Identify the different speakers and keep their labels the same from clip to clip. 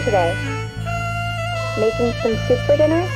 Speaker 1: today? Making some soup for dinner?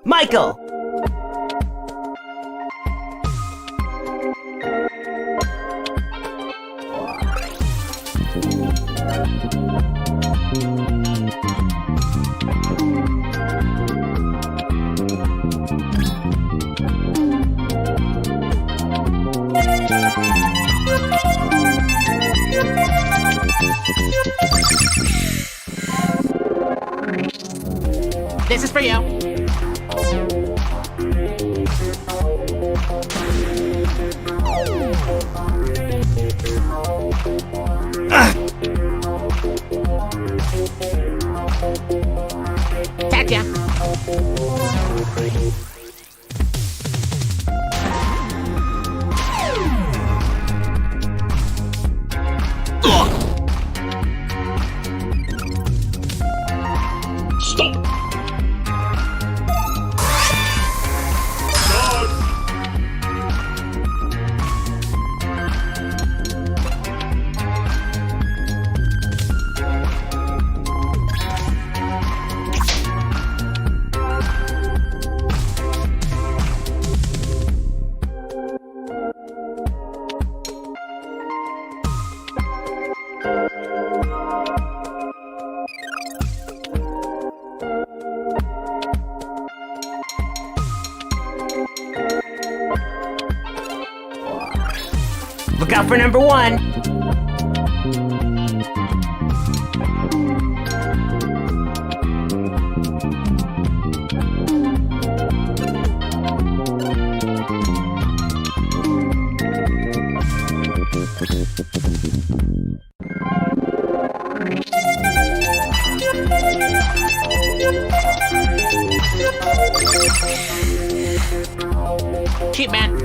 Speaker 2: Michael!
Speaker 3: This is for you. Gotcha.
Speaker 4: Stop!
Speaker 3: out for number one. Cheap man.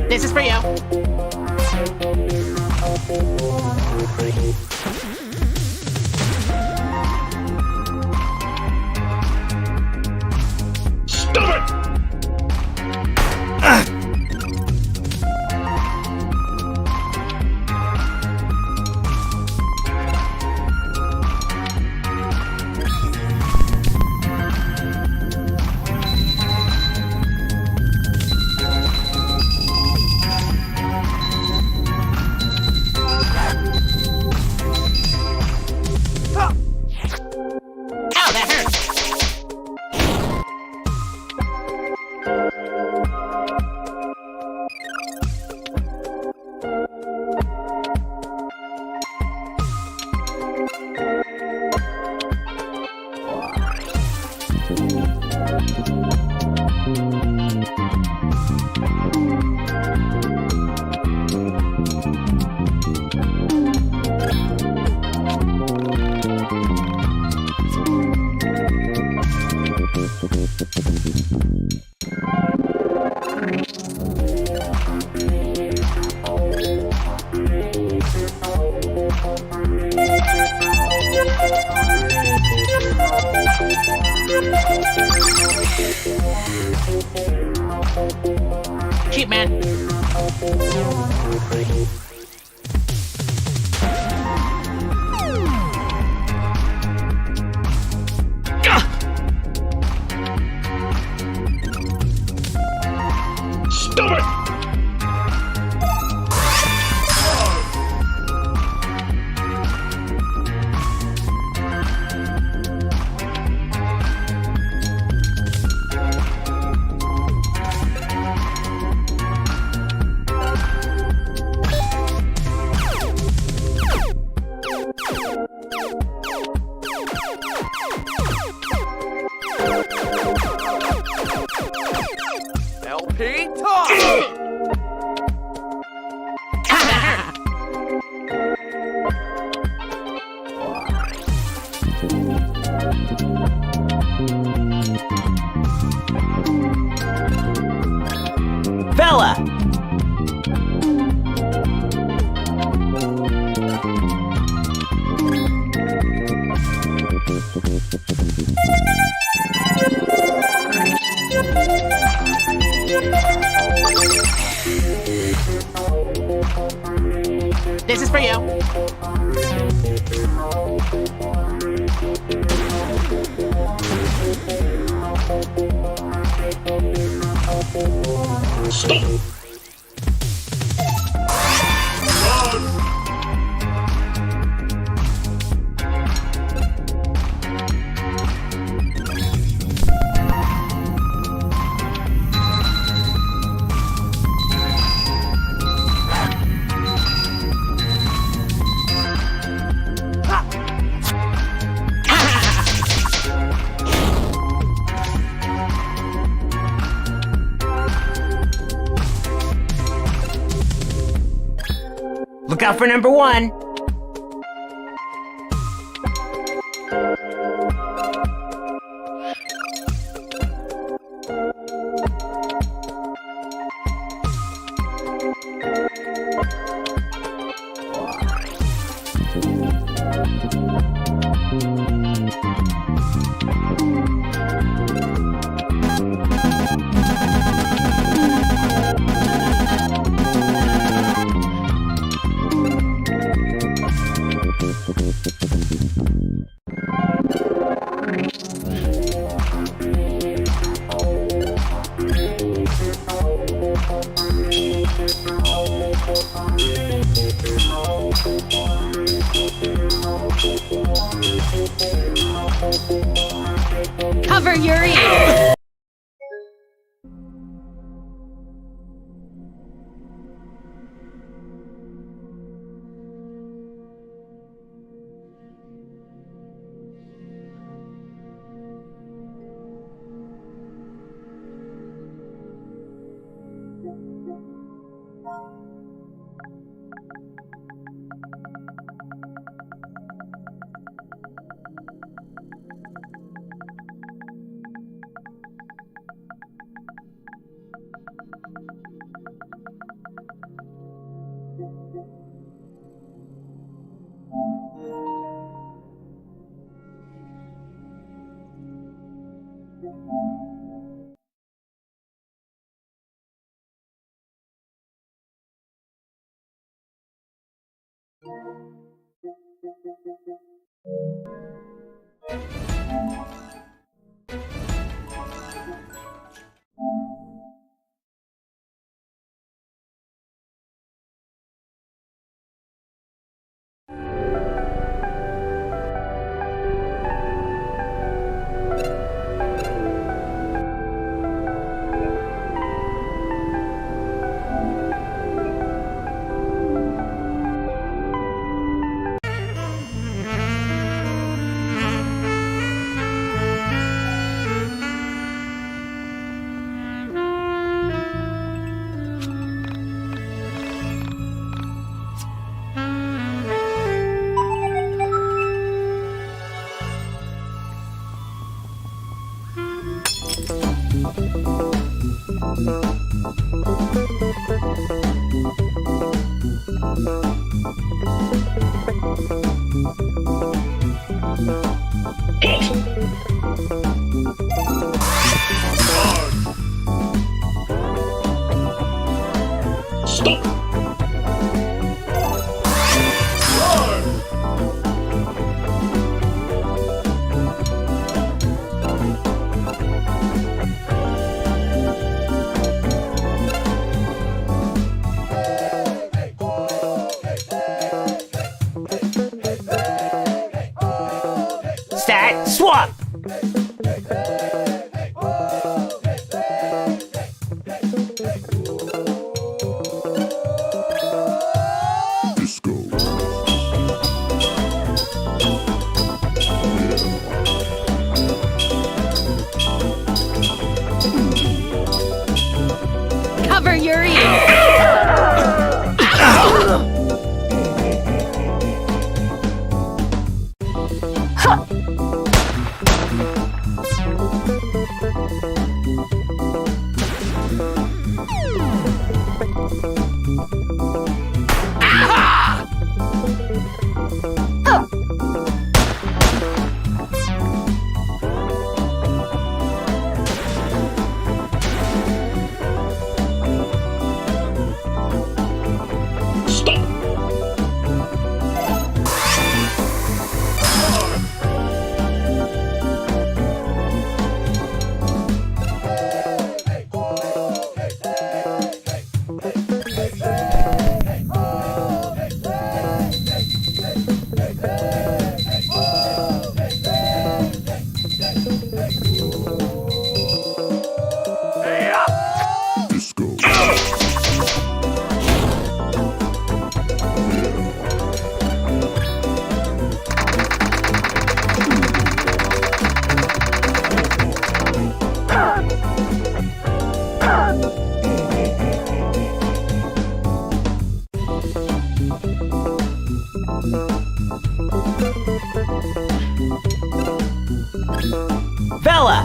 Speaker 3: This is for you.
Speaker 2: Stop it!
Speaker 3: Ow, that hurts. Cheap man.
Speaker 2: Stop it!
Speaker 4: LP talk!
Speaker 3: Bella! This is for you.
Speaker 2: Stop!
Speaker 3: Look out for number one.
Speaker 5: Cover your ears!
Speaker 3: Stat, swap!
Speaker 5: Cover your ears!
Speaker 3: Bella!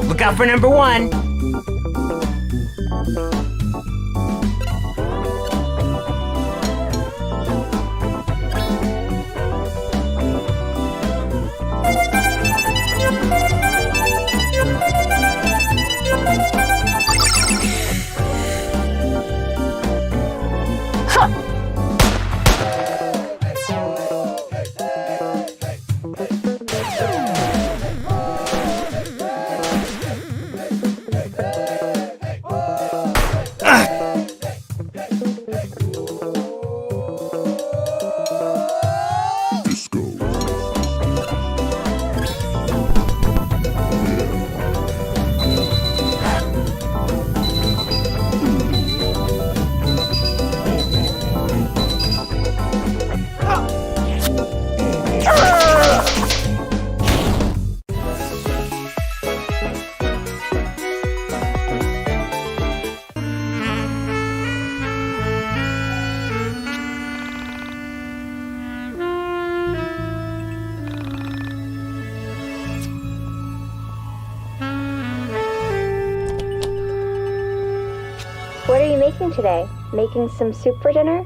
Speaker 3: Look out for number one.
Speaker 1: What are you making today? Making some soup for dinner?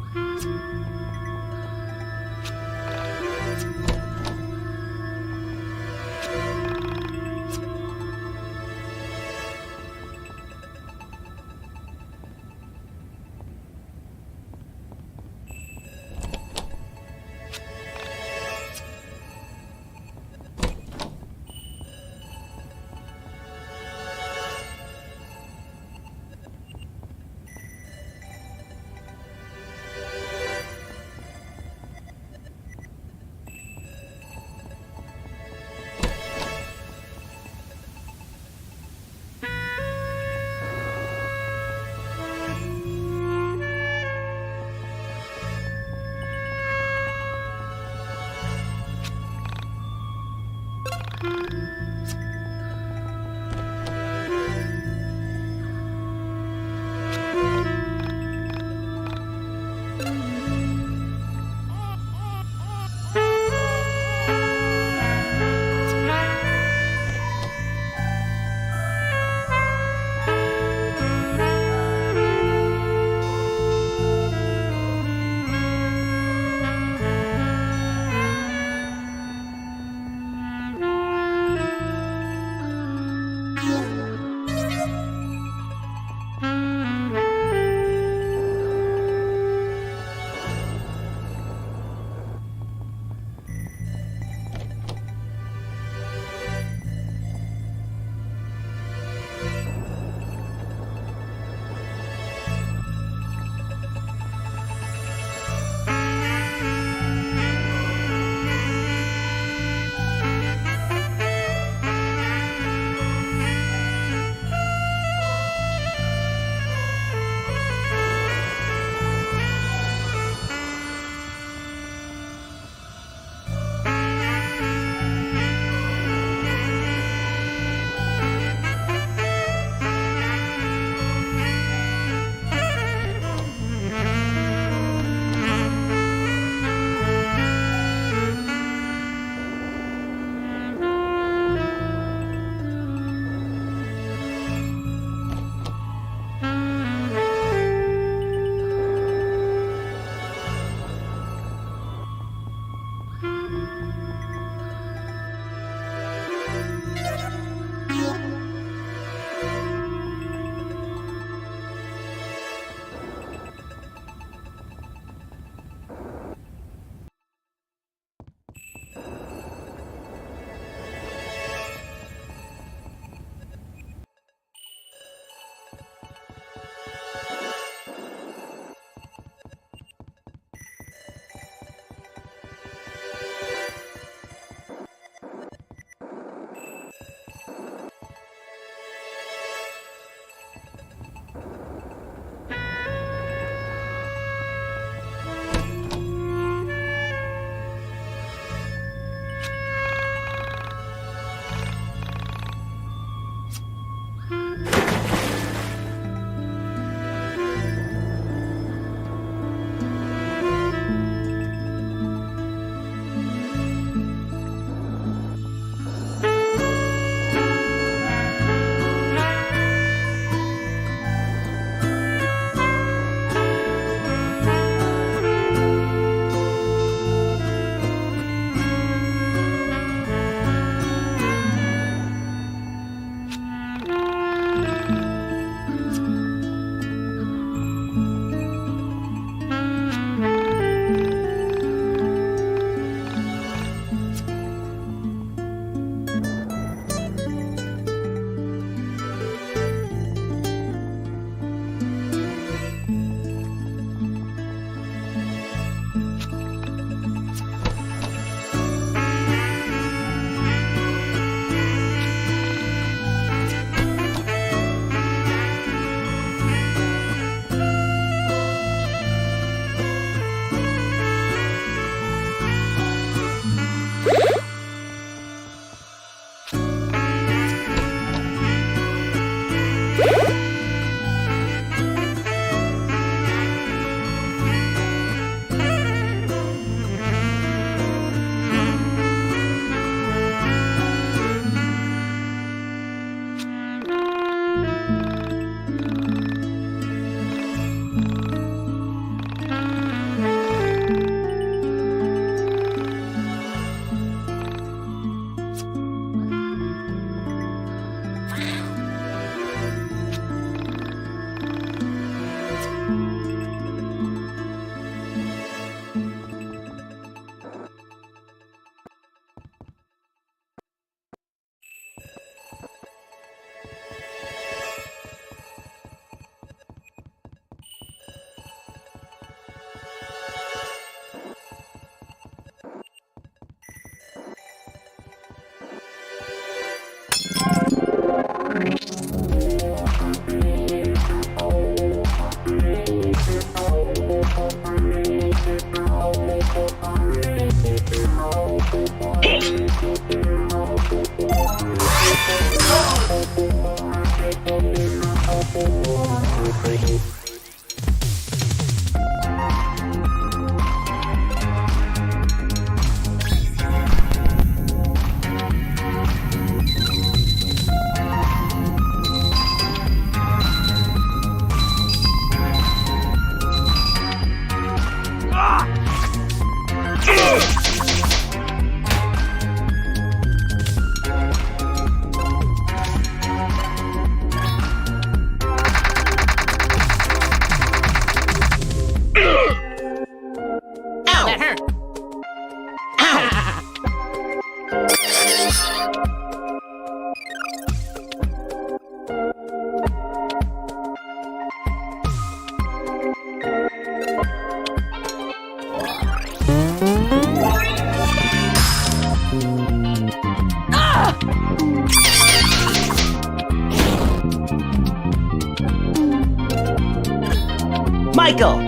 Speaker 3: Michael!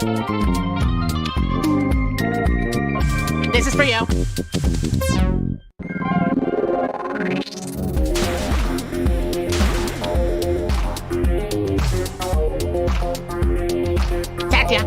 Speaker 3: This is for you. Katya!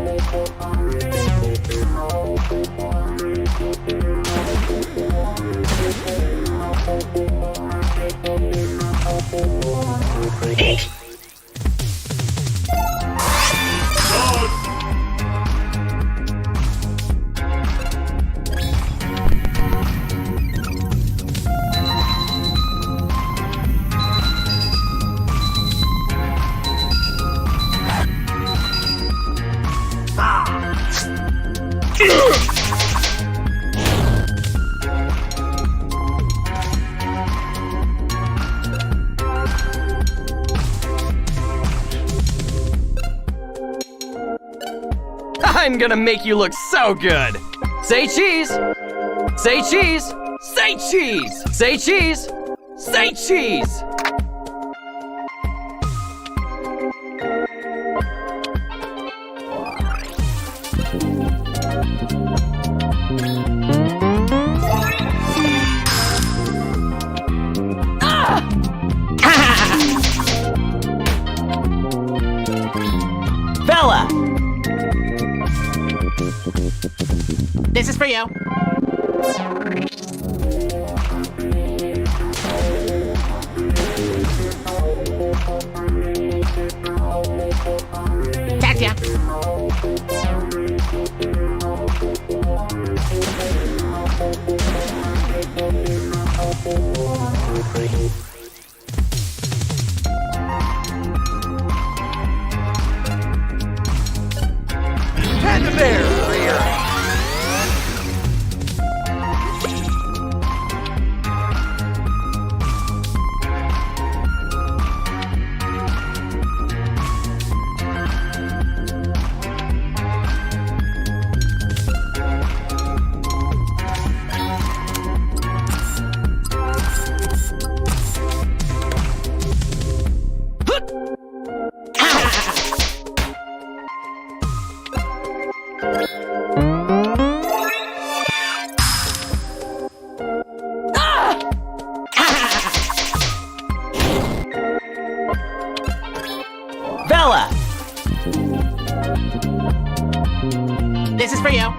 Speaker 4: I'm gonna make you look so good! Say cheese! Say cheese! Say cheese! Say cheese! Say cheese!
Speaker 3: Bella! This is for you. Katya!
Speaker 4: Panda bear! Rear!
Speaker 3: Bella! This is for you.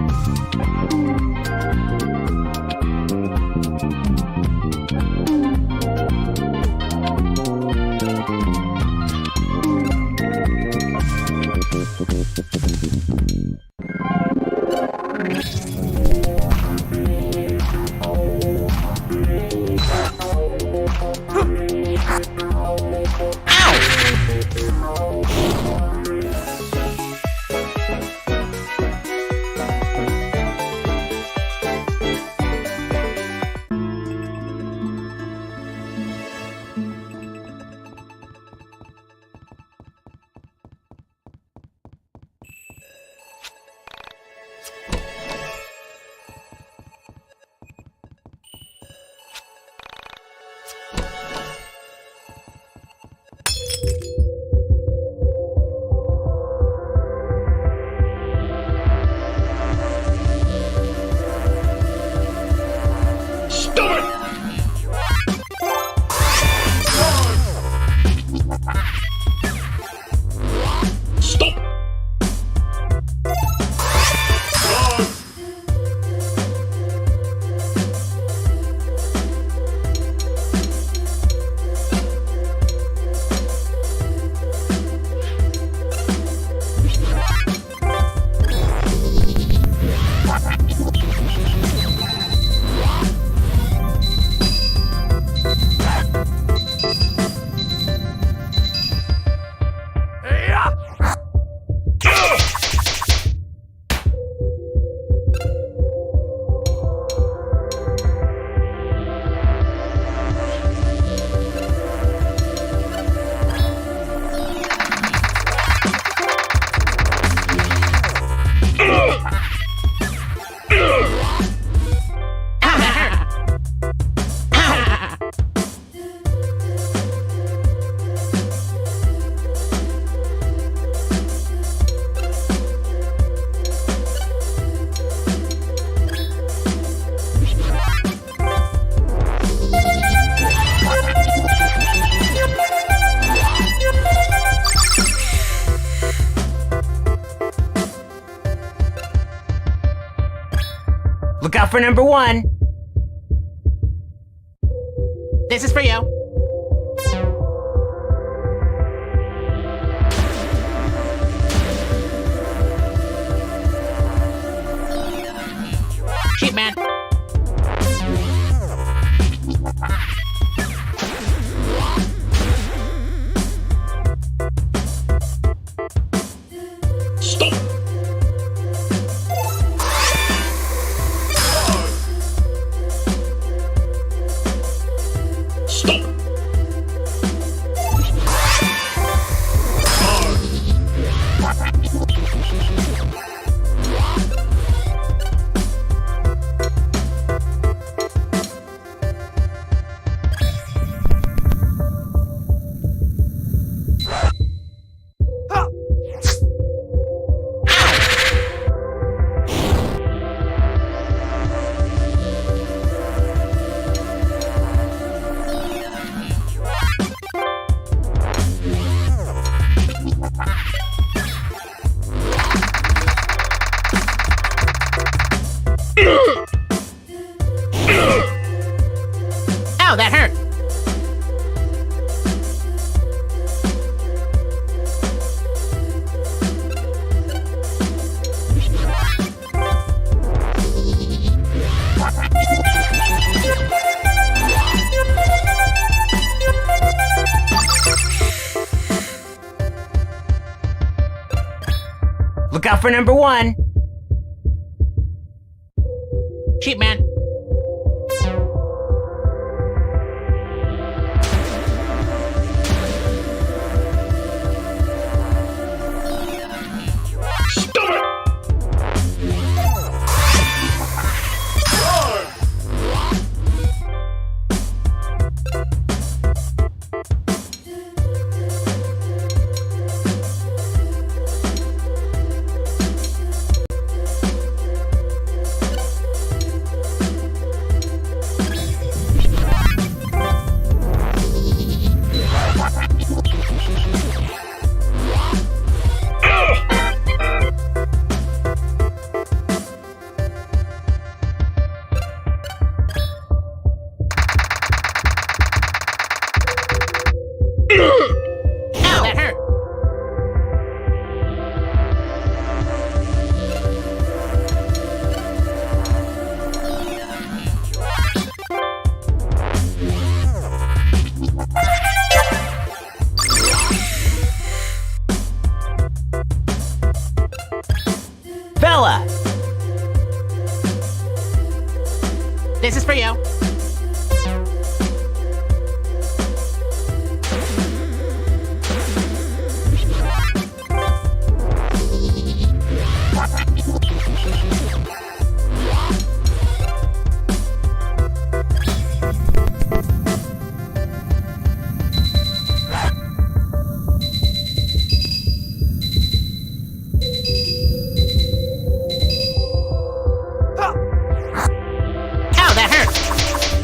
Speaker 3: Look out for number 1. This is for you. Sheep man.
Speaker 2: Stop. Stop.
Speaker 3: Ow, that hurt. Look out for number 1. Sheep man.
Speaker 2: Stop it.
Speaker 3: Ow, that hurt. Bella! This is for you. Ow, that hurt.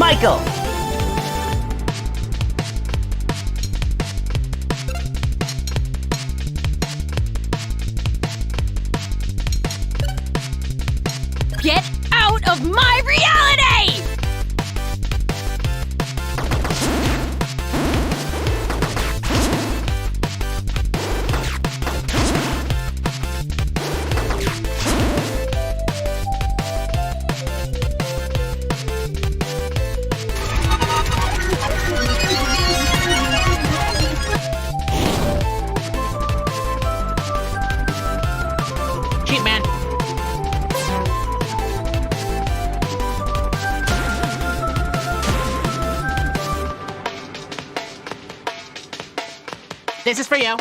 Speaker 3: Michael!
Speaker 5: Get out of my reality!
Speaker 3: Cheap man. This is for you.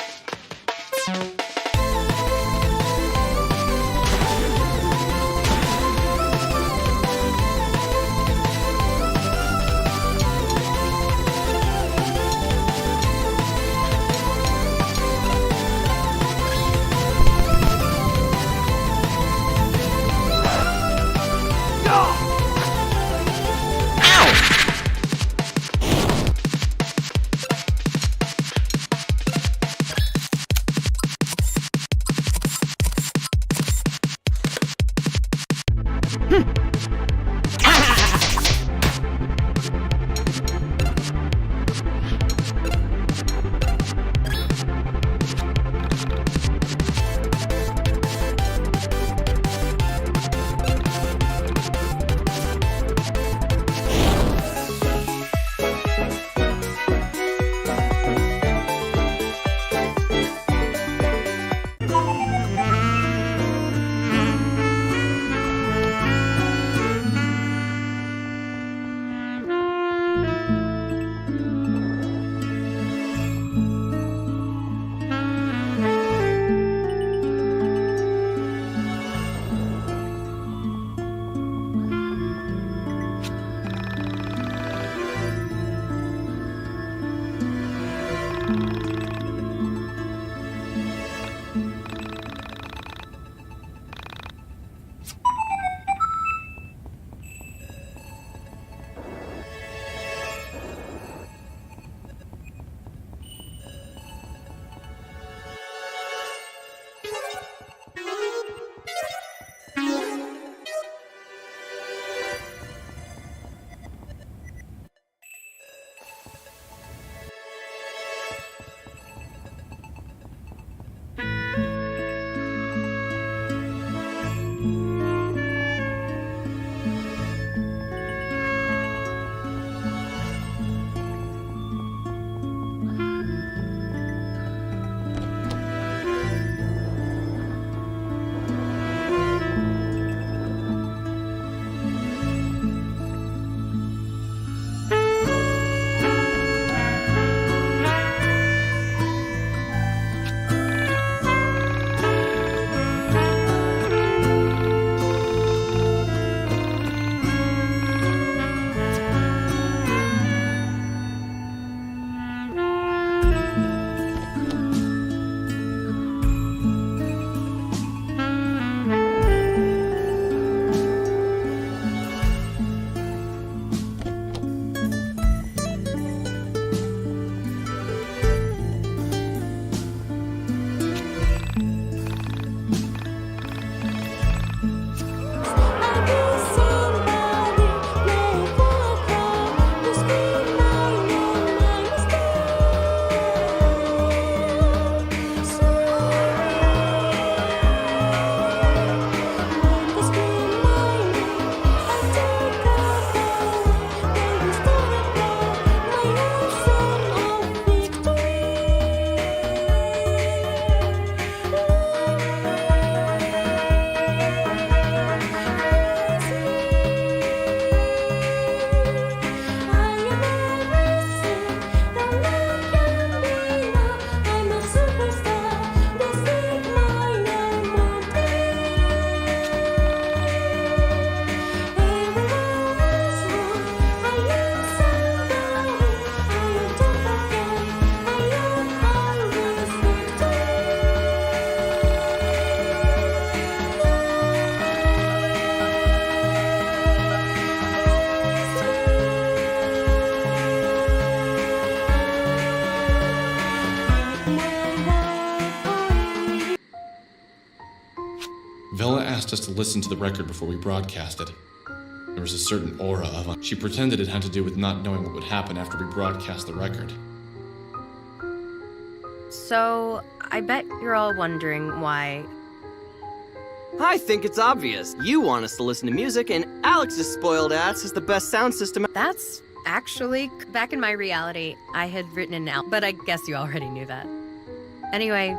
Speaker 6: listen to the record before we broadcast it. There was a certain aura of it. She pretended it had to do with not knowing what would happen after we broadcast the record.
Speaker 7: So, I bet you're all wondering why...
Speaker 4: I think it's obvious. You want us to listen to music, and Alex's spoiled ass has the best sound system.
Speaker 7: That's actually... Back in my reality, I had written an album, but I guess you already knew that. Anyway...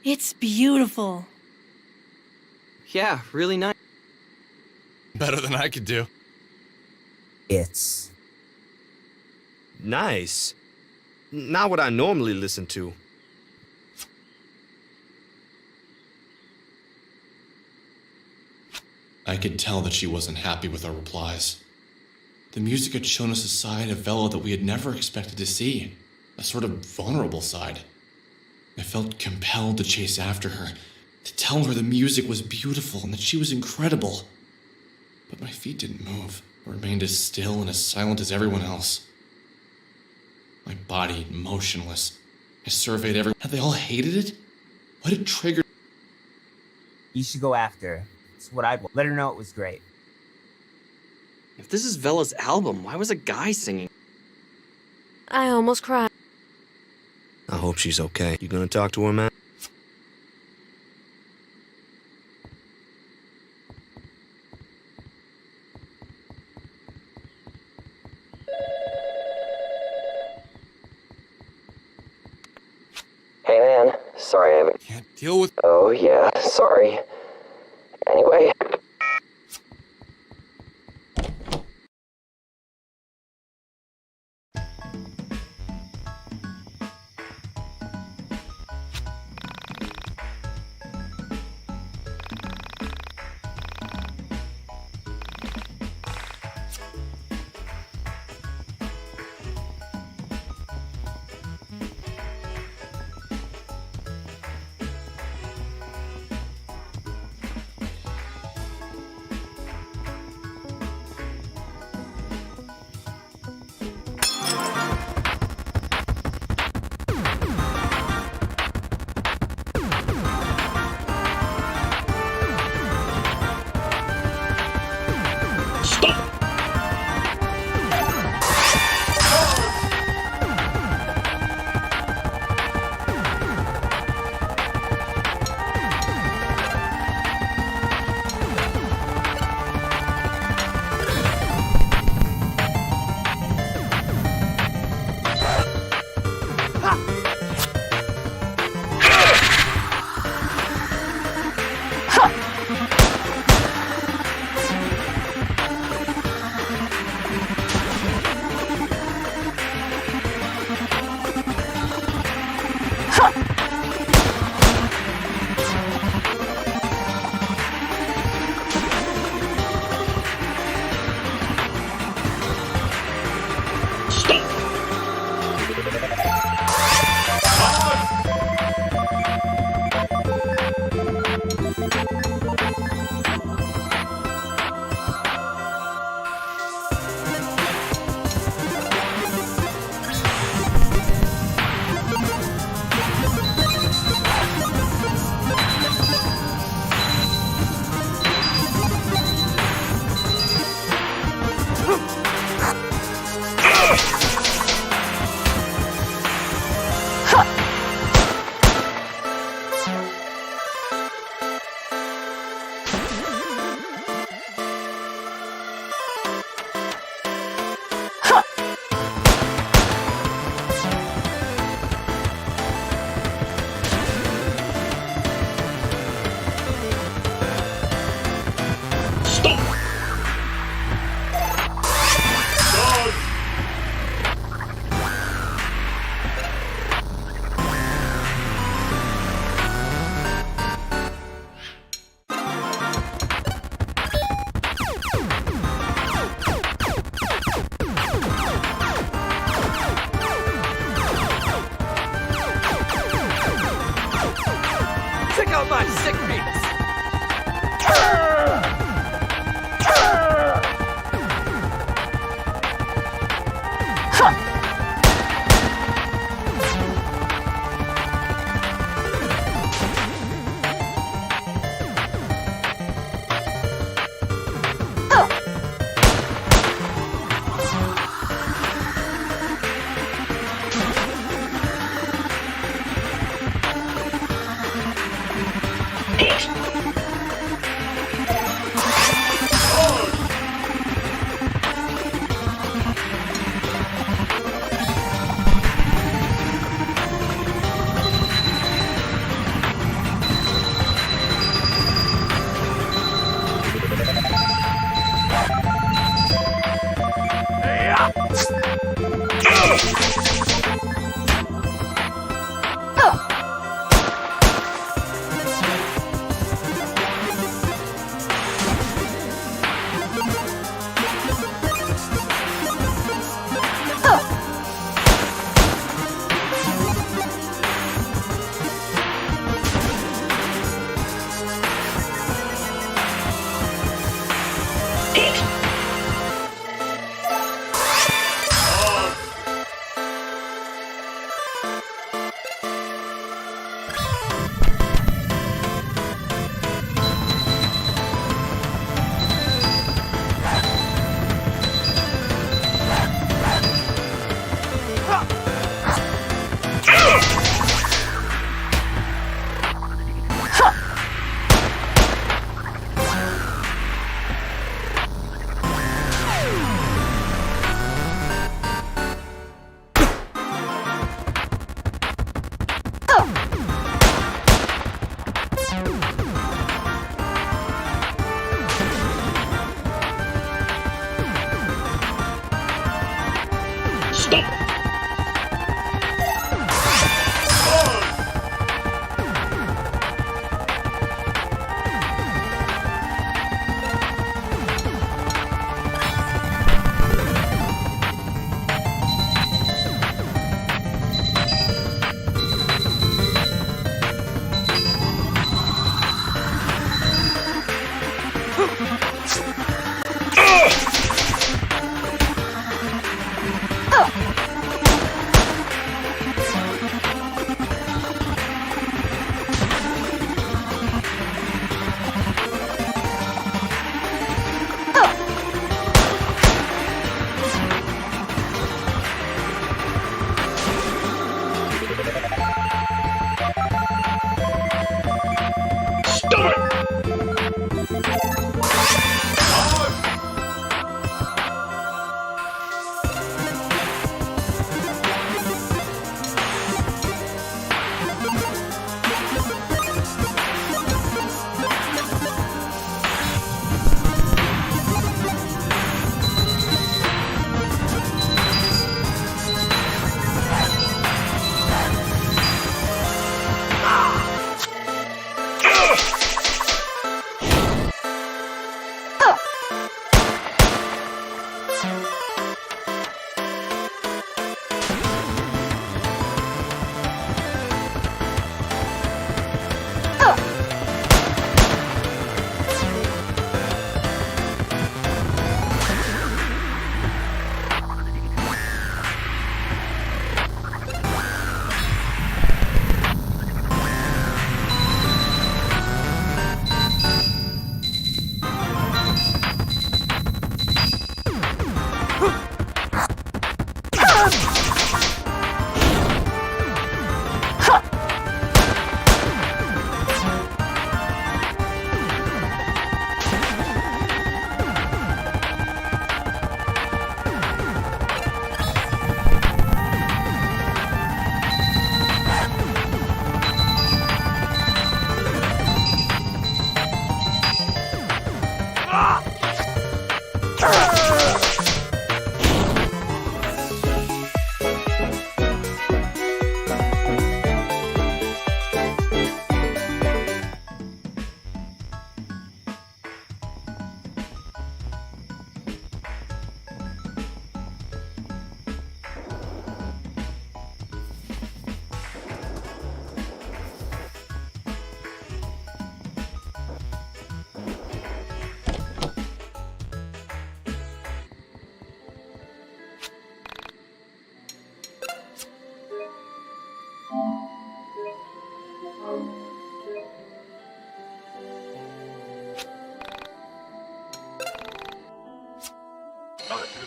Speaker 5: It's beautiful.
Speaker 4: Yeah, really nice.
Speaker 6: Better than I could do.
Speaker 8: It's nice. Not what I normally listen to.
Speaker 6: I could tell that she wasn't happy with our replies. The music had shown us a side of Vela that we had never expected to see, a sort of vulnerable side. I felt compelled to chase after her, to tell her the music was beautiful and that she was incredible. But my feet didn't move. I remained as still and as silent as everyone else. My body motionless. I surveyed everyone. Had they all hated it? What had triggered?
Speaker 9: You should go after her. It's what I'd want. Let her know it was great.
Speaker 4: If this is Vela's album, why was a guy singing?
Speaker 5: I almost cried.
Speaker 8: I hope she's okay. You gonna talk to her, man?
Speaker 10: Hey man, sorry I haven't.
Speaker 6: Can't deal with.
Speaker 10: Oh yeah, sorry. Anyway.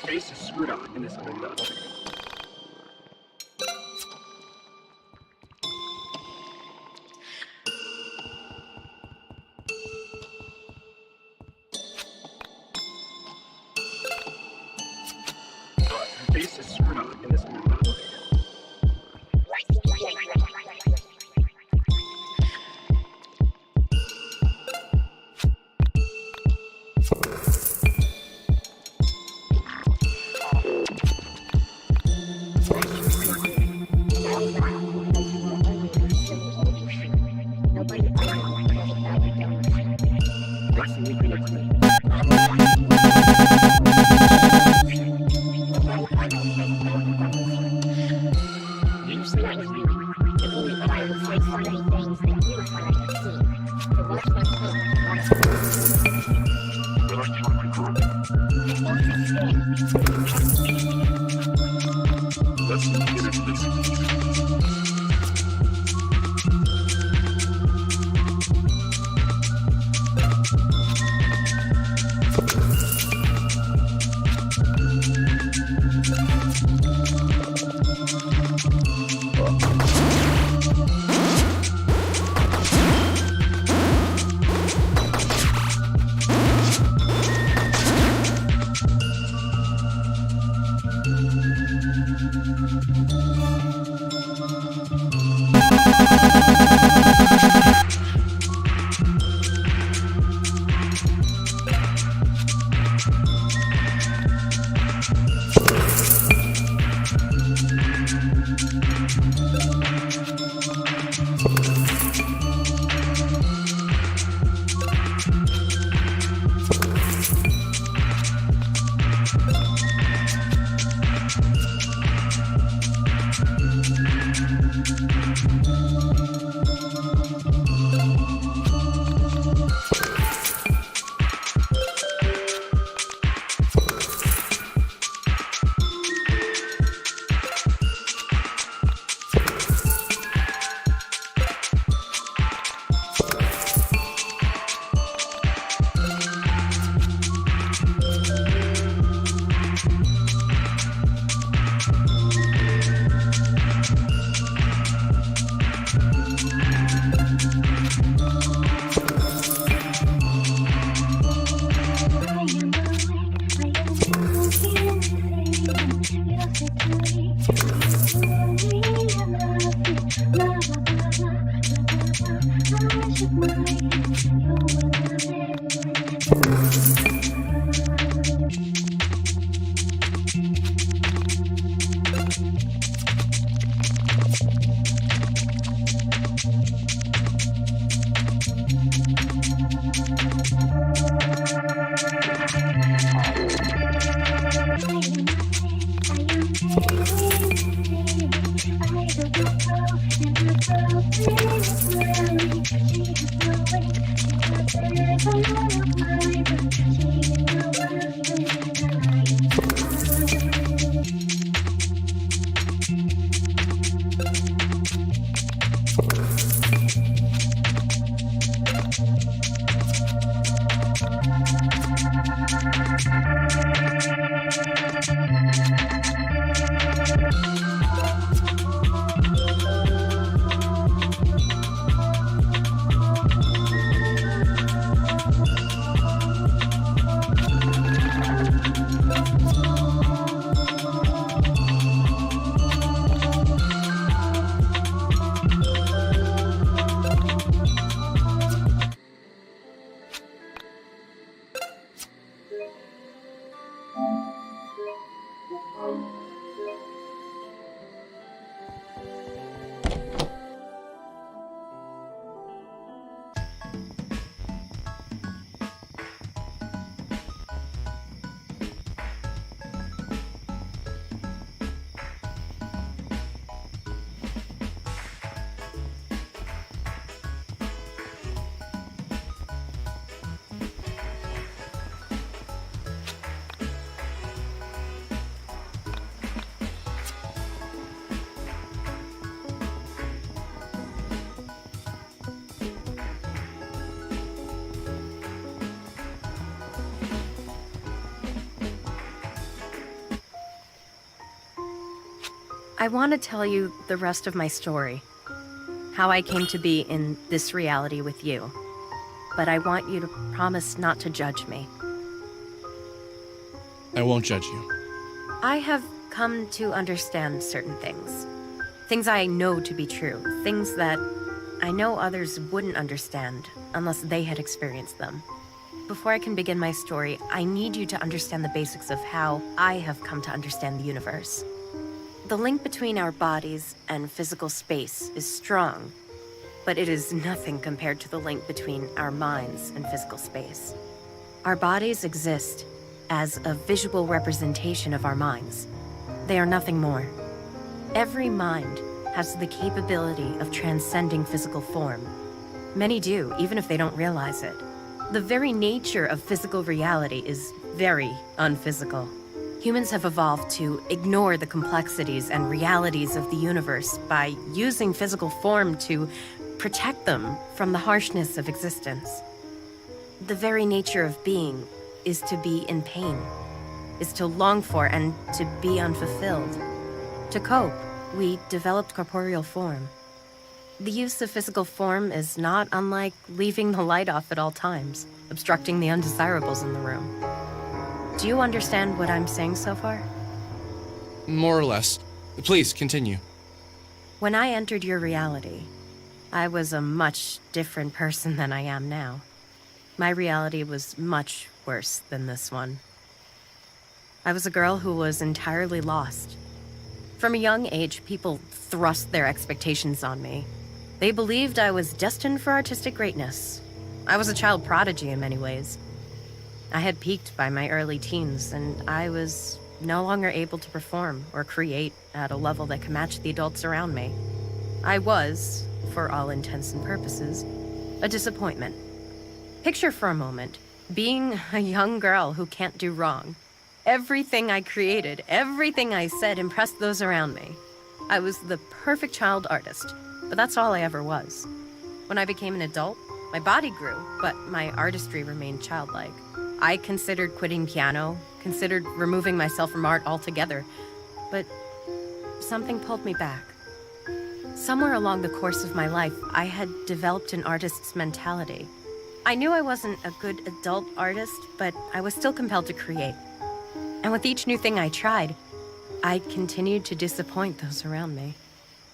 Speaker 2: The face is screwed up in this window. The face is screwed up in this window.
Speaker 7: I want to tell you the rest of my story. How I came to be in this reality with you. But I want you to promise not to judge me.
Speaker 6: I won't judge you.
Speaker 7: I have come to understand certain things. Things I know to be true. Things that I know others wouldn't understand unless they had experienced them. Before I can begin my story, I need you to understand the basics of how I have come to understand the universe. The link between our bodies and physical space is strong, but it is nothing compared to the link between our minds and physical space. Our bodies exist as a visual representation of our minds. They are nothing more. Every mind has the capability of transcending physical form. Many do, even if they don't realize it. The very nature of physical reality is very unphysical. Humans have evolved to ignore the complexities and realities of the universe by using physical form to protect them from the harshness of existence. The very nature of being is to be in pain, is to long for and to be unfulfilled. To cope, we developed corporeal form. The use of physical form is not unlike leaving the light off at all times, obstructing the undesirables in the room. Do you understand what I'm saying so far?
Speaker 6: More or less. Please, continue.
Speaker 7: When I entered your reality, I was a much different person than I am now. My reality was much worse than this one. I was a girl who was entirely lost. From a young age, people thrust their expectations on me. They believed I was destined for artistic greatness. I was a child prodigy in many ways. I had peaked by my early teens, and I was no longer able to perform or create at a level that could match the adults around me. I was, for all intents and purposes, a disappointment. Picture for a moment being a young girl who can't do wrong. Everything I created, everything I said impressed those around me. I was the perfect child artist, but that's all I ever was. When I became an adult, my body grew, but my artistry remained childlike. I considered quitting piano, considered removing myself from art altogether, but something pulled me back. Somewhere along the course of my life, I had developed an artist's mentality. I knew I wasn't a good adult artist, but I was still compelled to create. And with each new thing I tried, I continued to disappoint those around me.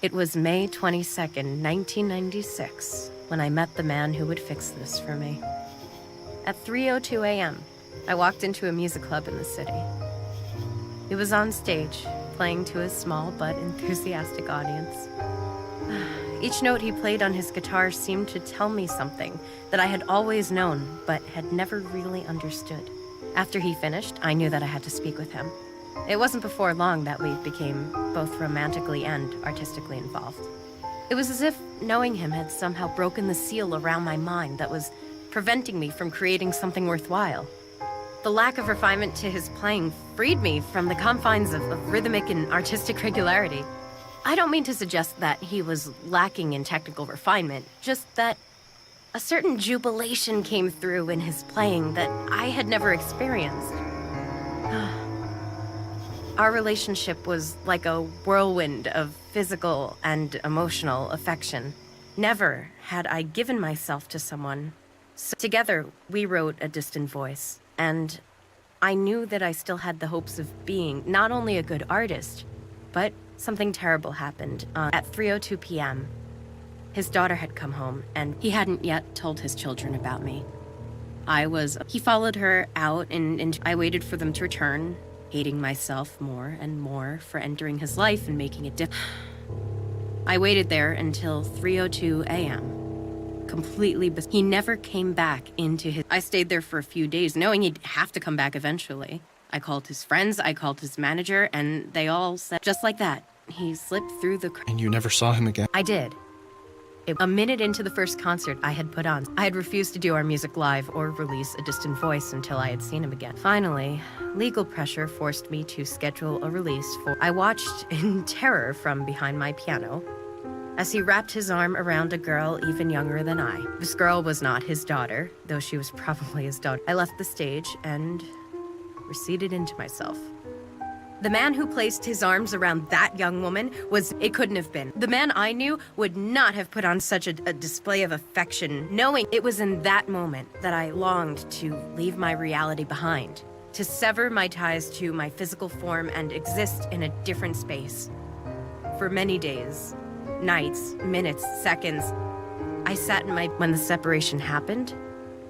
Speaker 7: It was May 22nd, 1996, when I met the man who would fix this for me. At 3:02 a.m., I walked into a music club in the city. He was on stage, playing to a small but enthusiastic audience. Each note he played on his guitar seemed to tell me something that I had always known but had never really understood. After he finished, I knew that I had to speak with him. It wasn't before long that we became both romantically and artistically involved. It was as if knowing him had somehow broken the seal around my mind that was preventing me from creating something worthwhile. The lack of refinement to his playing freed me from the confines of rhythmic and artistic regularity. I don't mean to suggest that he was lacking in technical refinement, just that a certain jubilation came through in his playing that I had never experienced. Our relationship was like a whirlwind of physical and emotional affection. Never had I given myself to someone. So together, we wrote A Distant Voice, and I knew that I still had the hopes of being not only a good artist, but something terrible happened at 3:02 p.m. His daughter had come home, and he hadn't yet told his children about me. He followed her out, and I waited for them to return, hating myself more and more for entering his life and making it different. I waited there until 3:02 a.m. He never came back into his... I stayed there for a few days, knowing he'd have to come back eventually. I called his friends, I called his manager, and they all said, just like that, he slipped through the...
Speaker 6: And you never saw him again?
Speaker 7: I did. A minute into the first concert I had put on, I had refused to do our music live or release A Distant Voice until I had seen him again. Finally, legal pressure forced me to schedule a release for... I watched in terror from behind my piano as he wrapped his arm around a girl even younger than I. This girl was not his daughter, though she was probably his daughter. I left the stage and receded into myself. The man who placed his arms around that young woman it couldn't have been. The man I knew would not have put on such a display of affection, knowing it was in that moment that I longed to leave my reality behind, to sever my ties to my physical form and exist in a different space. For many days, nights, minutes, seconds, I sat in when the separation happened,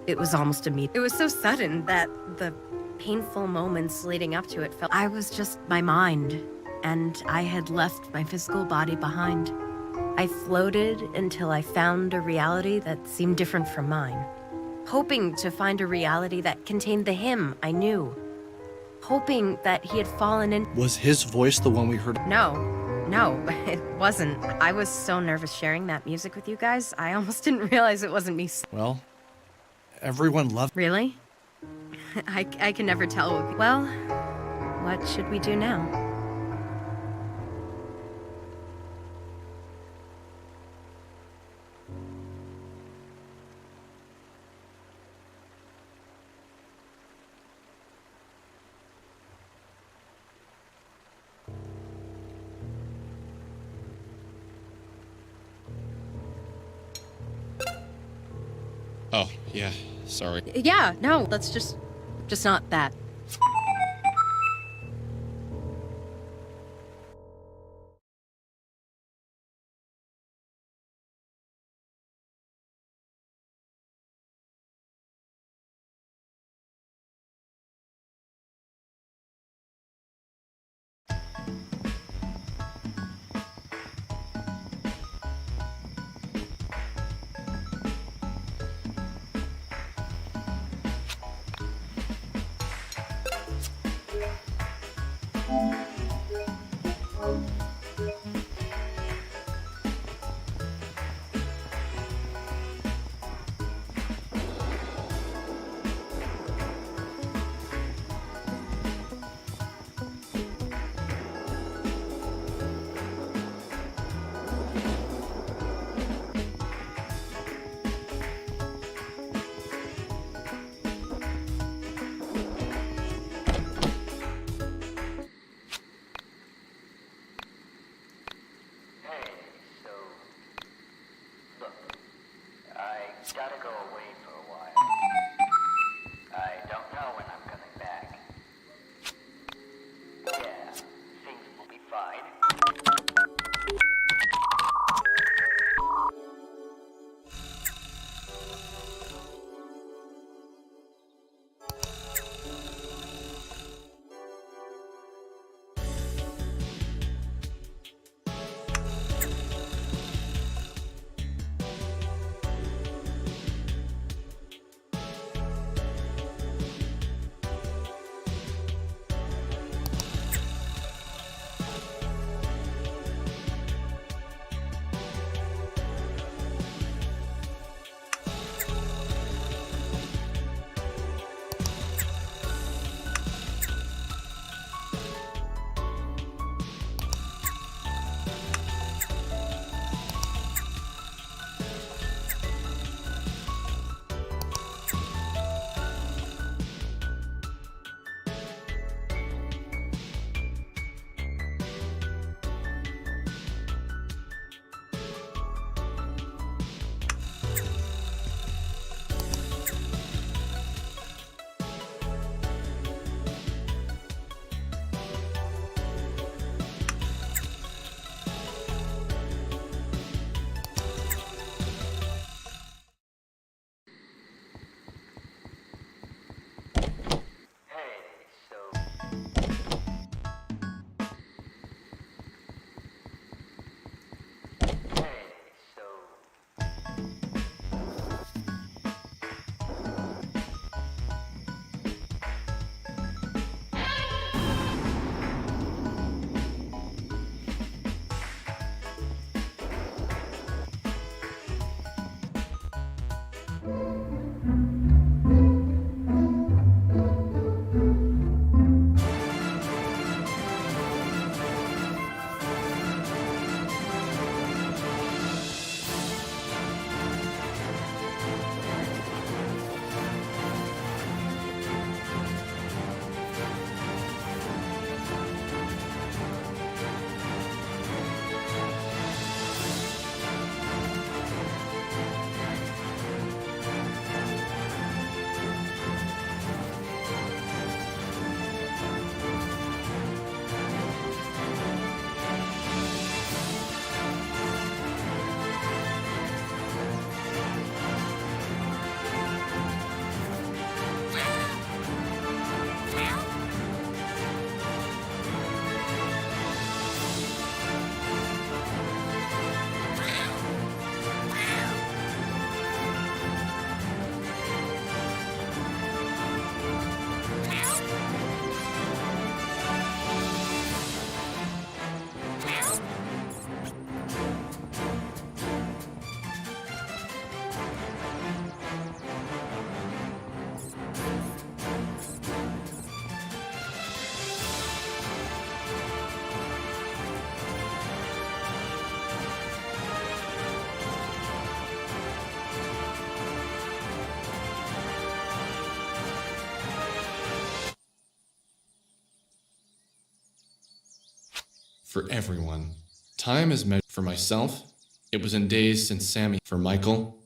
Speaker 7: it was almost immediate. It was so sudden that the painful moments leading up to it felt I was just my mind, and I had left my physical body behind. I floated until I found a reality that seemed different from mine, hoping to find a reality that contained the him I knew, hoping that he had fallen in.
Speaker 6: Was his voice the one we heard?
Speaker 7: No, it wasn't. I was so nervous sharing that music with you guys, I almost didn't realize it wasn't me.
Speaker 6: Well, everyone loved.
Speaker 7: Really? I can never tell. Well, what should we do now?
Speaker 6: Oh, yeah, sorry.
Speaker 7: Yeah, no, let's just not that.
Speaker 6: for everyone. Time is measured for myself. It was in days since Sammy. For Michael,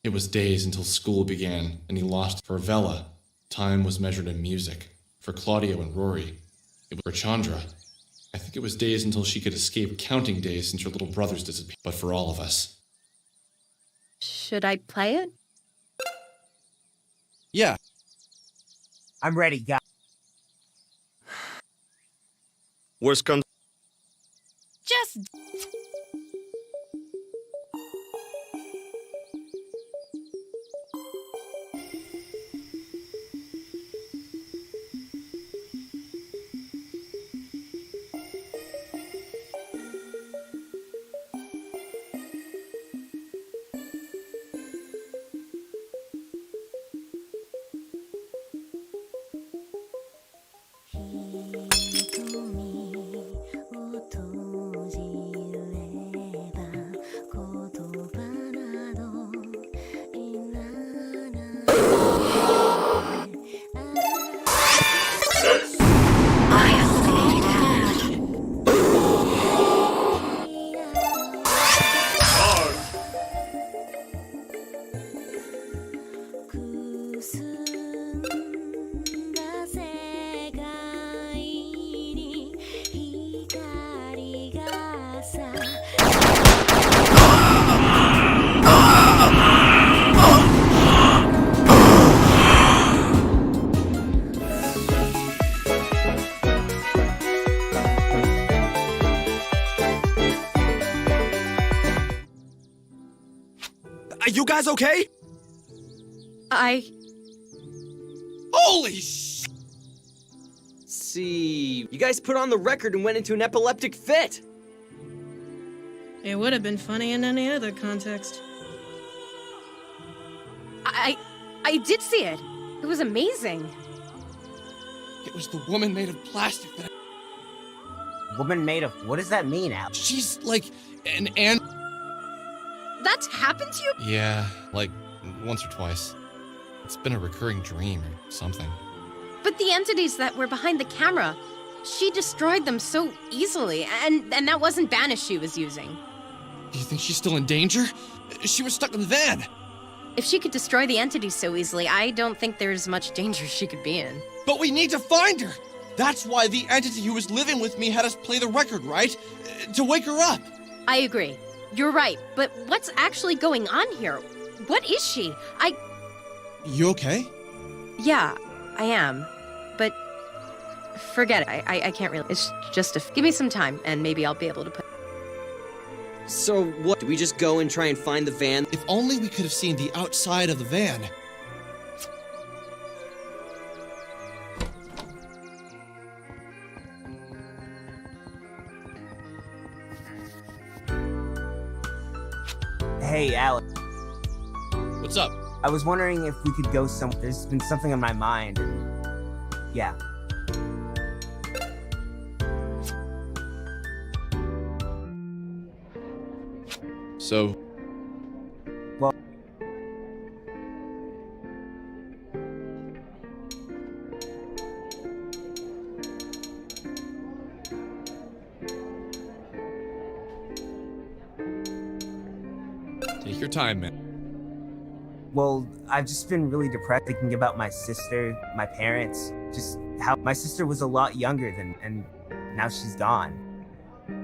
Speaker 6: it was days until school began and he lost. For Vela, time was measured in music. For Claudio and Rory, it was for Chandra. I think it was days until she could escape counting days since her little brothers disappeared. But for all of us.
Speaker 7: Should I play it?
Speaker 6: Yeah.
Speaker 9: I'm ready, guys.
Speaker 8: Worst comes.
Speaker 5: Just.
Speaker 4: You guys okay? Holy sh! See, you guys put on the record and went into an epileptic fit.
Speaker 5: It would have been funny in any other context.
Speaker 7: I did see it. It was amazing.
Speaker 6: It was the woman made of plastic that...
Speaker 9: Woman made of... What does that mean, Al?
Speaker 6: She's like an
Speaker 7: That's happened to you?
Speaker 6: Yeah, like once or twice. It's been a recurring dream or something.
Speaker 7: But the entities that were behind the camera, she destroyed them so easily, and that wasn't Banish she was using.
Speaker 6: Do you think she's still in danger? She was stuck in the van.
Speaker 7: If she could destroy the entities so easily, I don't think there's much danger she could be in.
Speaker 11: But we need to find her! That's why the entity who was living with me had us play the record, right? To wake her up!
Speaker 7: I agree. You're right, but what's actually going on here? What is she?
Speaker 11: You okay?
Speaker 7: Yeah, I am. But forget it. I can't really. It's just give me some time, and maybe I'll be able to put...
Speaker 4: So what, do we just go and try and find the van?
Speaker 11: If only we could have seen the outside of the van.
Speaker 9: Hey, Alex.
Speaker 6: What's up?
Speaker 9: I was wondering if we could go some... There's been something on my mind, and... Yeah.
Speaker 6: So...
Speaker 9: Well...
Speaker 6: Take your time, man.
Speaker 9: Well, I've just been really depressed thinking about my sister, my parents, just how my sister was a lot younger than, and now she's gone.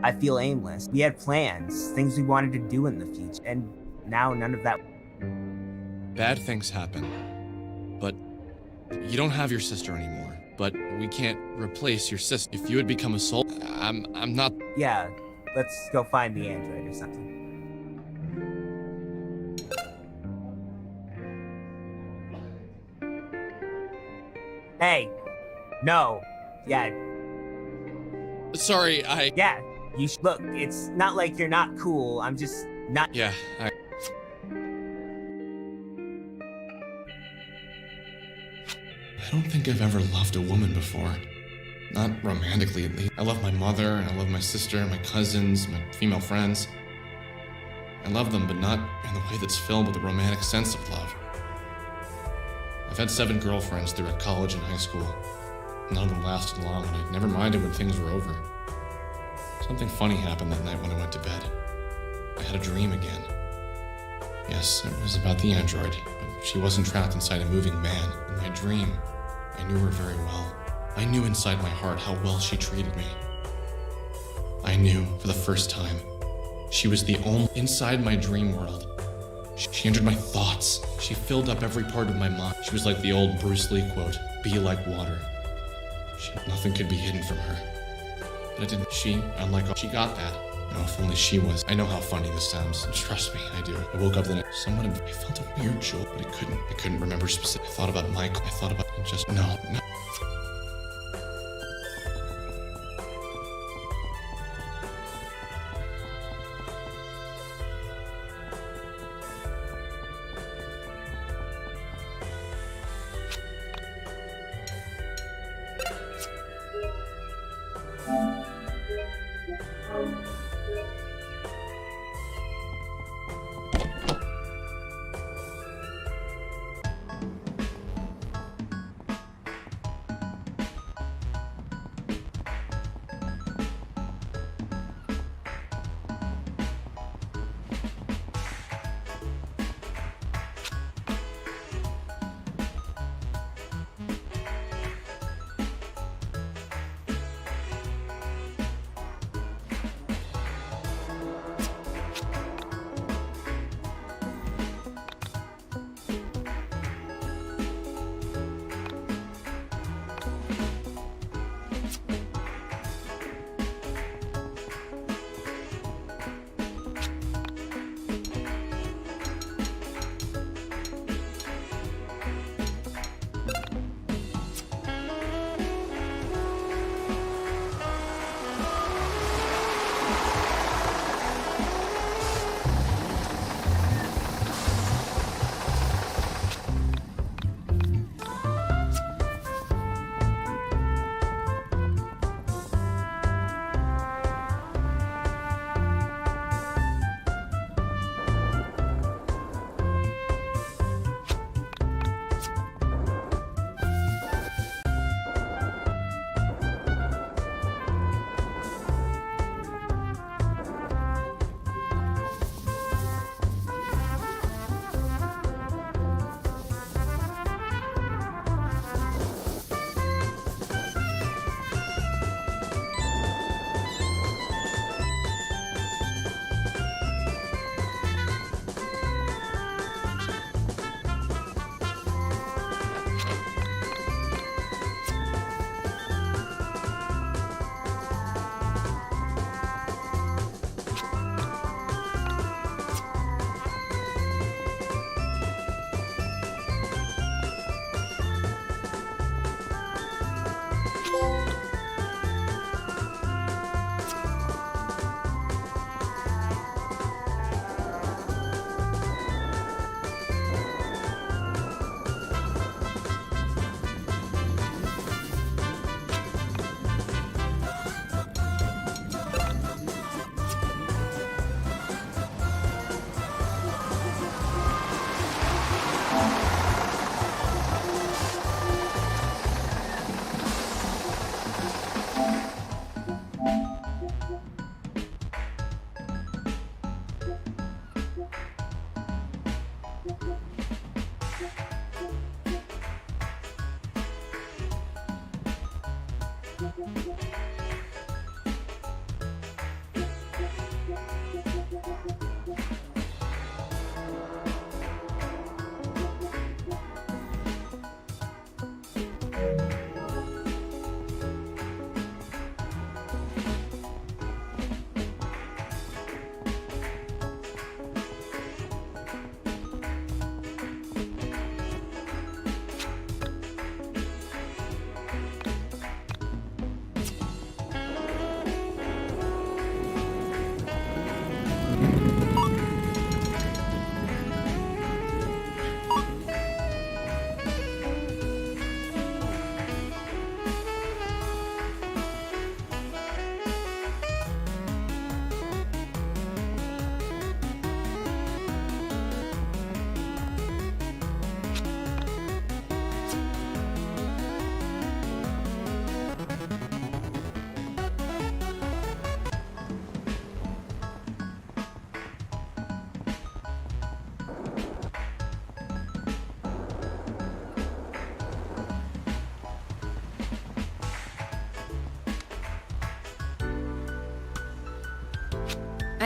Speaker 9: I feel aimless. We had plans, things we wanted to do in the future, and now none of that.
Speaker 6: Bad things happen. But you don't have your sister anymore. But we can't replace your sister. If you had become a soul, I'm not...
Speaker 9: Yeah, let's go find the android or something. Hey, no, yeah.
Speaker 6: Sorry,
Speaker 9: Yeah, you look, it's not like you're not cool, I'm just not...
Speaker 6: Yeah, I don't think I've ever loved a woman before. Not romantically, at least. I love my mother, and I love my sister, my cousins, my female friends. I love them, but not in the way that's filled with a romantic sense of love. I've had 7 girlfriends throughout college and high school. None of them lasted long, and I never minded when things were over. Something funny happened that night when I went to bed. I had a dream again. Yes, it was about the android, but she wasn't trapped inside a moving man. In my dream, I knew her very well. I knew inside my heart how well she treated me. I knew, for the first time, she was the only inside my dream world. She entered my thoughts. She filled up every part of my mind. She was like the old Bruce Lee quote, "Be like water." Nothing could be hidden from her. But it didn't. She, unlike all, she got that. Oh, if only she was. I know how funny this sounds. Trust me, I do. I woke up the next. I felt a weird jolt, but I couldn't remember specific. I thought about Michael. I thought about just no.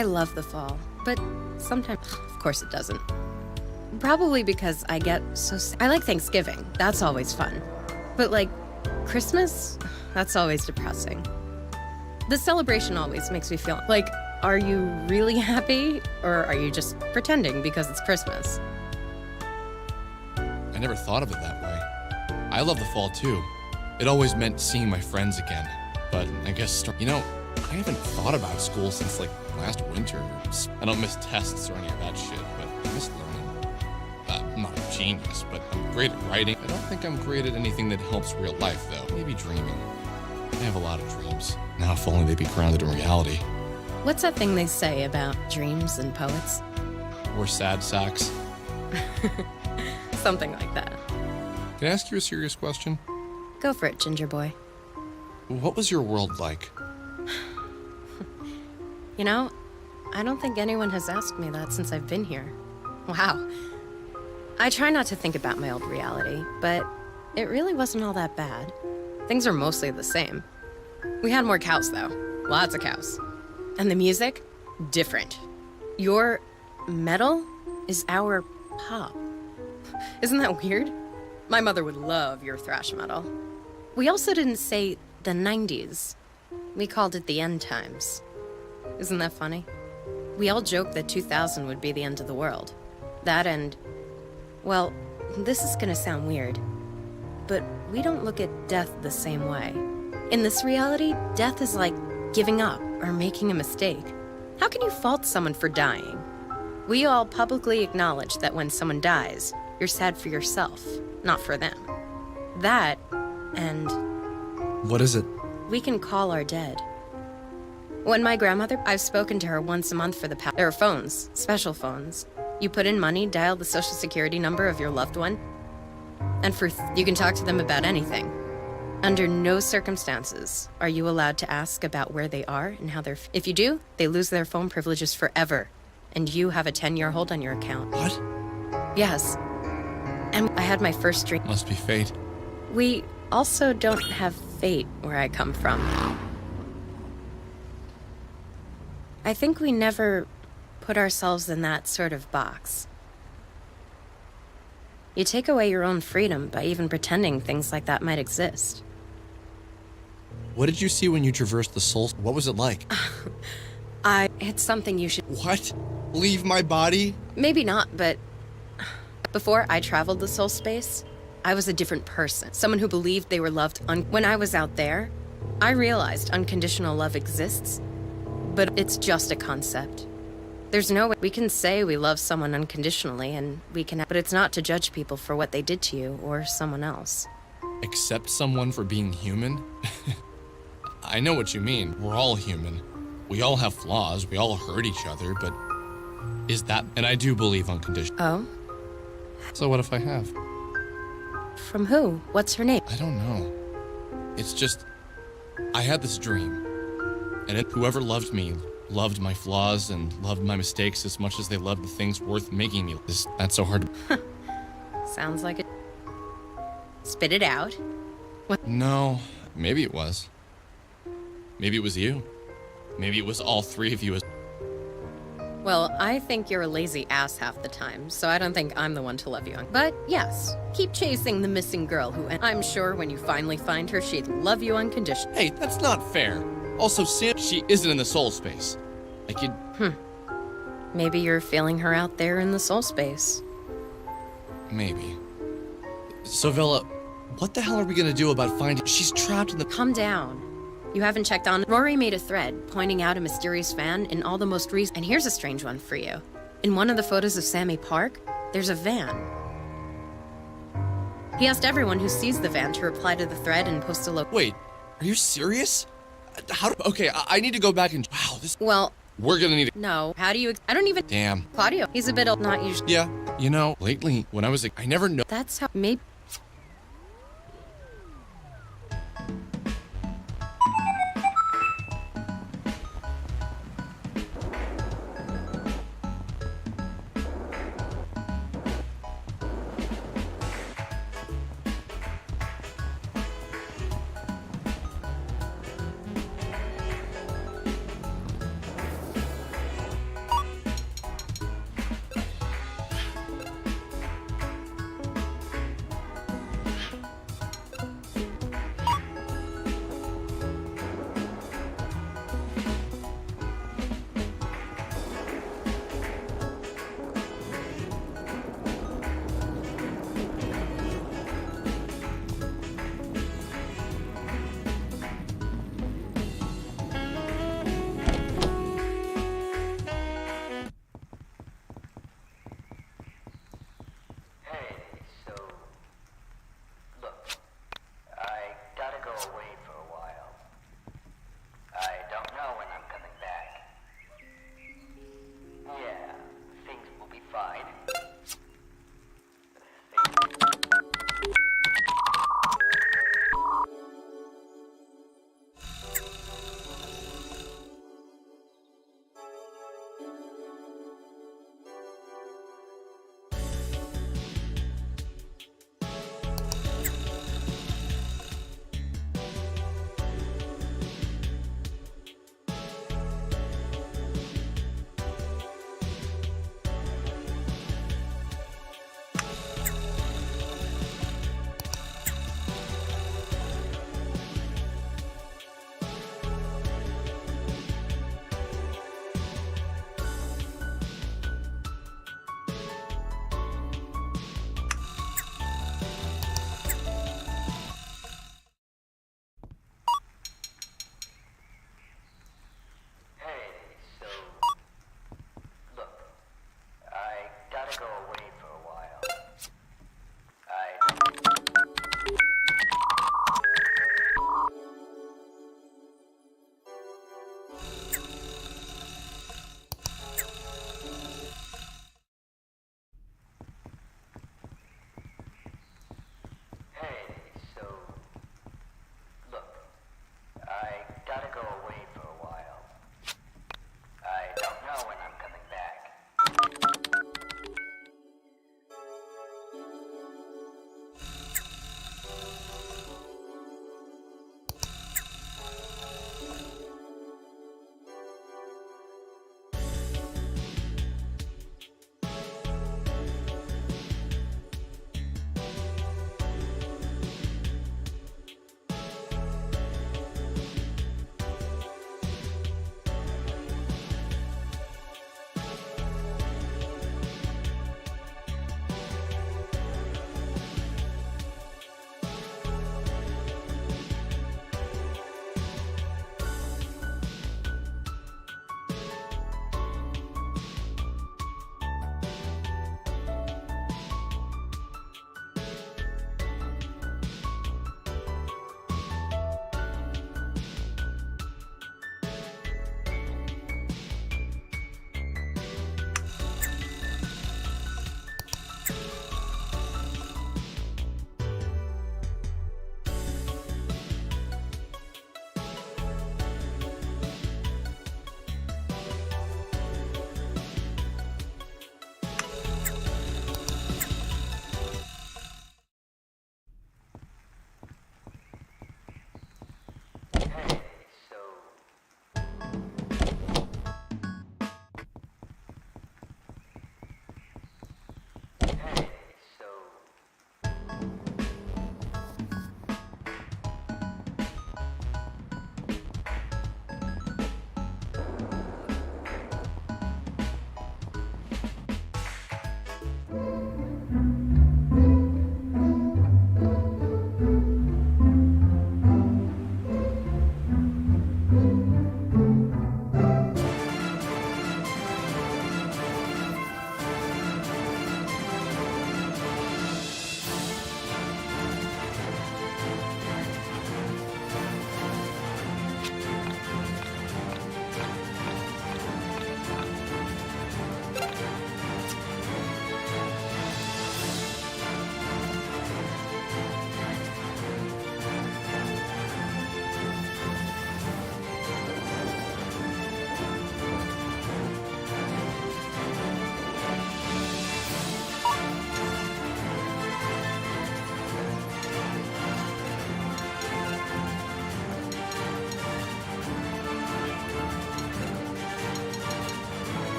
Speaker 7: I love the fall, but sometimes, of course it doesn't. Probably because I get so I like Thanksgiving, that's always fun. But like, Christmas, that's always depressing. The celebration always makes me feel like, are you really happy, or are you just pretending because it's Christmas?
Speaker 6: I never thought of it that way. I love the fall too. It always meant seeing my friends again. But I guess, you know, I haven't thought about school since like last winter. I don't miss tests or any of that shit, but I miss learning. I'm not a genius, but I'm great at writing. I don't think I'm great at anything that helps real life, though. Maybe dreaming. I have a lot of dreams. Now, if only they'd be grounded in reality.
Speaker 7: What's that thing they say about dreams and poets?
Speaker 6: Or sad sacks.
Speaker 7: Something like that.
Speaker 6: Can I ask you a serious question?
Speaker 7: Go for it, Ginger Boy.
Speaker 6: What was your world like?
Speaker 7: You know, I don't think anyone has asked me that since I've been here. Wow. I try not to think about my old reality, but it really wasn't all that bad. Things are mostly the same. We had more cows, though. Lots of cows. And the music? Different. Your metal is our pop. Isn't that weird? My mother would love your thrash metal. We also didn't say the 90s. We called it the end times. Isn't that funny? We all joked that 2000 would be the end of the world. That and, well, this is gonna sound weird, but we don't look at death the same way. In this reality, death is like giving up or making a mistake. How can you fault someone for dying? We all publicly acknowledge that when someone dies, you're sad for yourself, not for them. That, and...
Speaker 6: What is it?
Speaker 7: We can call our dead. When my grandmother, I've spoken to her once a month for the past. There are phones, special phones. You put in money, dial the social security number of your loved one, and you can talk to them about anything. Under no circumstances are you allowed to ask about where they are and how they're. If you do, they lose their phone privileges forever, and you have a 10-year hold on your account.
Speaker 6: What?
Speaker 7: Yes. And I had my first dream.
Speaker 6: Must be fate.
Speaker 7: We also don't have fate where I come from. I think we never put ourselves in that sort of box. You take away your own freedom by even pretending things like that might exist.
Speaker 6: What did you see when you traversed the soul? What was it like?
Speaker 7: It's something you should...
Speaker 11: What? Leave my body?
Speaker 7: Maybe not, but... Before I traveled the soul space, I was a different person. Someone who believed they were loved When I was out there, I realized unconditional love exists, but it's just a concept. There's no way we can say we love someone unconditionally, and we can, but it's not to judge people for what they did to you or someone else.
Speaker 6: Accept someone for being human? I know what you mean. We're all human. We all have flaws. We all hurt each other, but is that... And I do believe unconditional.
Speaker 7: Oh?
Speaker 6: So what if I have?
Speaker 7: From who? What's her name?
Speaker 6: I don't know. It's just... I had this dream. And whoever loved me loved my flaws and loved my mistakes as much as they loved the things worth making me. That's so hard.
Speaker 7: Sounds like it. Spit it out. What?
Speaker 6: No, maybe it was. Maybe it was you. Maybe it was all three of you.
Speaker 7: Well, I think you're a lazy ass half the time, so I don't think I'm the one to love you. But yes, keep chasing the missing girl who, I'm sure when you finally find her, she'd love you unconditionally.
Speaker 6: Hey, that's not fair. Also, Sam, she isn't in the soul space. I could...
Speaker 7: Maybe you're feeling her out there in the soul space.
Speaker 6: Maybe. So, Vella, what the hell are we gonna do about finding... She's trapped in the...
Speaker 7: Calm down. You haven't checked on... Rory made a thread pointing out a mysterious van in all the most recent... And here's a strange one for you. In one of the photos of Sammy Park, there's a van. He asked everyone who sees the van to reply to the thread and post a
Speaker 6: Wait, are you serious? Okay, I need to go back and... Wow, this...
Speaker 7: Well...
Speaker 6: We're gonna need...
Speaker 7: No, how do you... I don't even...
Speaker 6: Damn.
Speaker 7: Claudio, he's a bit old, not usually...
Speaker 6: Yeah, you know, lately, when I was I never know...
Speaker 7: That's how... Maybe...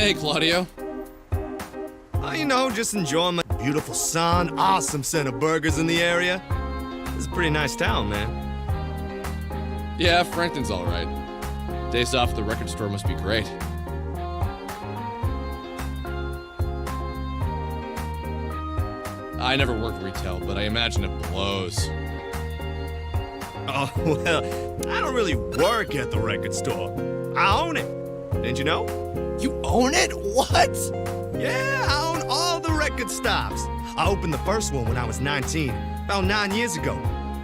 Speaker 11: Hey, Claudio.
Speaker 8: Oh, you know, just enjoying my beautiful sun, awesome scent of burgers in the area. This is a pretty nice town, man.
Speaker 11: Yeah, Franklin's all right. Days off at the record store must be great. I never worked retail, but I imagine it blows.
Speaker 8: Oh, well, I don't really work at the record store. I own it. Didn't you know?
Speaker 11: You own it? What?
Speaker 8: Yeah, I own all the record stops. I opened the first one when I was 19, about 9 years ago.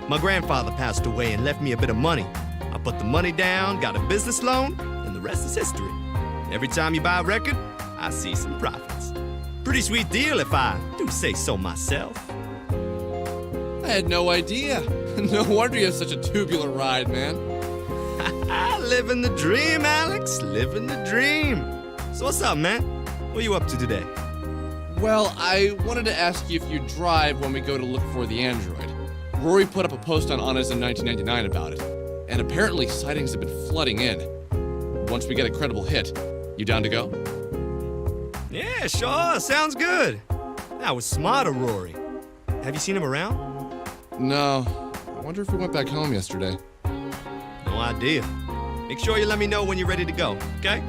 Speaker 8: My grandfather passed away and left me a bit of money. I put the money down, got a business loan, and the rest is history. Every time you buy a record, I see some profits. Pretty sweet deal if I do say so myself.
Speaker 11: I had no idea. No wonder you have such a tubular ride, man.
Speaker 8: Living the dream, Alex. Living the dream. So what's up, man? What are you up to today?
Speaker 11: Well, I wanted to ask you if you drive when we go to look for the android. Rory put up a post on Honest in 1999 about it, and apparently sightings have been flooding in. Once we get a credible hit, you down to go?
Speaker 8: Yeah, sure. Sounds good. That was smart of Rory. Have you seen him around?
Speaker 11: No. I wonder if he went back home yesterday.
Speaker 8: No idea. Make sure you let me know when you're ready to go, okay?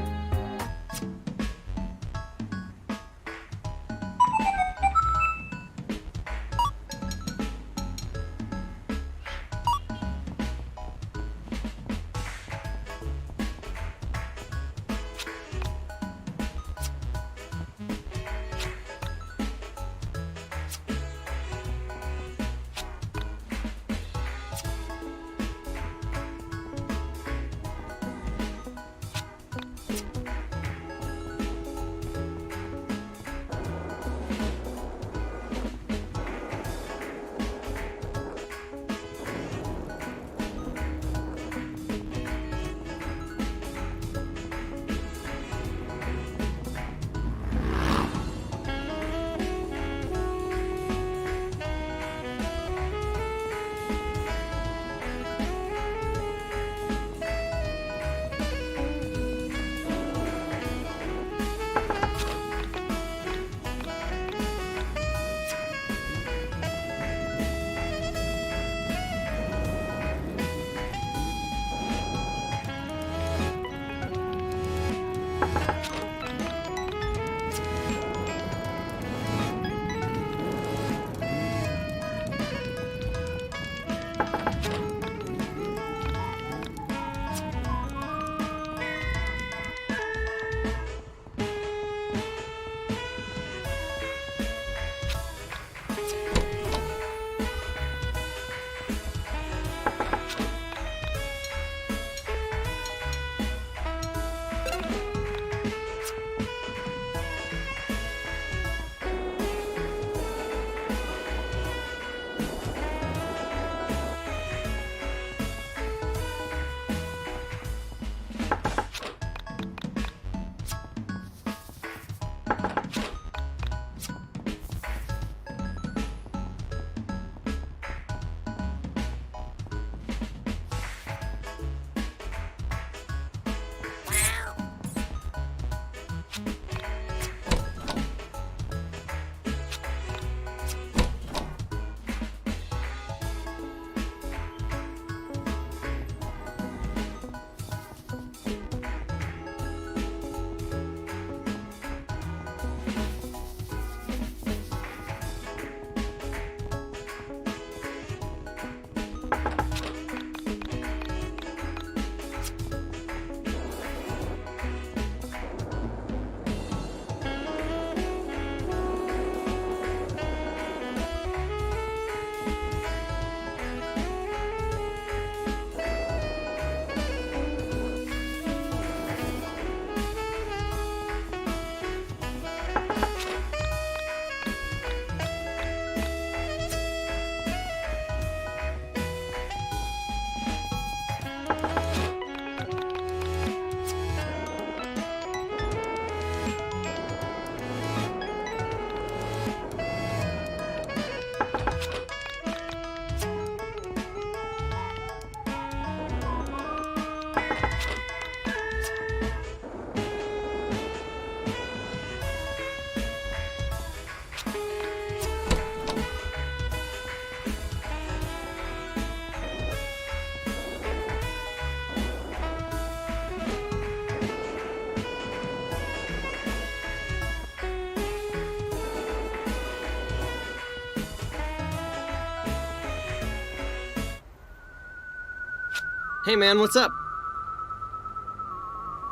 Speaker 4: Hey man, what's up?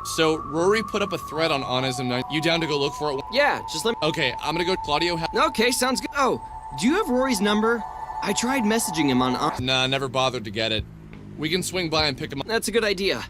Speaker 11: So, Rory put up a thread on Onism 9. You down to go look for it?
Speaker 4: Yeah, just let me...
Speaker 11: Okay, I'm gonna go. Claudio
Speaker 4: Okay, sounds good. Oh, do you have Rory's number? I tried messaging him on...
Speaker 11: Nah, never bothered to get it. We can swing by and pick him up.
Speaker 4: That's a good idea.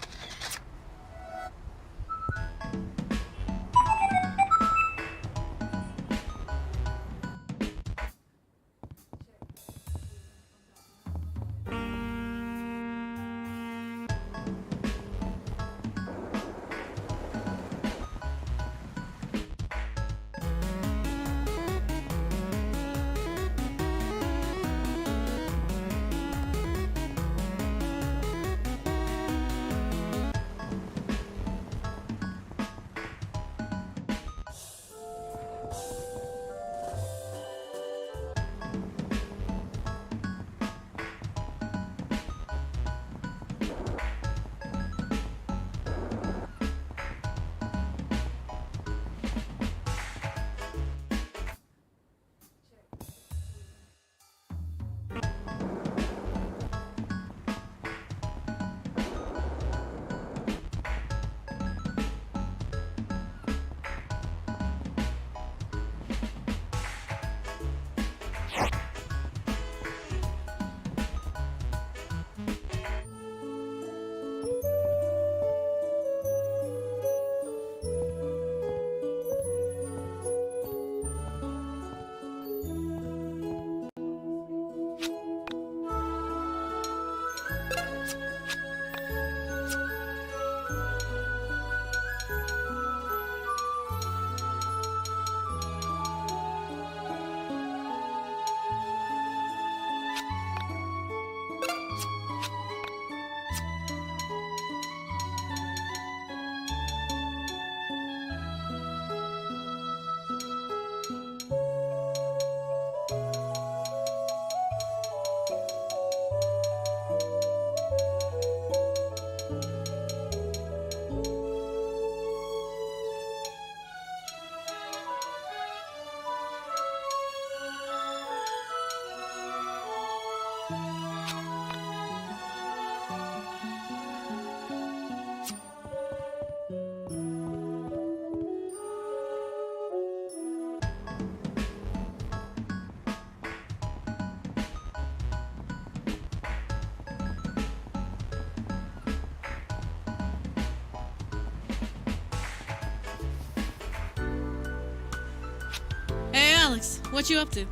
Speaker 5: Hey, Alex, what you up to?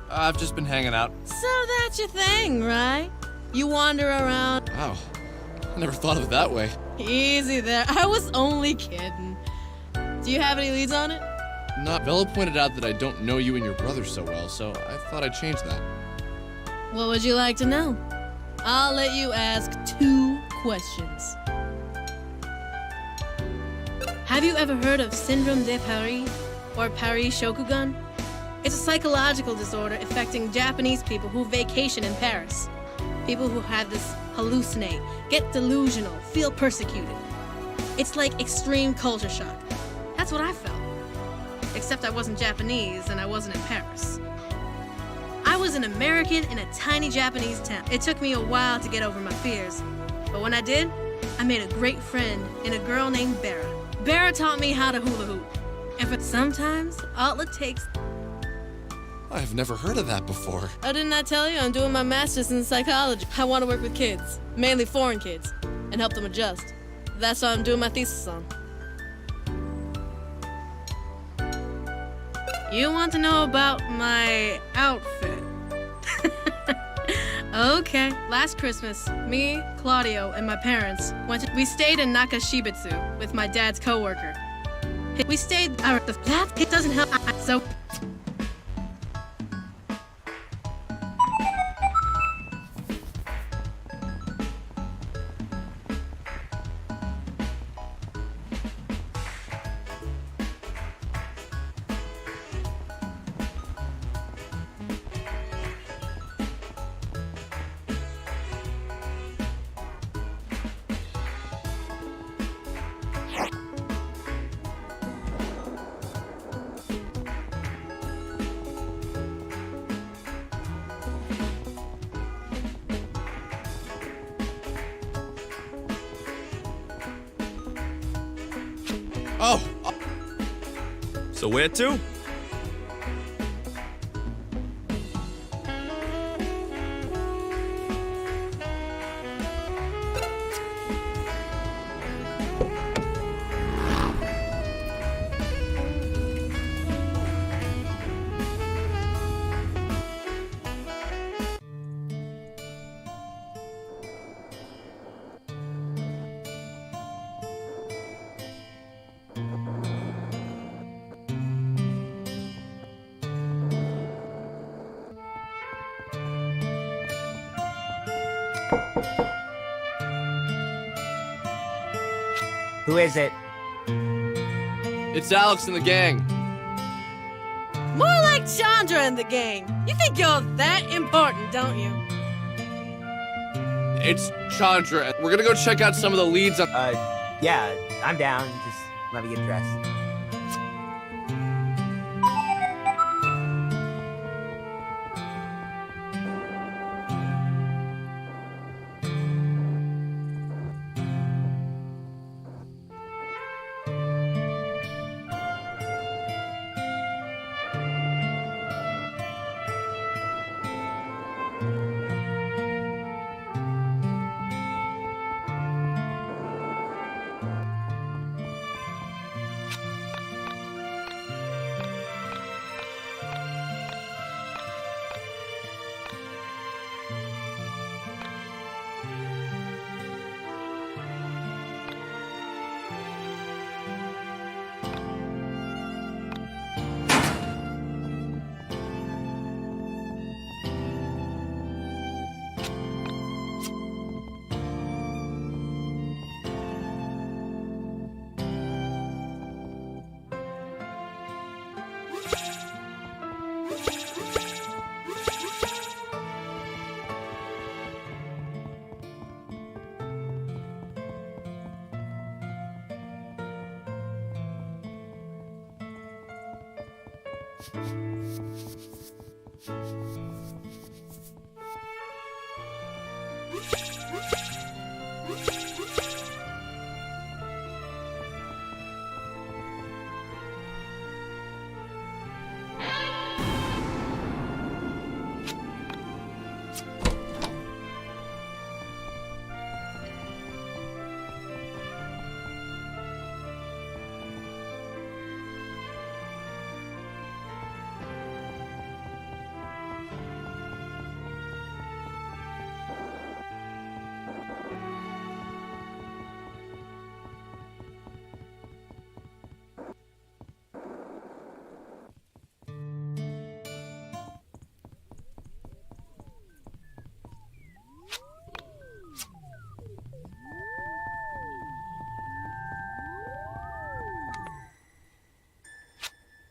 Speaker 11: I've just been hanging out.
Speaker 5: So that's your thing, right? You wander around.
Speaker 11: Wow. I never thought of it that way.
Speaker 5: Easy there. I was only kidding. Do you have any leads on it?
Speaker 11: Not. Bella pointed out that I don't know you and your brother so well, so I thought I'd change that.
Speaker 5: What would you like to know? I'll let you ask 2 questions. Have you ever heard of Syndrome de Paris or Paris Shokugan? It's a psychological disorder affecting Japanese people who vacation in Paris. People who have this hallucinate, get delusional, feel persecuted. It's like extreme culture shock. That's what I felt. Except I wasn't Japanese and I wasn't in Paris. I was an American in a tiny Japanese town. It took me a while to get over my fears. But when I did, I made a great friend in a girl named Bera. Bera taught me how to hula hoop. And sometimes, all it takes...
Speaker 11: I've never heard of that before.
Speaker 5: Oh, didn't I tell you? I'm doing my master's in psychology. I want to work with kids, mainly foreign kids, and help them adjust. That's what I'm doing my thesis on. You want to know about my outfit? Okay. Last Christmas, me, Claudio, and my parents we stayed in Nakashibetsu with my dad's coworker. We stayed. It doesn't help. So.
Speaker 11: Oh,
Speaker 8: So where to?
Speaker 9: Who is it?
Speaker 11: it's Alex and the gang.
Speaker 5: More like Chandra and the gang. You think you're that important, don't you?
Speaker 11: It's Chandra. We're gonna go check out some of the leads on.
Speaker 9: Yeah, I'm down. Just let me get dressed.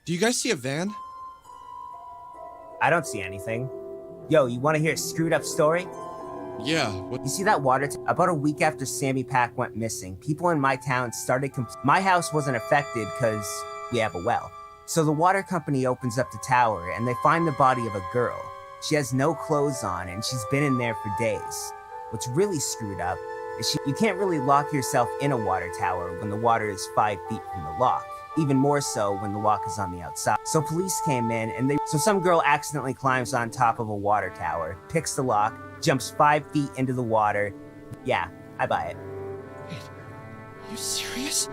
Speaker 11: Do you guys see a van?
Speaker 9: I don't see anything. Yo, you want to hear a screwed up story?
Speaker 11: Yeah, what?
Speaker 9: You see that about a week after Sammy Pack went missing, people in my town started my house wasn't affected because we have a well. So the water company opens up the tower and they find the body of a girl. She has no clothes on and she's been in there for days. What's really screwed up is you can't really lock yourself in a water tower when the water is 5 feet from the lock. Even more so when the lock is on the outside. So police came in and so some girl accidentally climbs on top of a water tower, picks the lock, jumps 5 feet into the water. Yeah, I buy it.
Speaker 11: Wait, are you serious?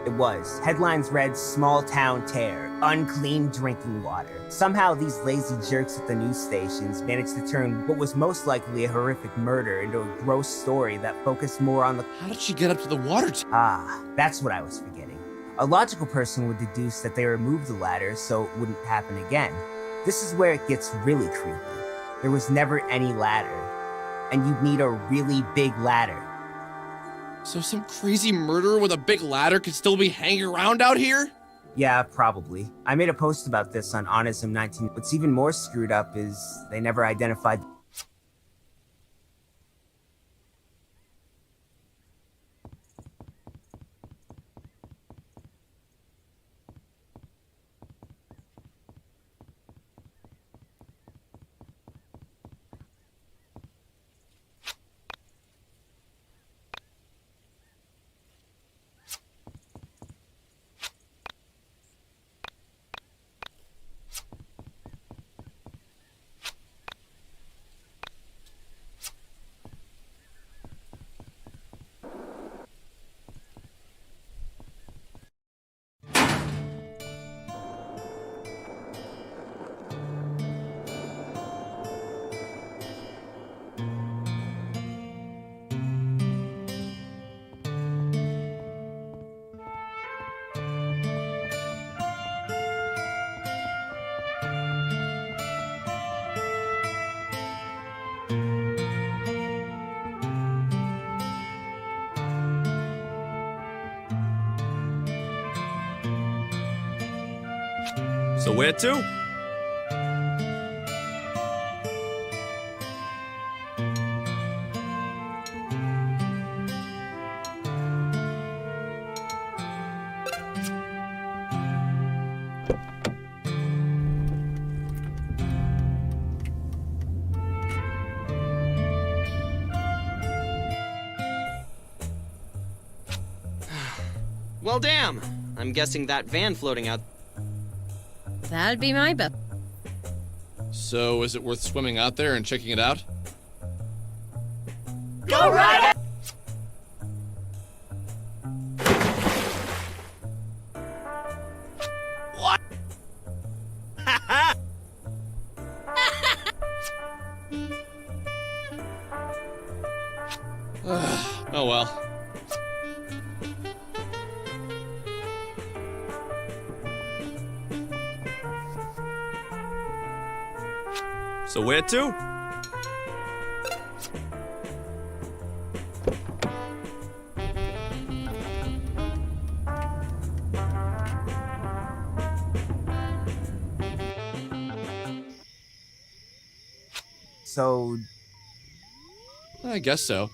Speaker 9: It was. Headlines read, "Small Town Tear, Unclean Drinking Water." Somehow these lazy jerks at the news stations managed to turn what was most likely a horrific murder into a gross story that focused more on the—
Speaker 11: How did she get up to the water
Speaker 9: that's what I was forgetting. A logical person would deduce that they removed the ladder so it wouldn't happen again. This is where it gets really creepy. There was never any ladder, and you'd need a really big ladder.
Speaker 11: So some crazy murderer with a big ladder could still be hanging around out here?
Speaker 9: Yeah, probably. I made a post about this on Onism 19. What's even more screwed up is they never identified—
Speaker 8: So where to?
Speaker 4: Well, damn. I'm guessing that van floating out.
Speaker 7: That'd be my bet.
Speaker 11: So, is it worth swimming out there and checking it out?
Speaker 3: Go right ahead!
Speaker 8: What?
Speaker 11: Oh well.
Speaker 8: So where to?
Speaker 9: So,
Speaker 11: I guess so.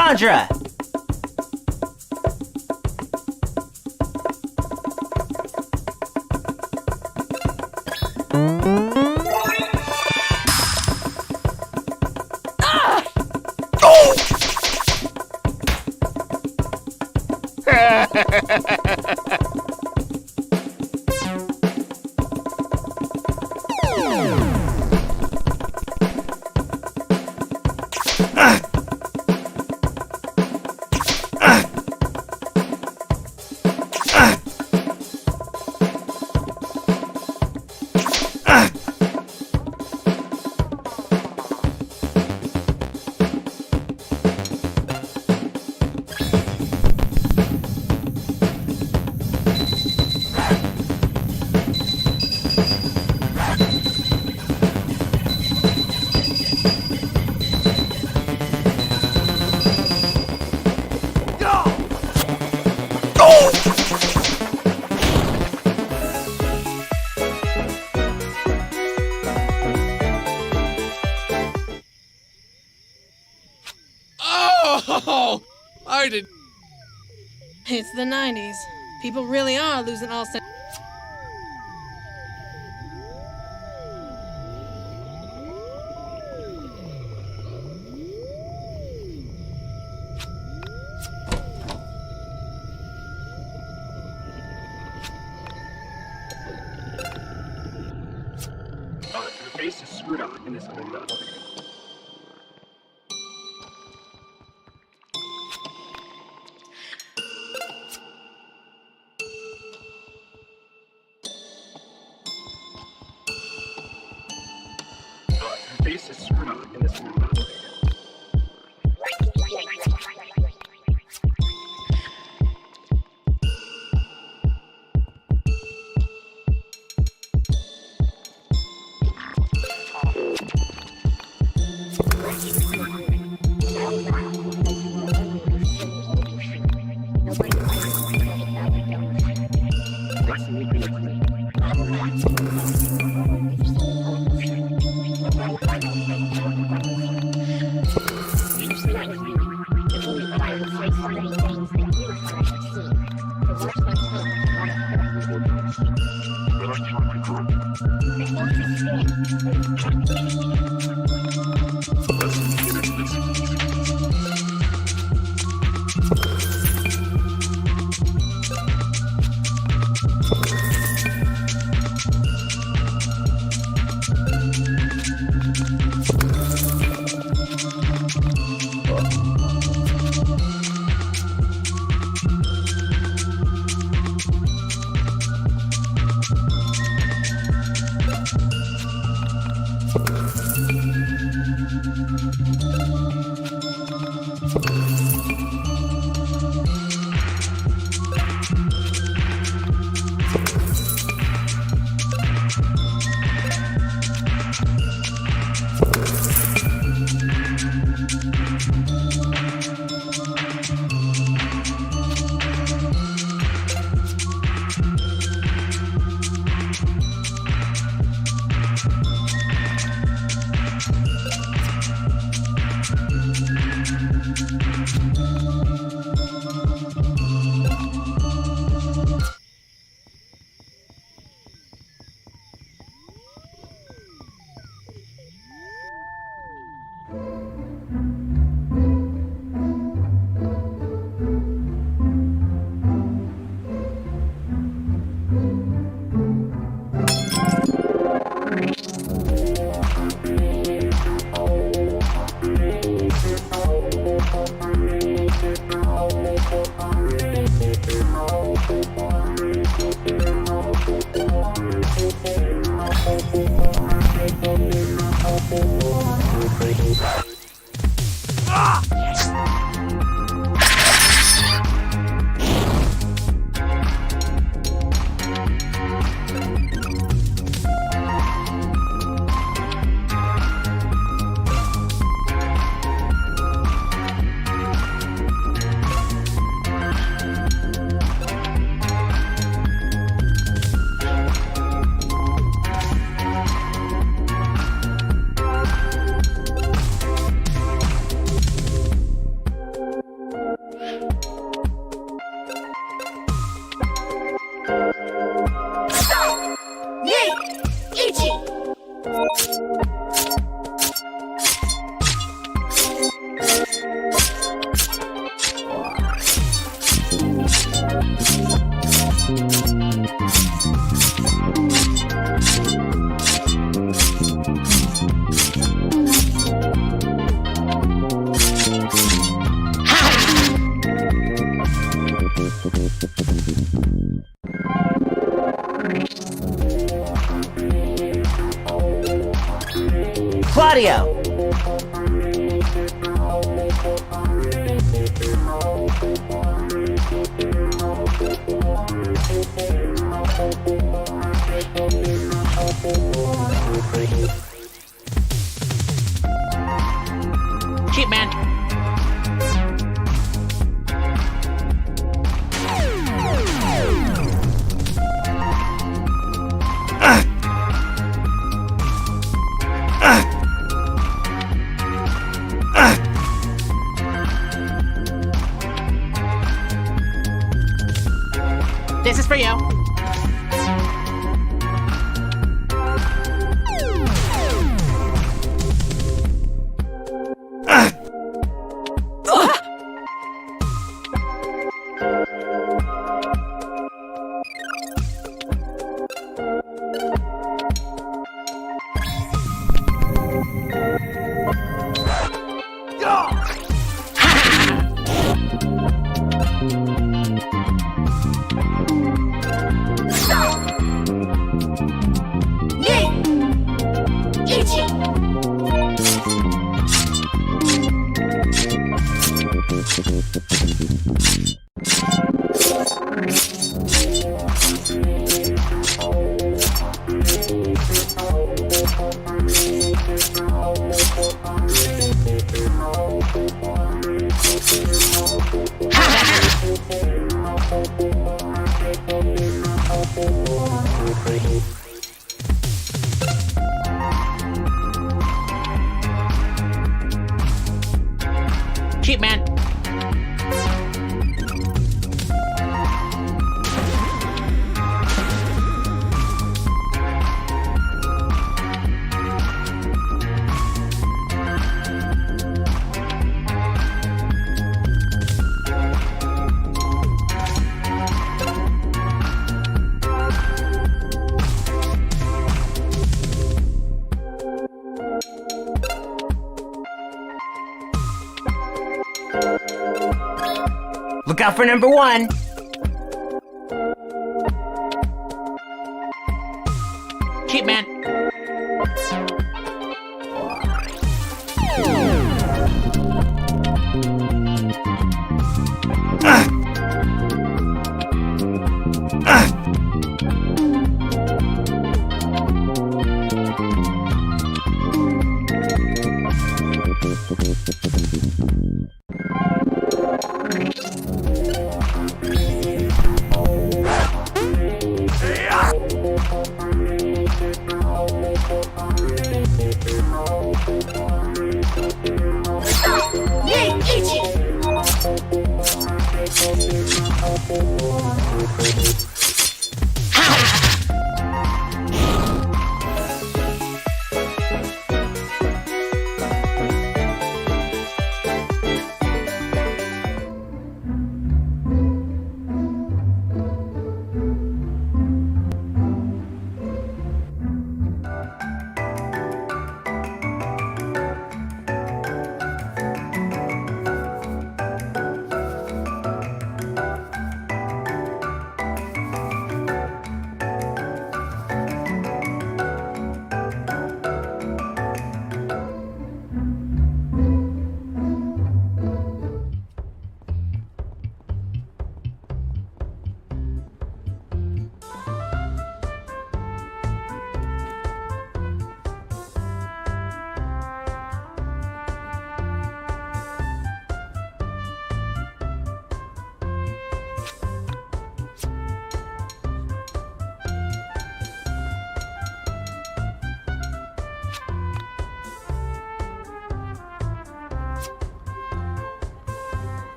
Speaker 9: Cassandra!
Speaker 11: Oh, I did.
Speaker 5: It's the 90s. People really are losing all sense.
Speaker 2: Your face is screwed up in this window. Your face is screwed up in this window.
Speaker 3: audio. Cheap man. This is for you. Cheap man. Look out for number 1. Cheap man.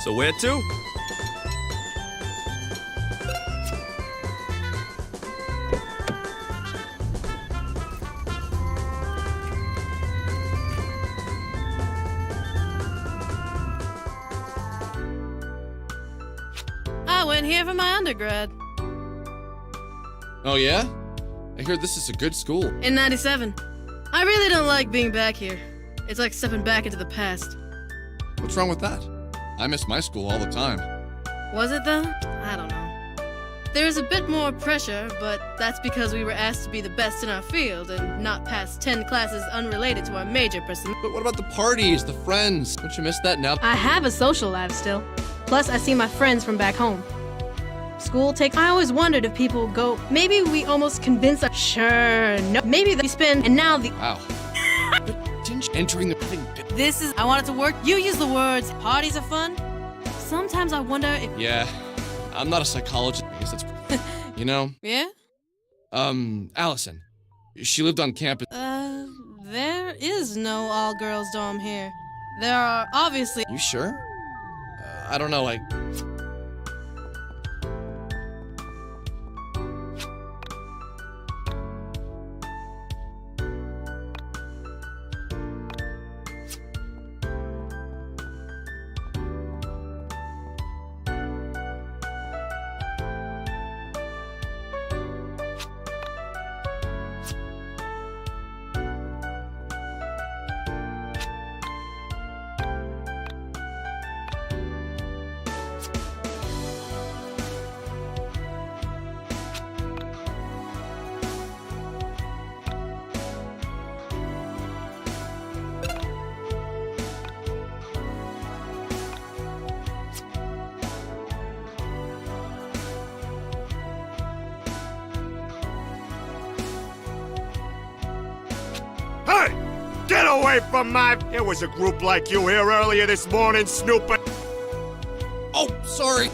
Speaker 8: So where to?
Speaker 5: I went here for my undergrad.
Speaker 11: Oh yeah? I hear this is a good school.
Speaker 5: In 97. I really don't like being back here. It's like stepping back into the past.
Speaker 11: What's wrong with that? I miss my school all the time.
Speaker 5: Was it though? I don't know. There's a bit more pressure, but that's because we were asked to be the best in our field and not pass 10 classes unrelated to our major person.
Speaker 11: But what about the parties, the friends? Don't you miss that now?
Speaker 5: I have a social life still. Plus, I see my friends from back home. School takes. I always wondered if people go. Maybe we almost convince our. Sure, no. Maybe we spend, and now the.
Speaker 11: Wow. But didn't you entering the thing?
Speaker 5: This is. I want it to work. You use the words. Parties are fun. Sometimes I wonder if.
Speaker 11: Yeah, I'm not a psychologist. I guess that's. You know?
Speaker 5: Yeah?
Speaker 11: Allison. She lived on campus.
Speaker 5: There is no all-girls dorm here. There are obviously.
Speaker 11: You sure? I don't know,
Speaker 12: Hey! Get away from my... There was a group like you here earlier this morning, snooping.
Speaker 11: Oh, sorry.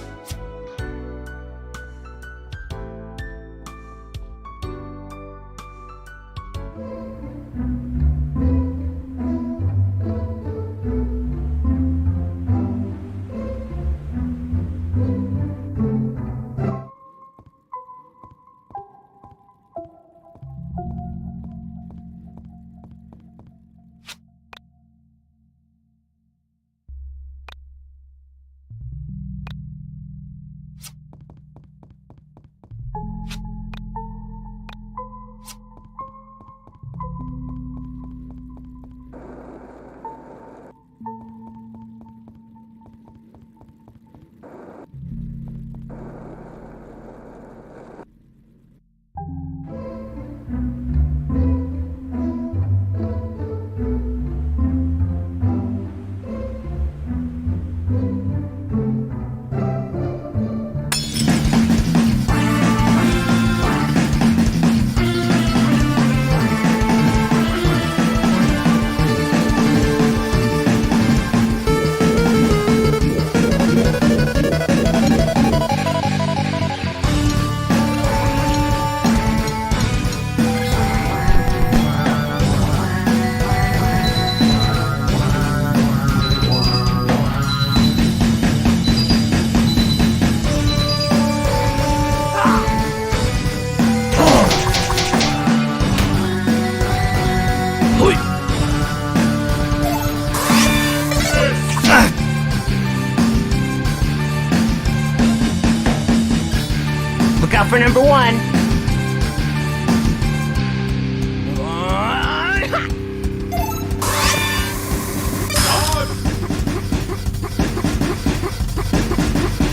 Speaker 3: Look out for number one.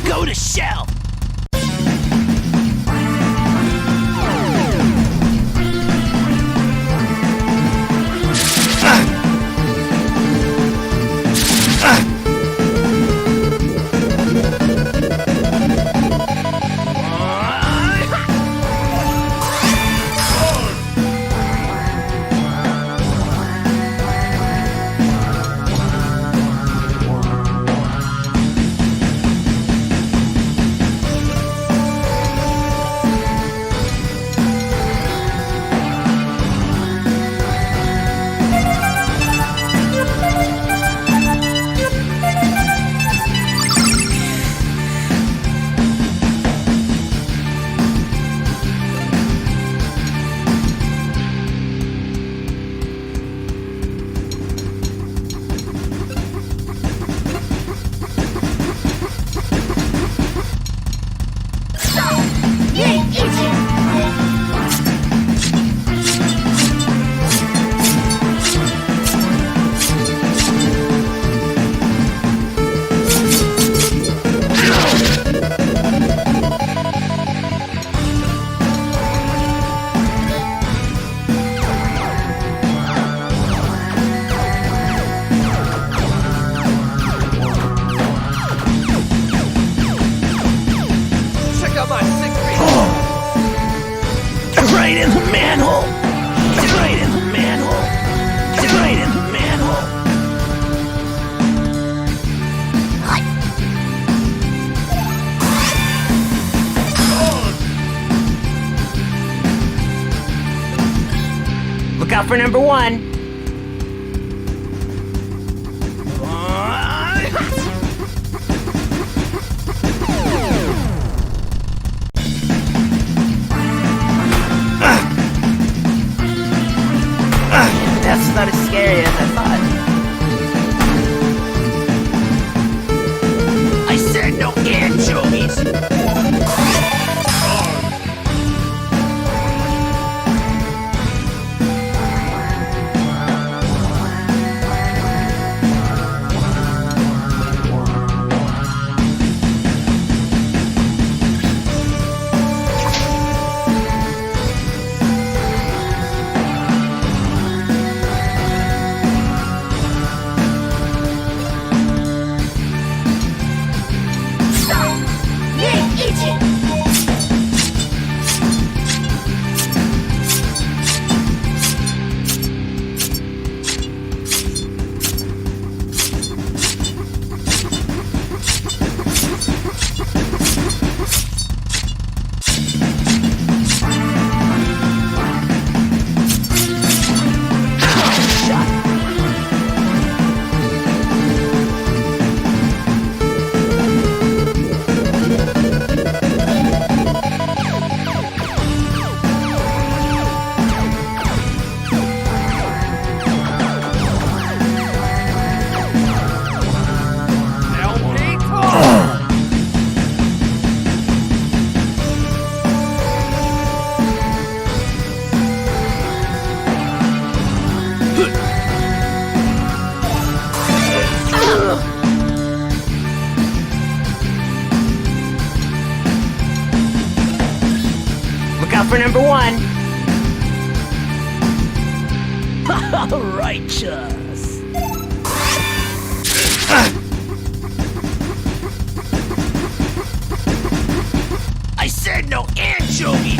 Speaker 3: Go to shell.
Speaker 4: Come on, 6 feet.
Speaker 3: Right in the manhole! Right in the manhole! Right in the manhole! Look out for number 1. That's not as scary as I thought. I said no anchovies! Look out for number 1. Righteous. I said no anchovies.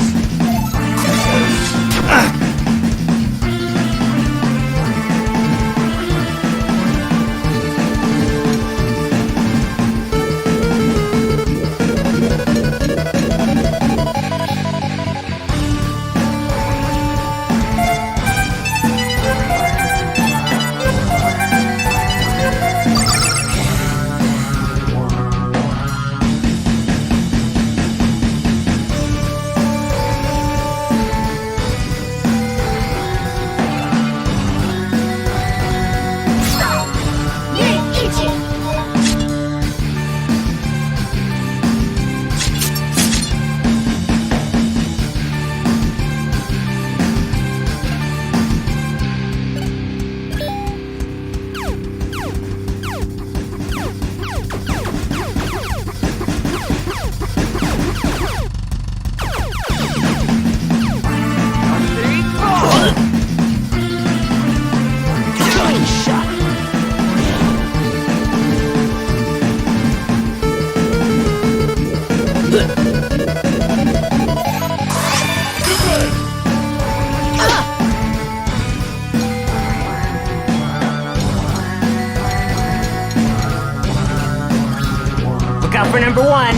Speaker 3: Look out for number 1.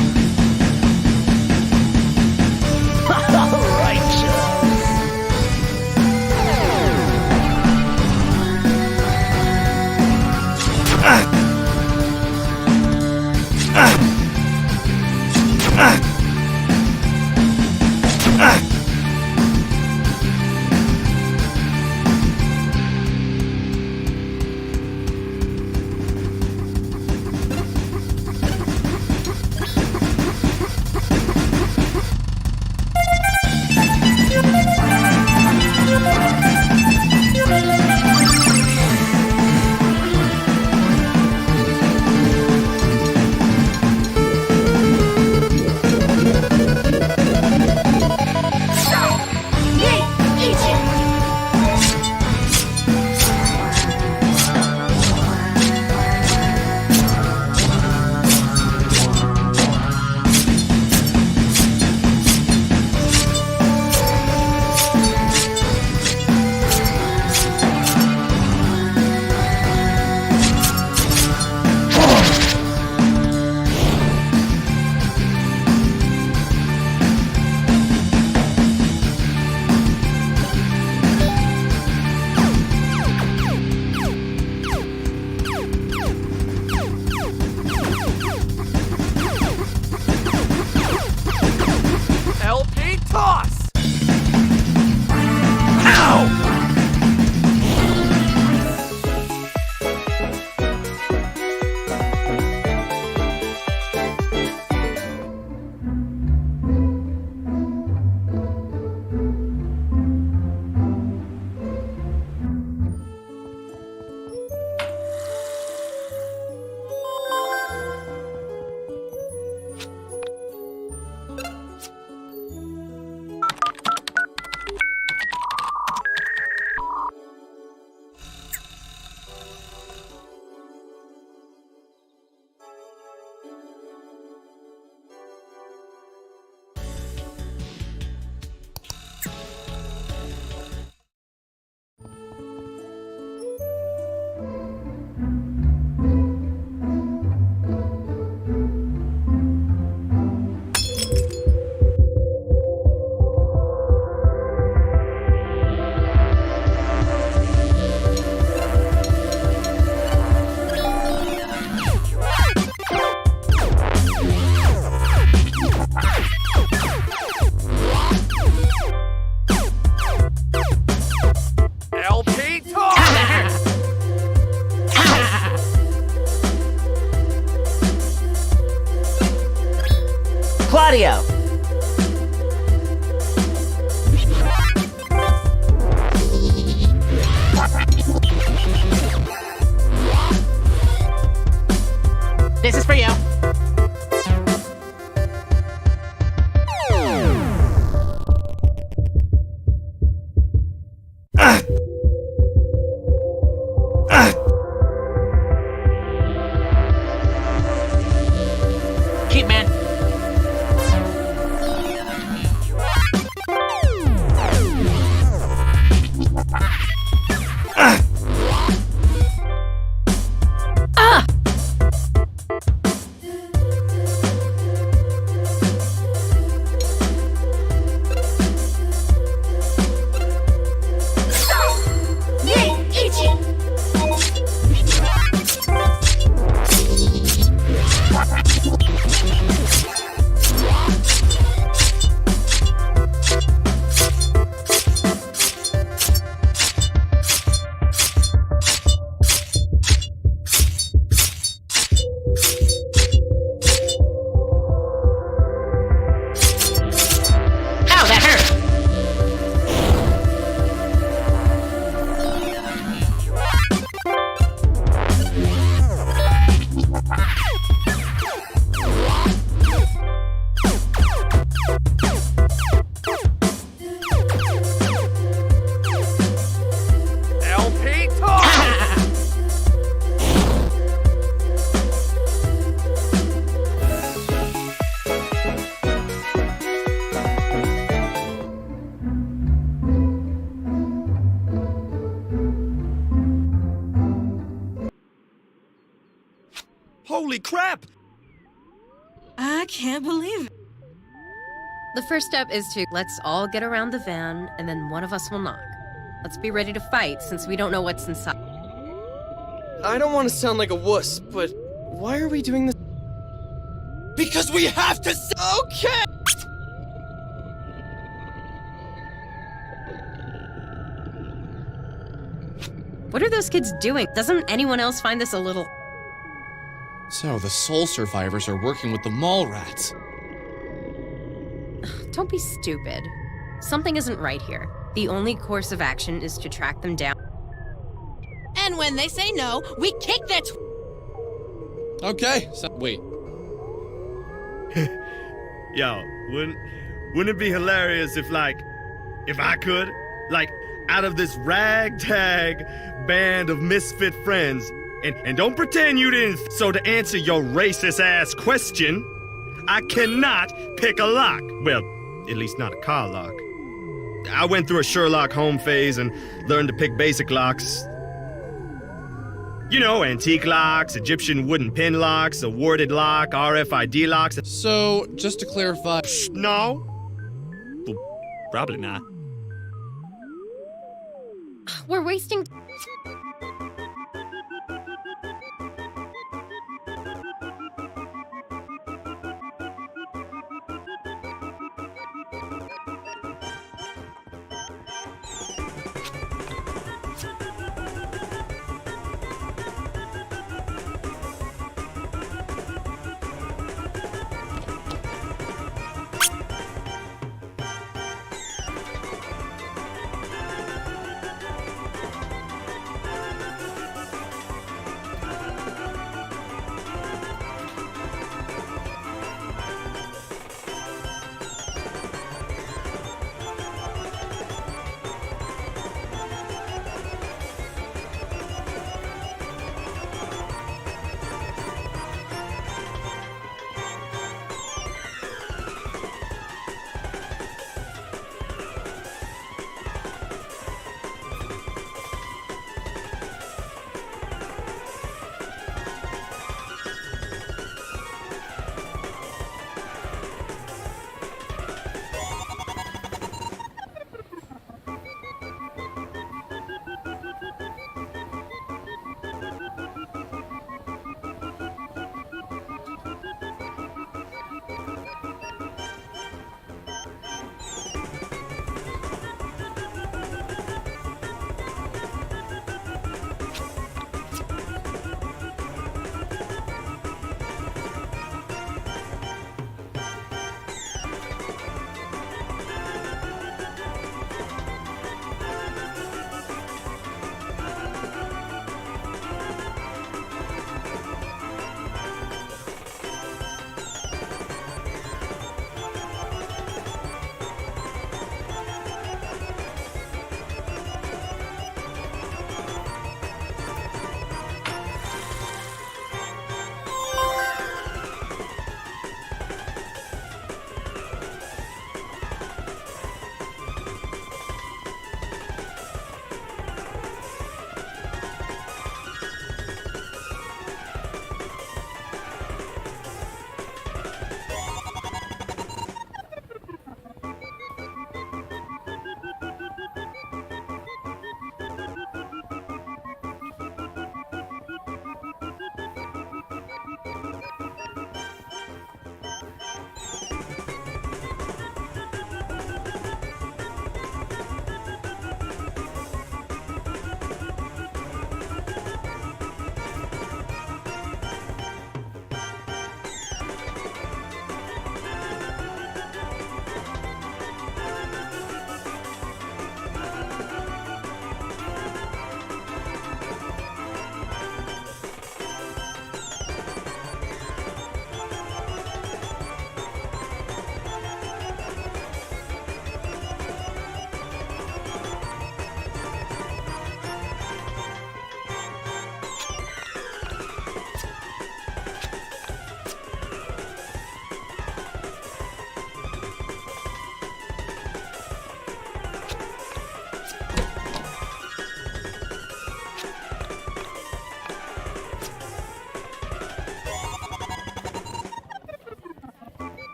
Speaker 13: This is for you. Keep, man.
Speaker 8: Holy crap!
Speaker 5: I can't believe it.
Speaker 7: The first step is to let's all get around the van, and then one of us will knock. Let's be ready to fight, since we don't know what's inside.
Speaker 4: I don't want to sound like a wuss, but why are we doing this?
Speaker 3: Because we have to.
Speaker 4: Okay!
Speaker 7: What are those kids doing? Doesn't anyone else find this a little...
Speaker 11: So, the soul survivors are working with the mall rats.
Speaker 7: Don't be stupid. Something isn't right here. The only course of action is to track them down.
Speaker 5: And when they say no, we kick their
Speaker 11: Okay, so wait.
Speaker 8: Yo, wouldn't it be hilarious if I could, out of this ragtag band of misfit friends, and don't pretend you didn't. So to answer your racist-ass question, I cannot pick a lock. Well, at least not a car lock. I went through a Sherlock Holmes phase and learned to pick basic locks. You know, antique locks, Egyptian wooden pin locks, a warded lock, RFID locks.
Speaker 11: So, just to clarify...
Speaker 8: No. Well, probably not.
Speaker 7: We're wasting...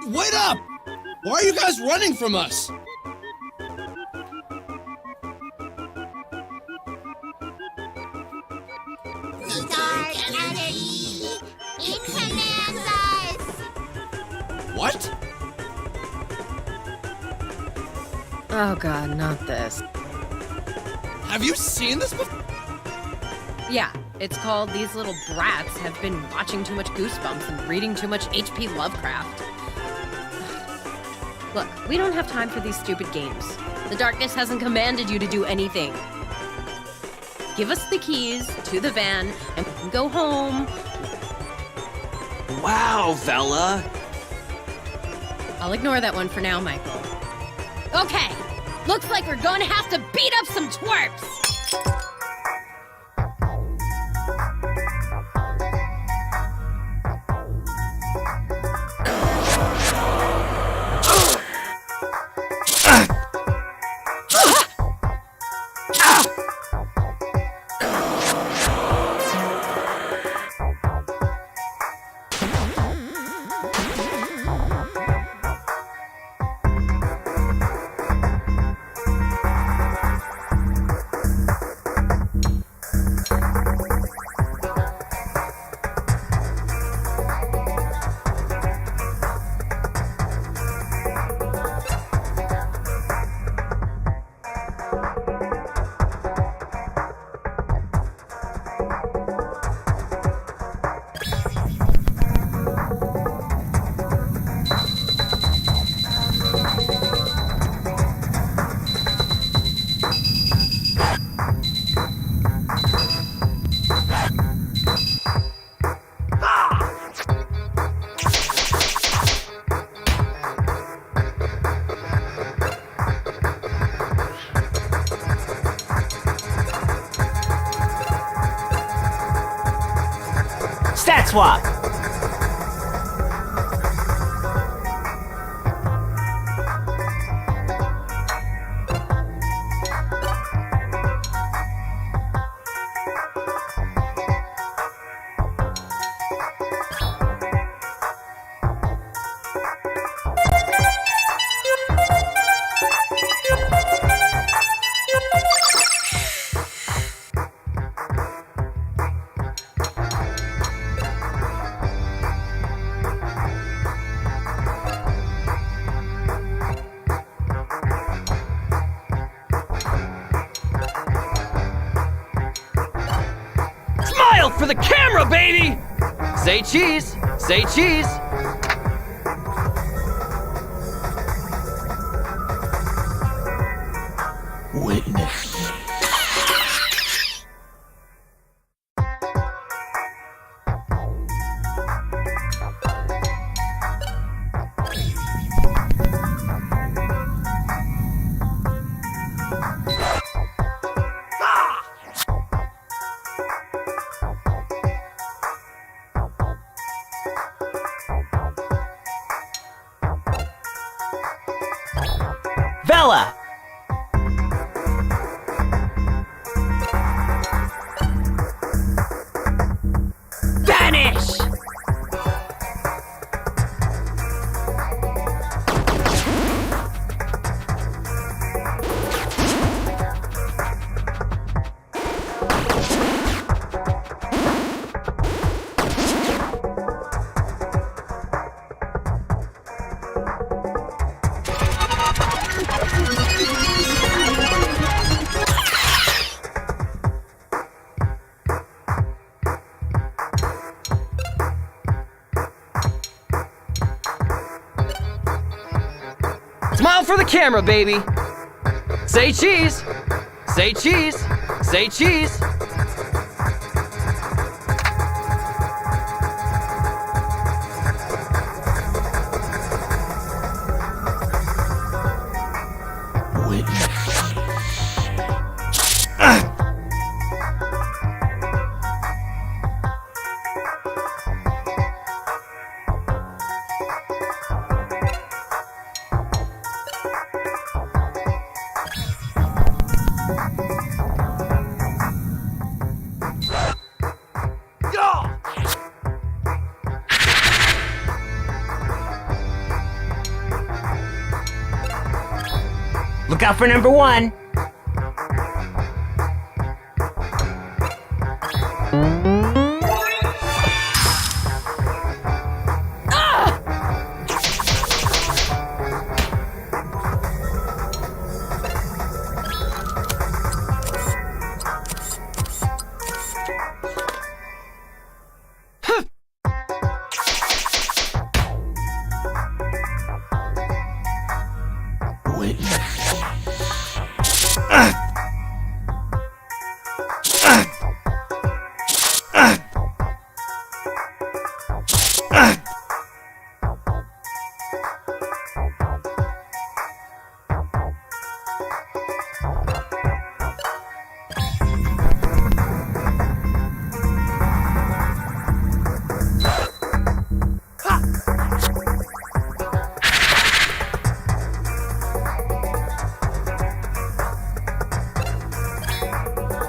Speaker 11: Wait up! Why are you guys running from us?
Speaker 13: The dark energy, it commands us!
Speaker 11: What?
Speaker 7: Oh god, not this.
Speaker 11: Have you seen this before?
Speaker 7: Yeah, it's called These Little Brats Have Been Watching Too Much Goosebumps and Reading Too Much H.P. Lovecraft. Look, we don't have time for these stupid games. The darkness hasn't commanded you to do anything. Give us the keys to the van and we can go home.
Speaker 4: Wow, Vella.
Speaker 7: I'll ignore that one for now, Michael. Okay, looks like we're going to have to beat up some twerps!
Speaker 9: Stat swap!
Speaker 4: Smile for the camera, baby! Say cheese! Say cheese!
Speaker 3: Witness.
Speaker 9: Vella!
Speaker 7: Vanish!
Speaker 4: Smile for the camera, baby! Say cheese! Say cheese! Say cheese!
Speaker 9: out for number 1.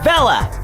Speaker 9: Bella!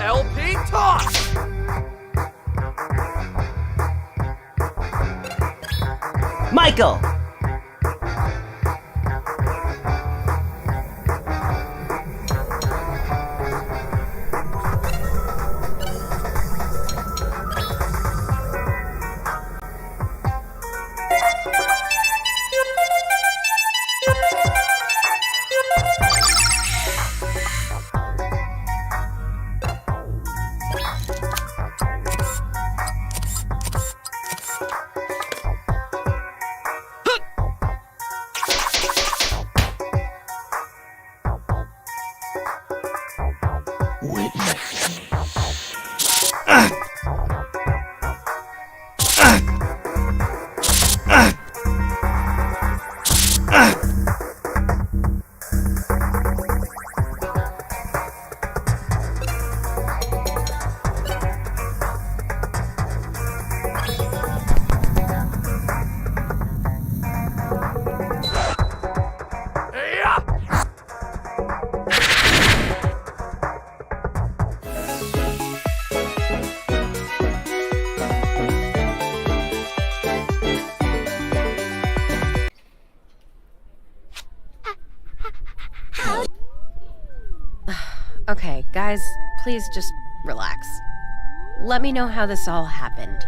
Speaker 4: LP toss!
Speaker 9: Michael!
Speaker 7: Okay, guys, please just relax. Let me know how this all happened.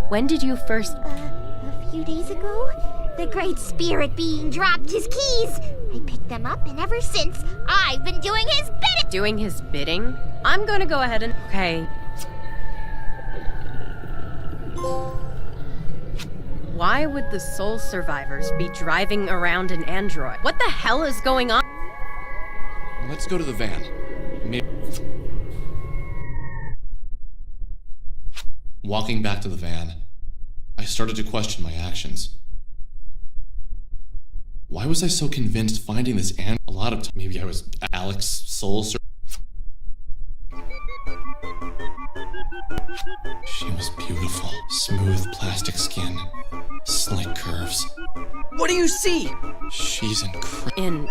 Speaker 7: When did you first...
Speaker 13: A few days ago, the Great Spirit Being dropped his keys. I picked them up, and ever since, I've been doing his bidding.
Speaker 7: Doing his bidding? I'm gonna go ahead and... Okay. Why would the Soul Survivors be driving around an android? What the hell is going on?
Speaker 11: Let's go to the van. Walking back to the van, I started to question my actions. Why was I so convinced finding this android? A lot of times, maybe I was Alex's soul survivor. She was beautiful. Smooth plastic skin. Slick curves.
Speaker 4: What do you see?
Speaker 11: She's incredible.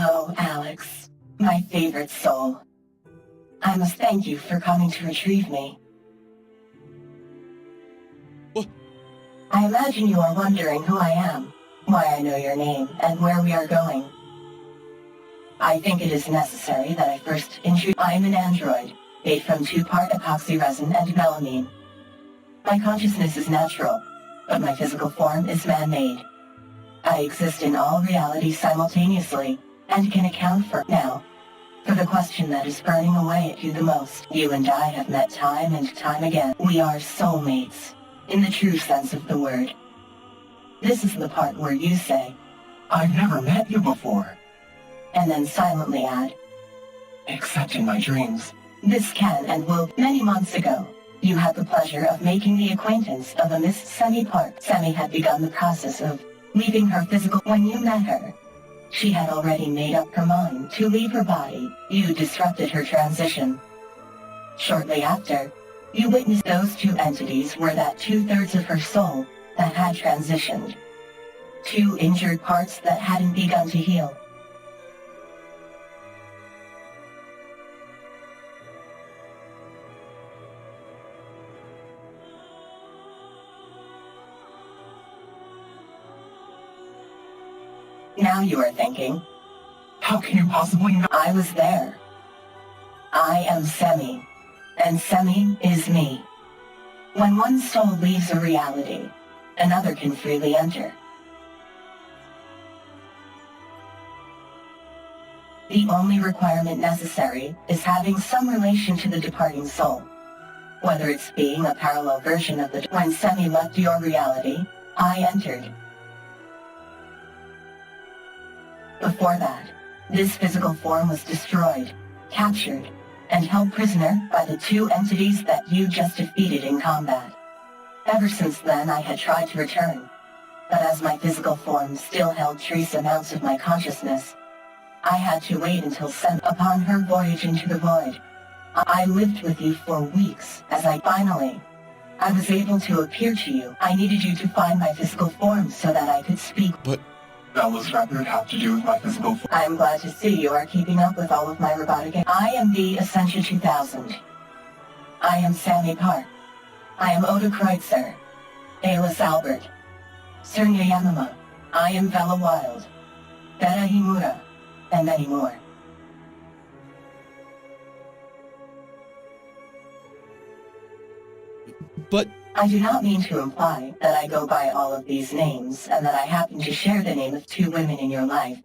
Speaker 14: Hello, Alex. My favorite soul. I must thank you for coming to retrieve me.
Speaker 11: What?
Speaker 14: I imagine you are wondering who I am, why I know your name, and where we are going. I think it is necessary that I first introduce. I am an android, made from 2-part epoxy resin and melamine. My consciousness is natural, but my physical form is man-made. I exist in all realities simultaneously, and can account for, now, for the question that is burning away at you the most. You and I have met time and time again. We are soulmates, in the true sense of the word. This is the part where you say, "I've never met you before," and then silently add, "Except in my dreams." This can and will. Many months ago, you had the pleasure of making the acquaintance of a Miss Semi Park. Semi had begun the process of leaving her physical. When you met her, she had already made up her mind to leave her body. You disrupted her transition. Shortly after, you witnessed those two entities were that 2/3 of her soul that had transitioned. 2 injured parts that hadn't begun to heal. Now you are thinking, how can you possibly know? I was there. I am Semi, and Semi is me. When one soul leaves a reality, another can freely enter. The only requirement necessary is having some relation to the departing soul. Whether it's being a parallel version of the. When Semi left your reality, I entered. Before that, this physical form was destroyed, captured, and held prisoner by the 2 entities that you just defeated in combat. Ever since then I had tried to return, but as my physical form still held trace amounts of my consciousness, I had to wait until sent upon her voyage into the void. I lived with you for weeks as I was able to appear to you. I needed you to find my physical form so that I could speak.
Speaker 11: But
Speaker 14: Bella's record have to do with my physical form. I am glad to see you are keeping up with all of my robotic. I am the Essentia 2000. I am Sammy Park. I am Oda Kreutzer. Aylis Albert. Surya Yamama. I am Bella Wild. Beta Himura. And many more.
Speaker 11: But
Speaker 14: I do not mean to imply that I go by all of these names and that I happen to share the name of 2 women in your life.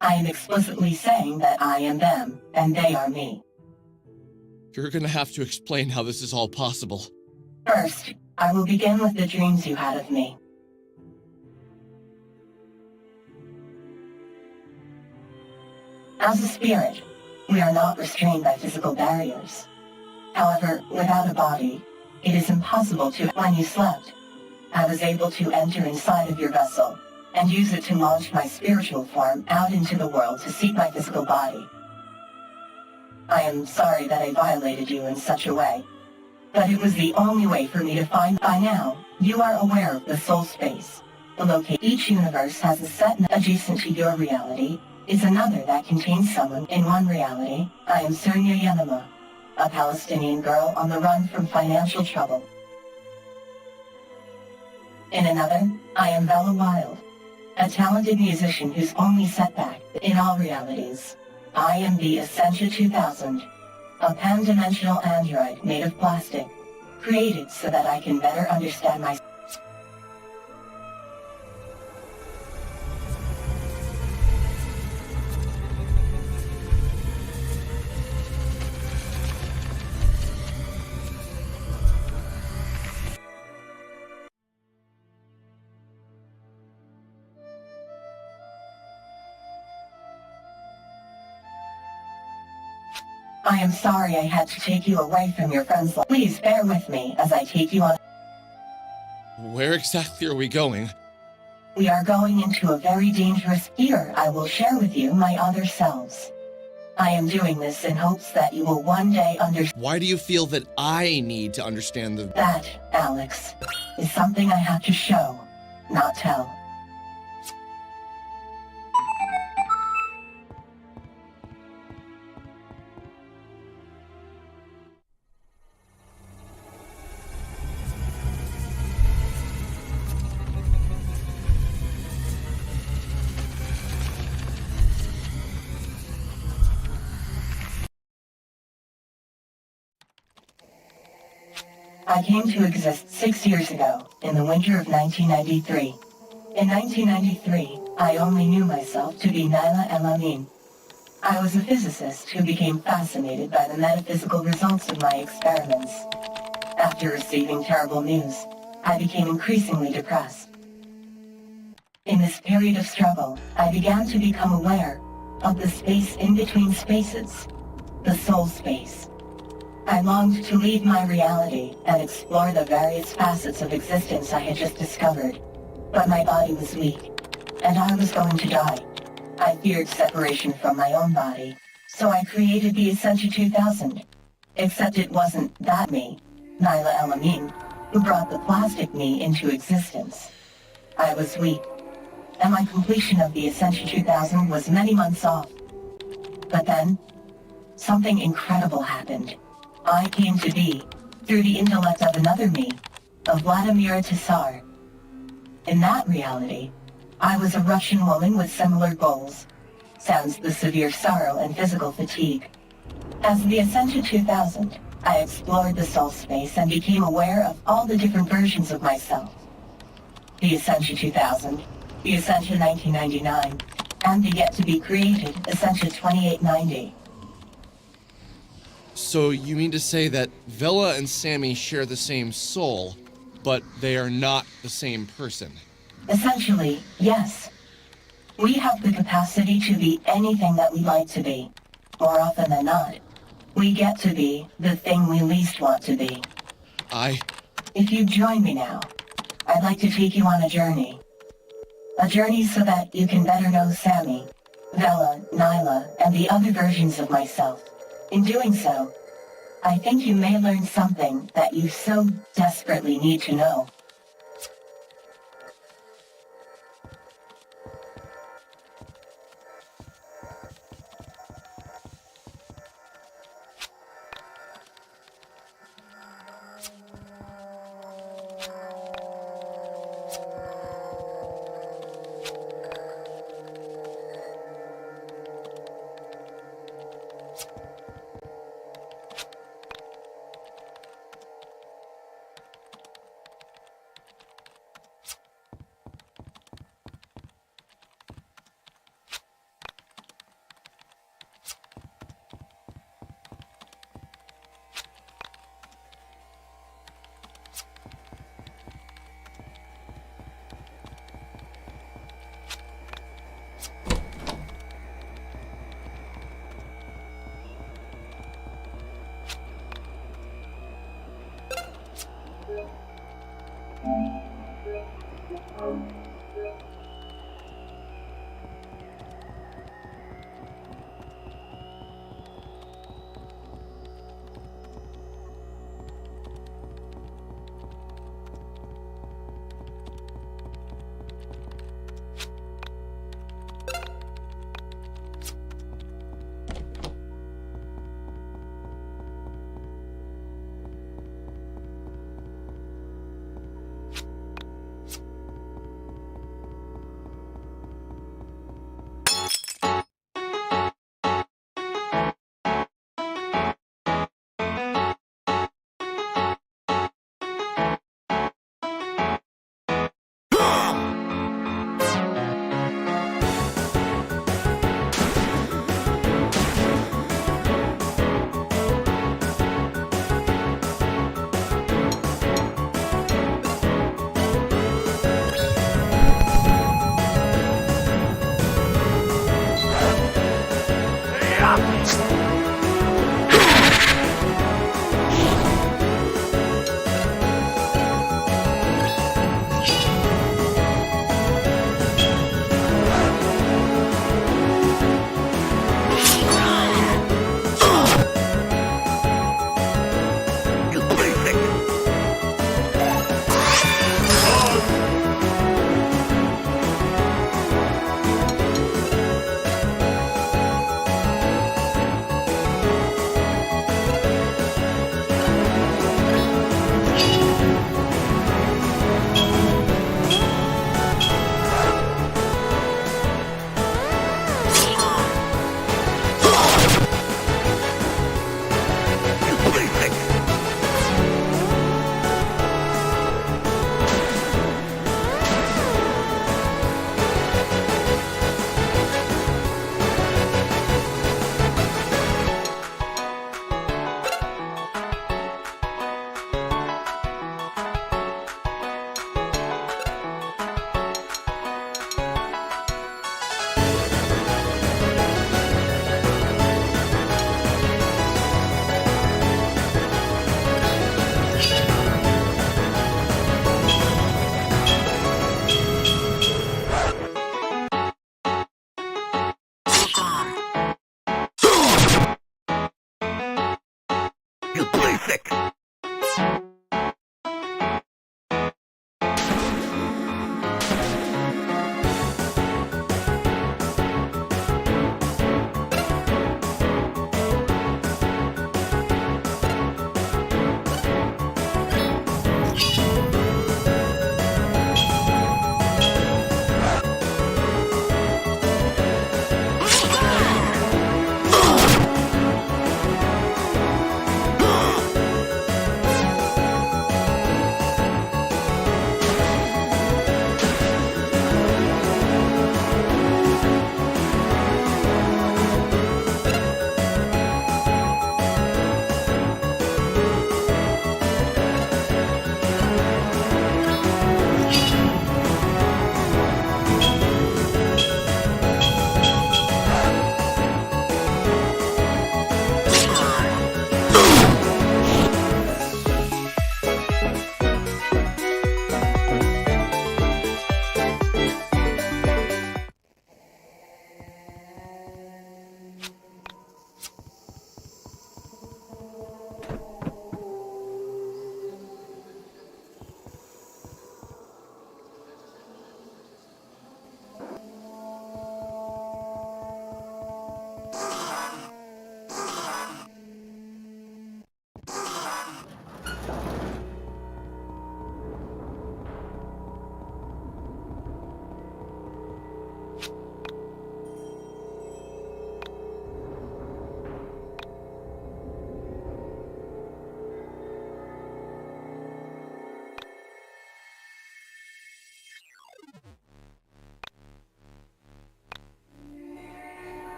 Speaker 14: I am explicitly saying that I am them, and they are me.
Speaker 11: you're gonna have to explain how this is all possible.
Speaker 14: First, I will begin with the dreams you had of me. As a spirit, we are not restrained by physical barriers. However, without a body, it is impossible to. When you slept, I was able to enter inside of your vessel and use it to launch my spiritual form out into the world to seek my physical body. I am sorry that I violated you in such a way, but it was the only way for me to find. By now, you are aware of the soul space. The location. Each universe has a set adjacent to your reality is another that contains someone. In one reality, I am Surya Yanama, a Palestinian girl on the run from financial trouble. In another, I am Bella Wild, a talented musician whose only setback. In all realities, I am the Essentia 2000, a pan-dimensional android made of plastic, created so that I can better understand myself. I am sorry I had to take you away from your friends. Please bear with me as I take you on.
Speaker 11: Where exactly are we going?
Speaker 14: We are going into a very dangerous. Here, I will share with you my other selves. I am doing this in hopes that you will one day understand.
Speaker 11: Why do you feel that I need to understand the...
Speaker 14: That, Alex, is something I have to show, not tell. I came to exist 6 years ago, in the winter of 1993. In 1993, I only knew myself to be Nyla Elamin. I was a physicist who became fascinated by the metaphysical results of my experiments. After receiving terrible news, I became increasingly depressed. In this period of struggle, I began to become aware of the space in between spaces, the soul space. I longed to leave my reality and explore the various facets of existence I had just discovered. But my body was weak, and I was going to die. I feared separation from my own body, so I created the Essentia 2000. Except it wasn't that me, Nyla Elamin, who brought the plastic me into existence. I was weak, and my completion of the Essentia 2000 was many months off. But then, something incredible happened. I came to be, through the intellect of another me, of Vladimir Tsar. In that reality, I was a Russian woman with similar goals, sans the severe sorrow and physical fatigue. As the Essentia 2000, I explored the soul space and became aware of all the different versions of myself. The Essentia 2000, the Essentia 1999, and the yet-to-be-created Essentia 2890.
Speaker 11: So you mean to say that Vela and Sammy share the same soul, but they are not the same person?
Speaker 14: Essentially, yes. We have the capacity to be anything that we like to be. More often than not, we get to be the thing we least want to be. If you join me now, I'd like to take you on a journey. A journey so that you can better know Sammy, Vela, Nyla, and the other versions of myself. In doing so, I think you may learn something that you so desperately need to know.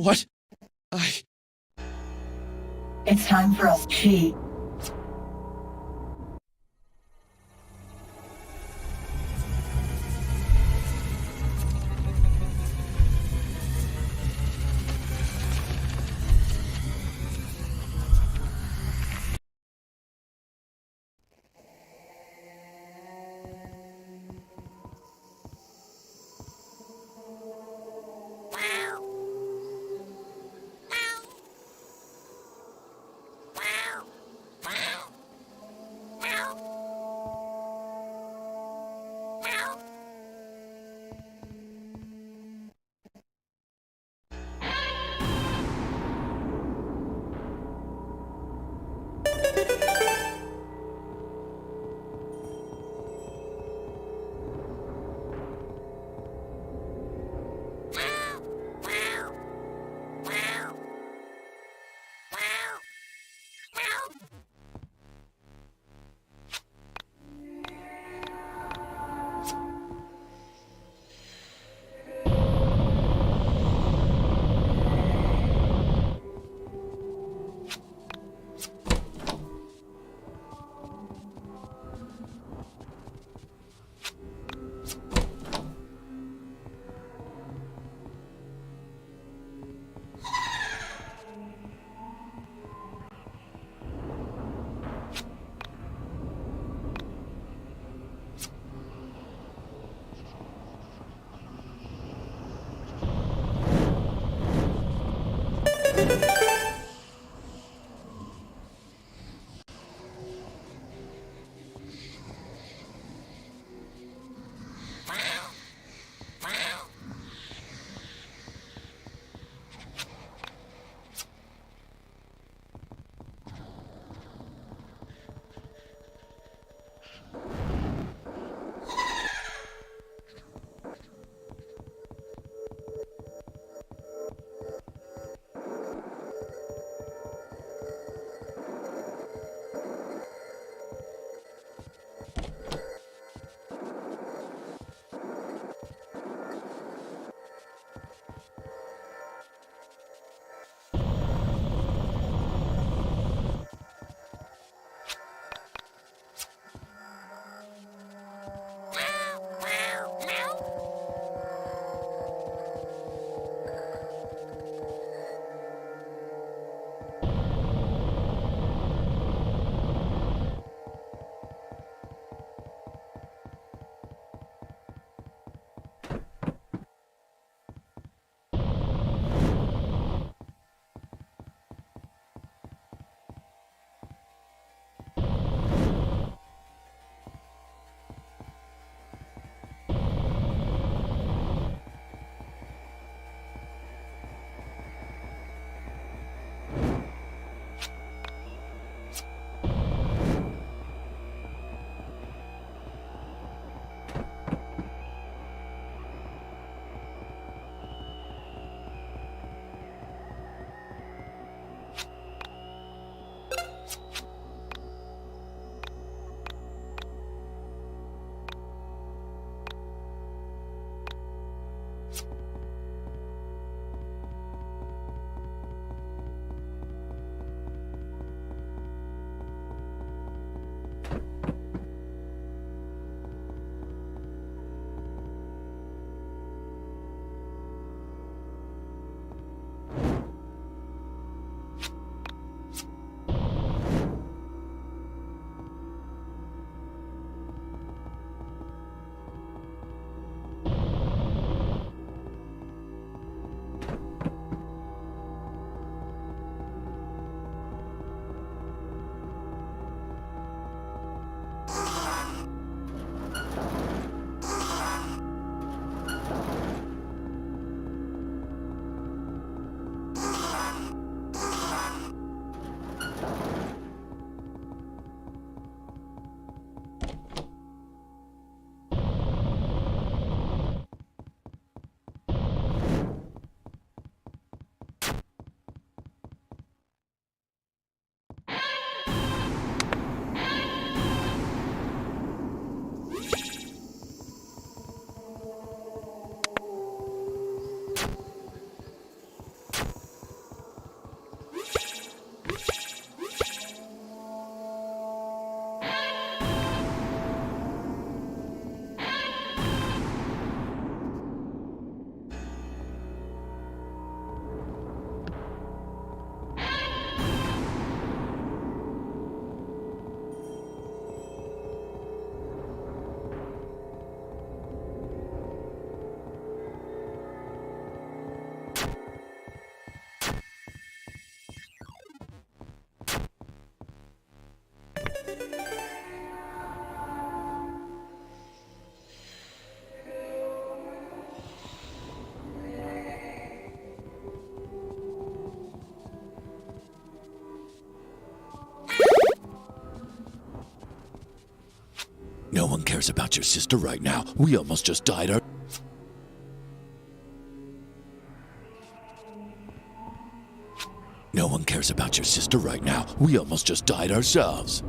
Speaker 11: What?
Speaker 14: It's time for us. She.
Speaker 3: No one cares about your sister right now. We almost just died our... No one cares about your sister right now. We almost just died ourselves.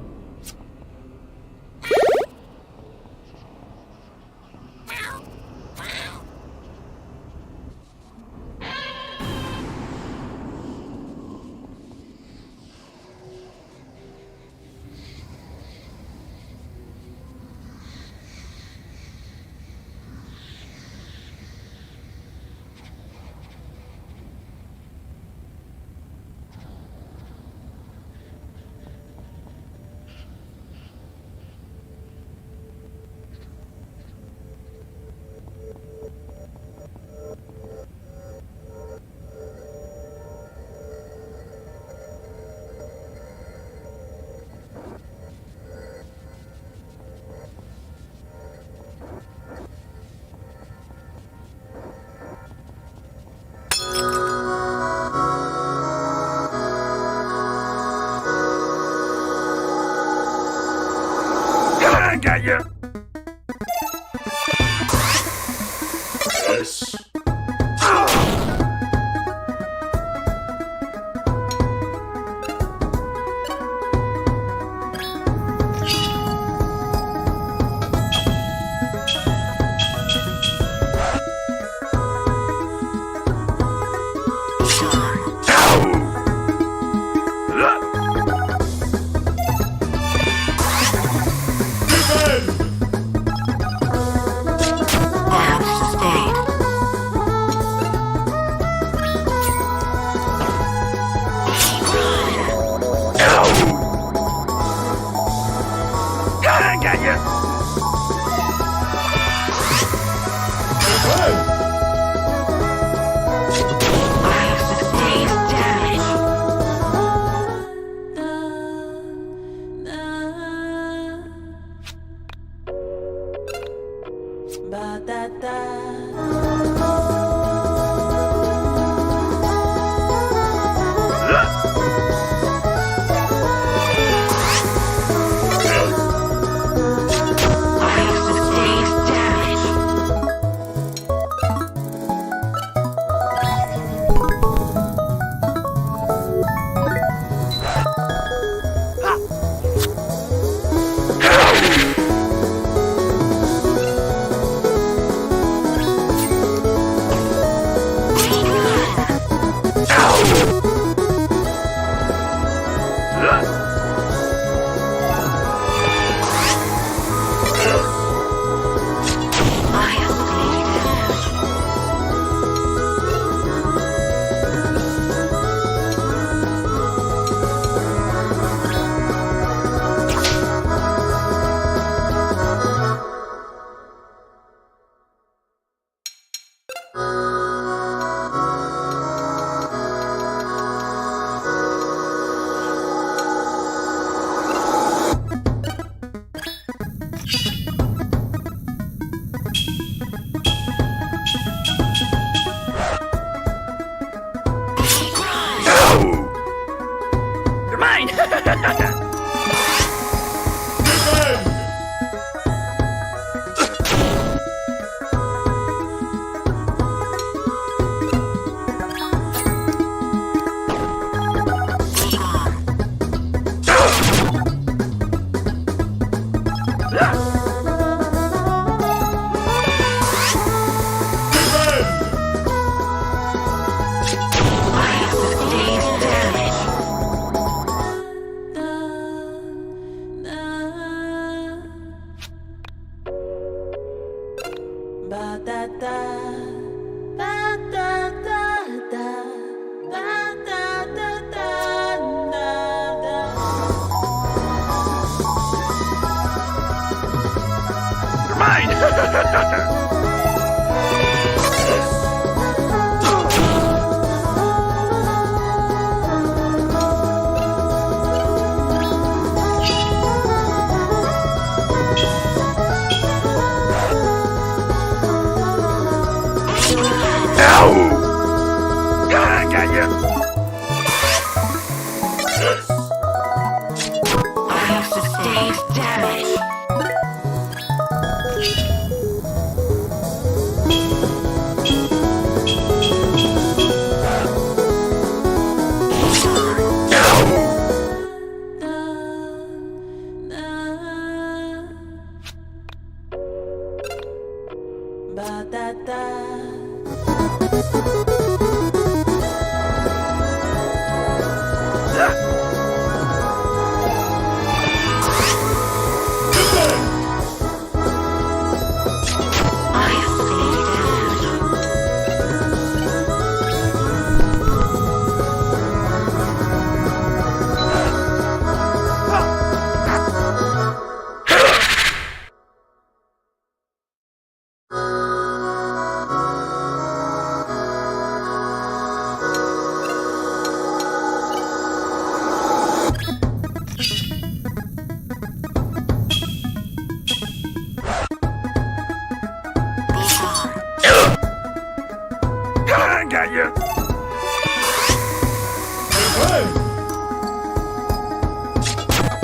Speaker 12: I got you. Yes.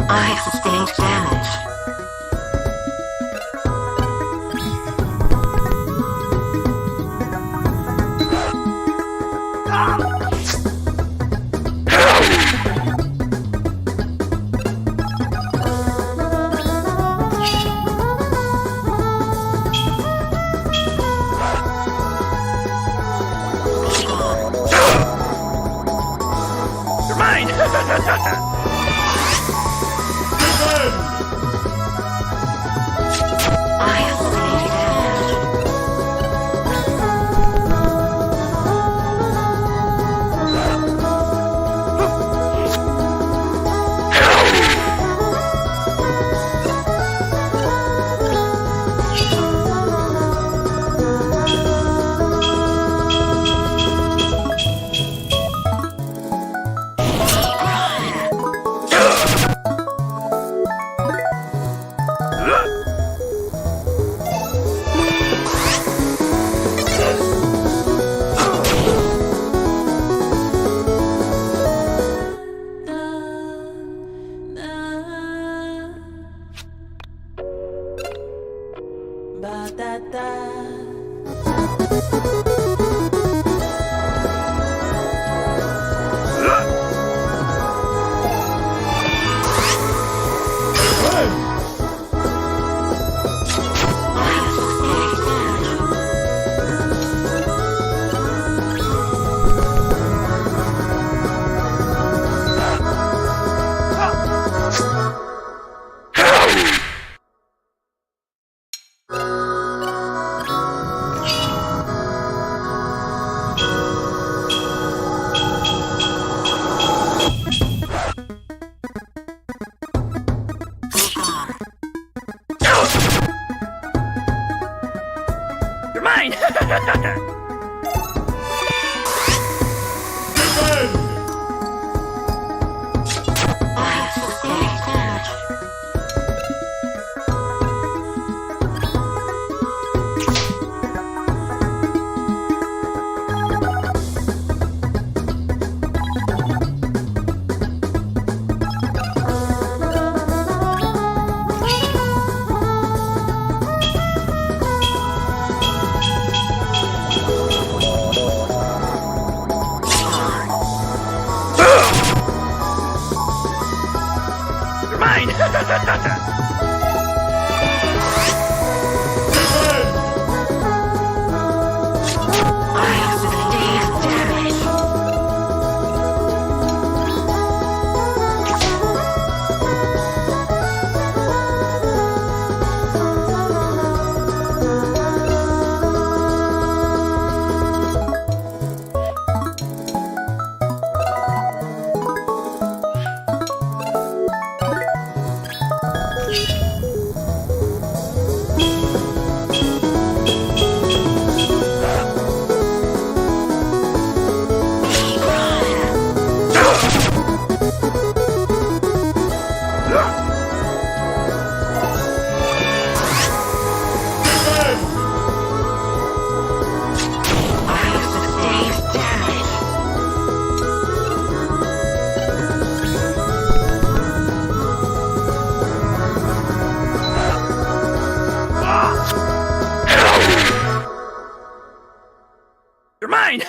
Speaker 14: I have sustained damage.
Speaker 3: You're mine!
Speaker 14: I have sustained damage.
Speaker 3: You're mine!
Speaker 14: I have sustained damage.
Speaker 3: You're mine!
Speaker 14: I have sustained damage. I have sustained damage.
Speaker 3: You're mine!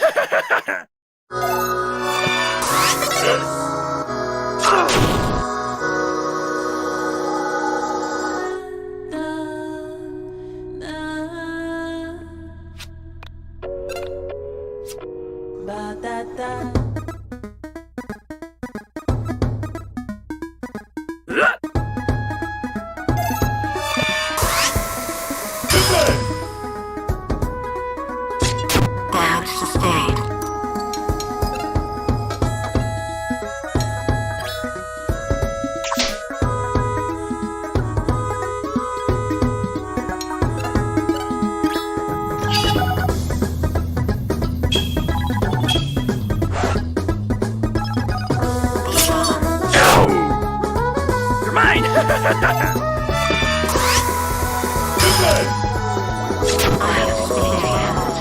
Speaker 14: Damage sustained.
Speaker 3: You're mine!
Speaker 14: I have sustained damage.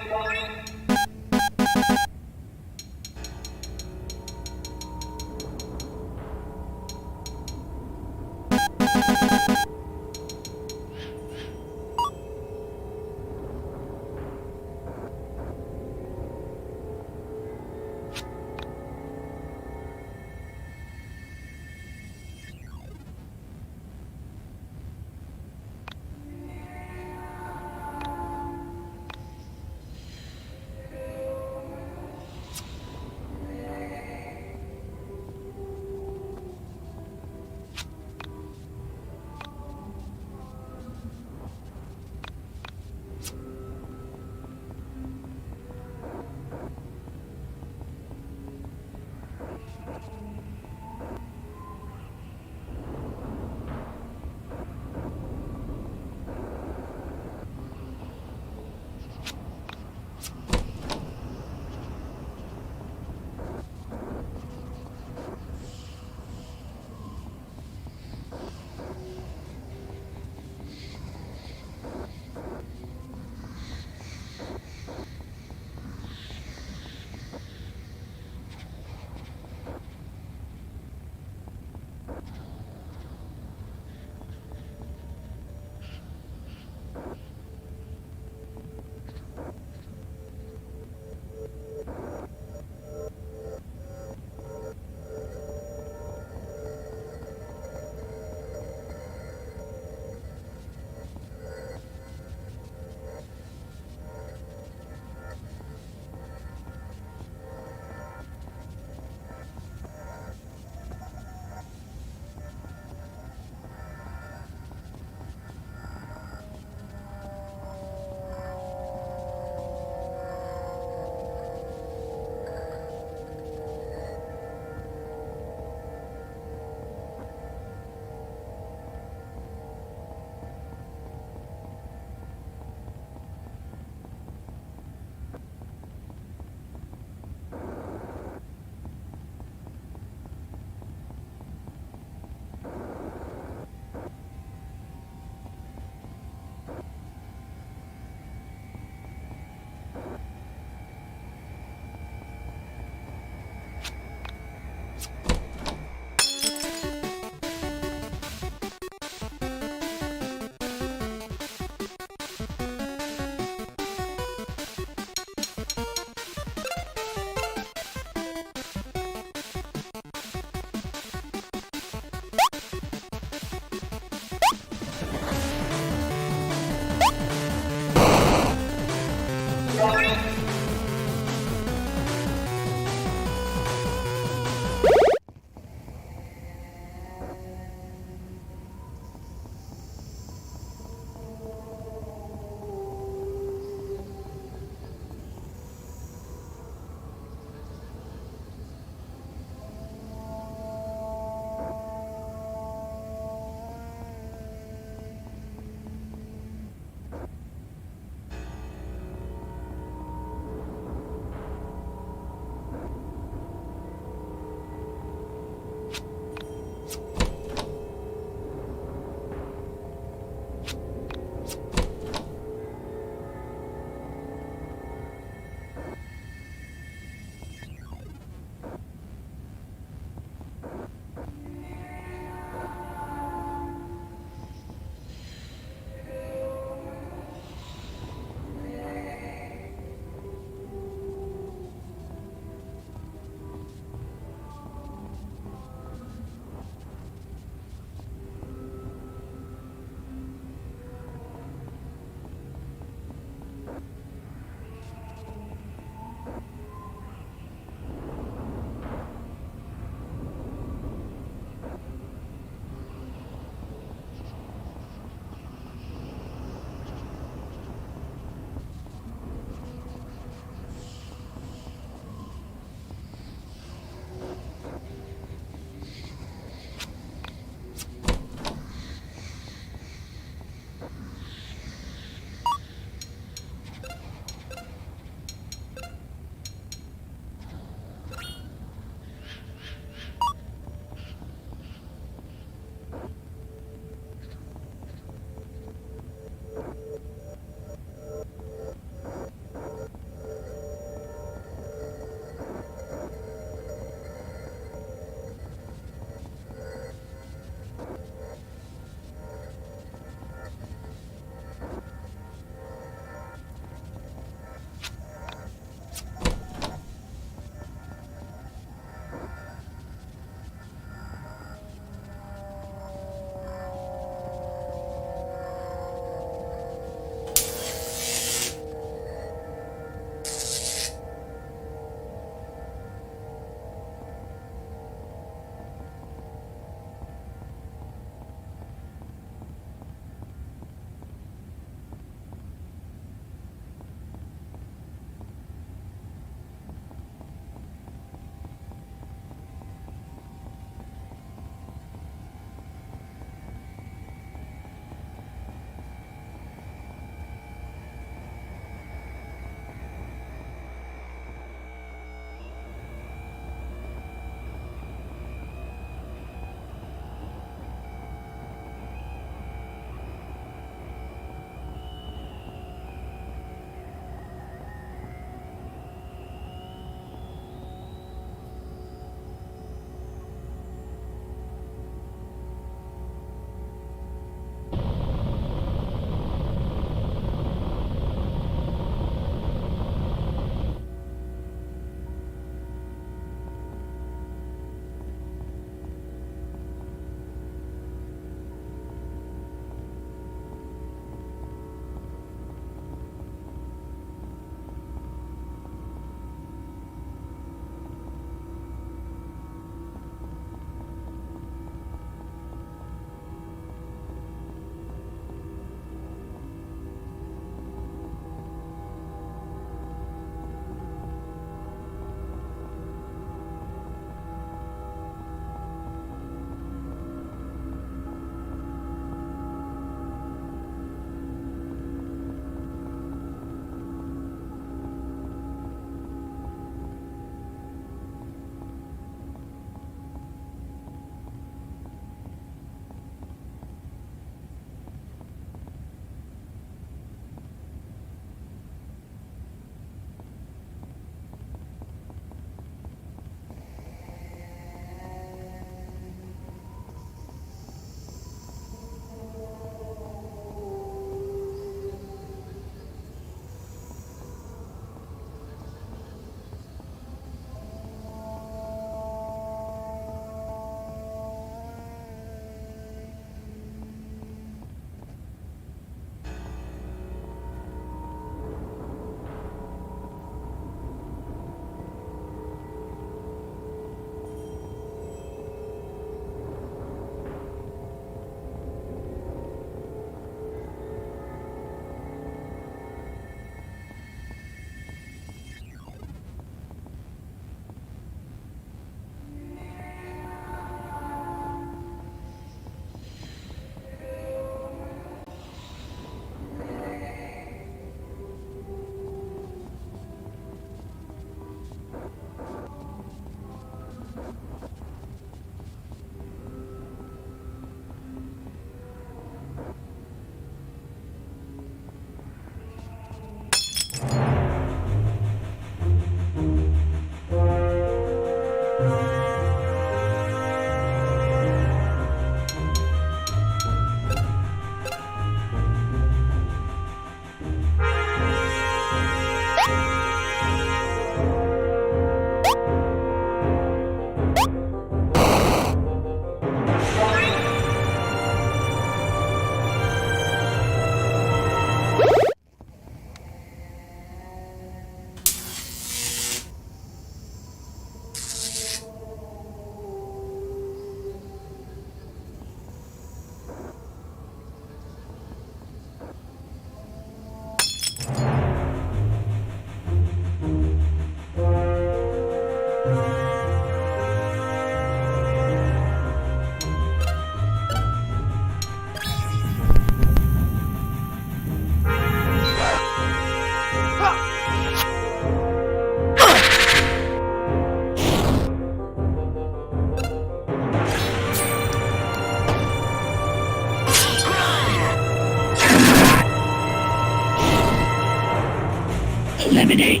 Speaker 3: Eliminate.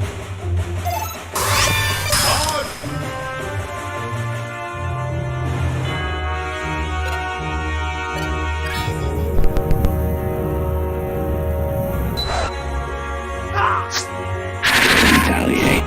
Speaker 3: Retaliate.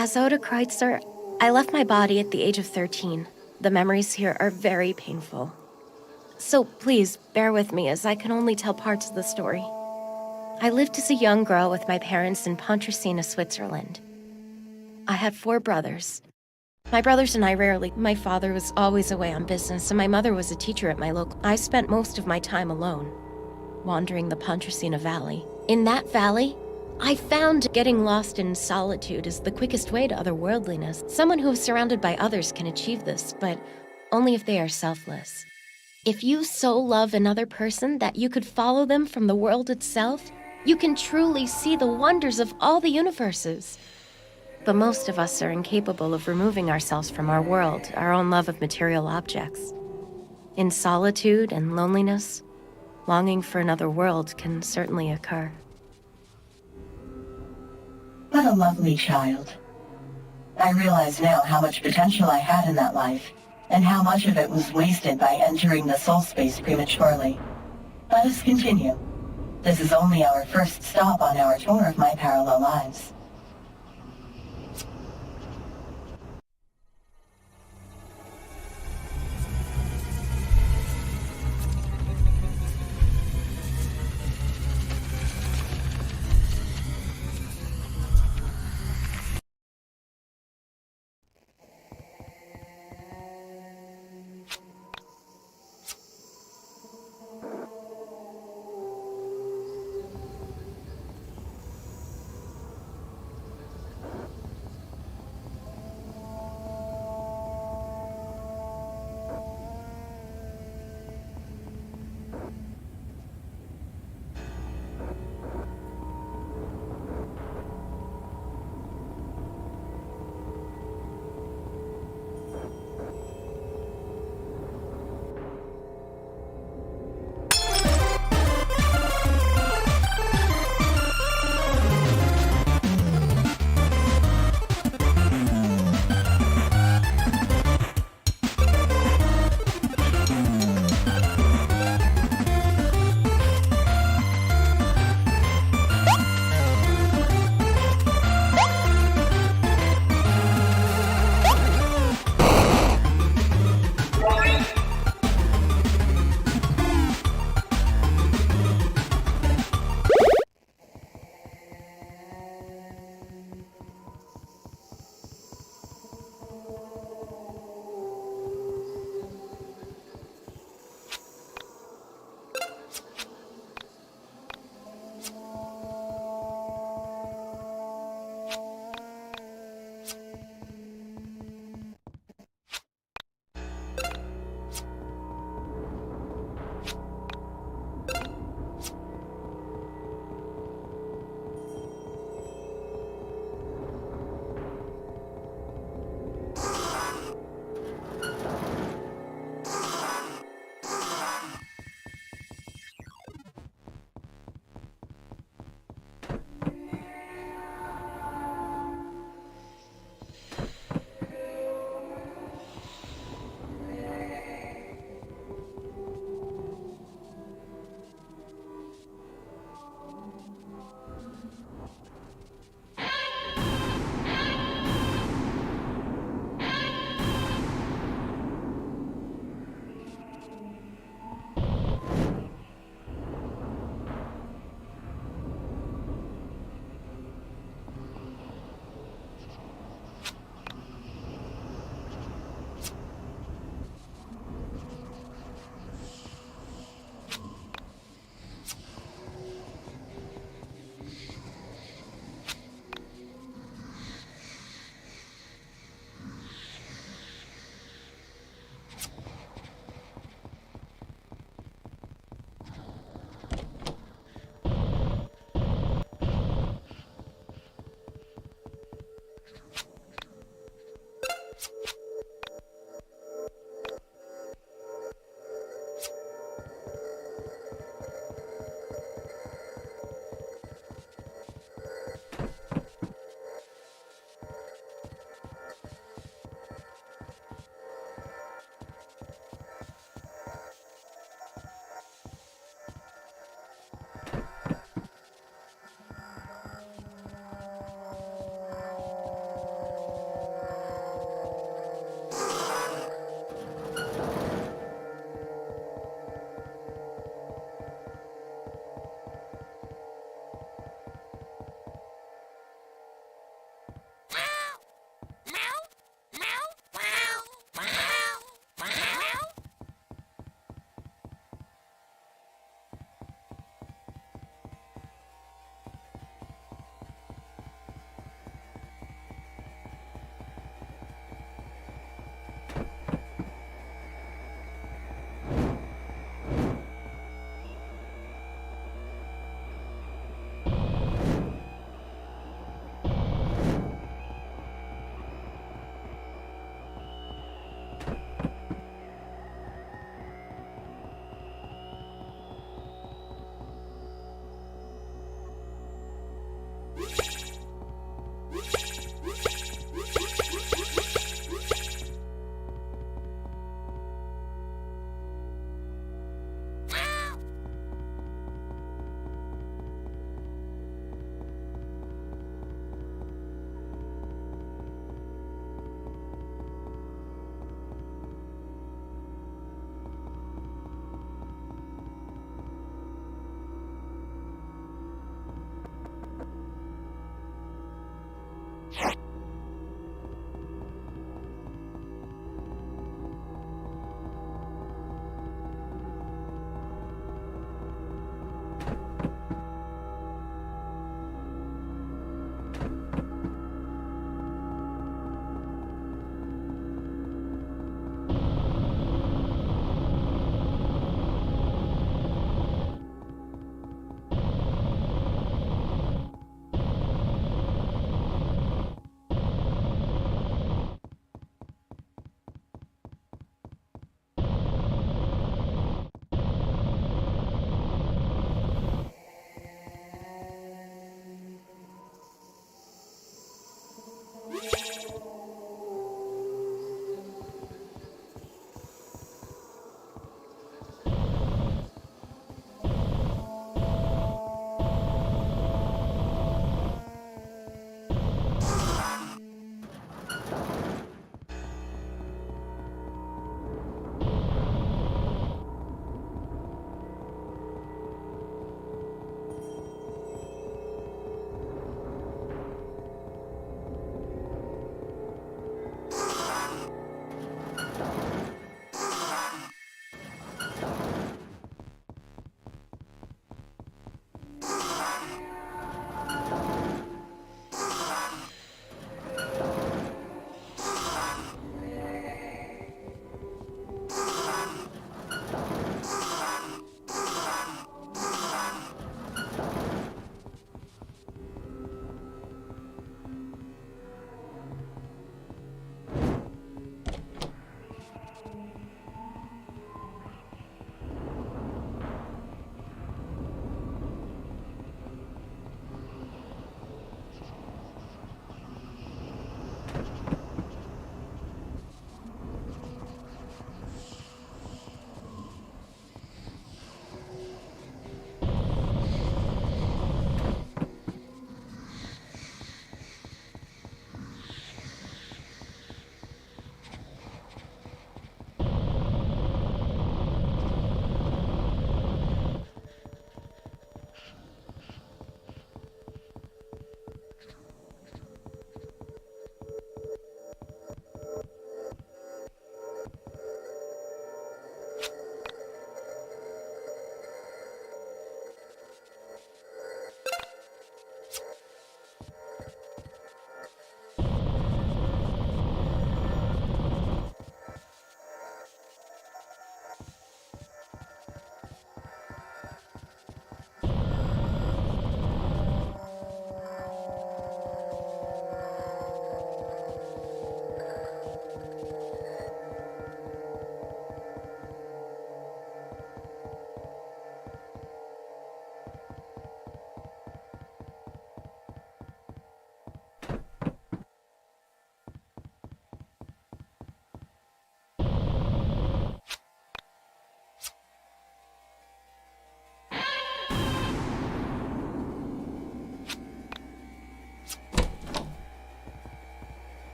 Speaker 7: As Oda Kreutzer, I left my body at the age of 13. The memories here are very painful. So please, bear with me as I can only tell parts of the story. I lived as a young girl with my parents in Pontresina, Switzerland. I had 4 brothers. My brothers and I rarely. My father was always away on business, and my mother was a teacher at my local. I spent most of my time alone, wandering the Pontresina Valley. In that valley, I found getting lost in solitude is the quickest way to otherworldliness. Someone who is surrounded by others can achieve this, but only if they are selfless. If you so love another person that you could follow them from the world itself, you can truly see the wonders of all the universes. But most of us are incapable of removing ourselves from our world, our own love of material objects. In solitude and loneliness, longing for another world can certainly occur.
Speaker 14: What a lovely child. I realize now how much potential I had in that life, and how much of it was wasted by entering the soul space prematurely. Let us continue. This is only our first stop on our tour of my parallel lives.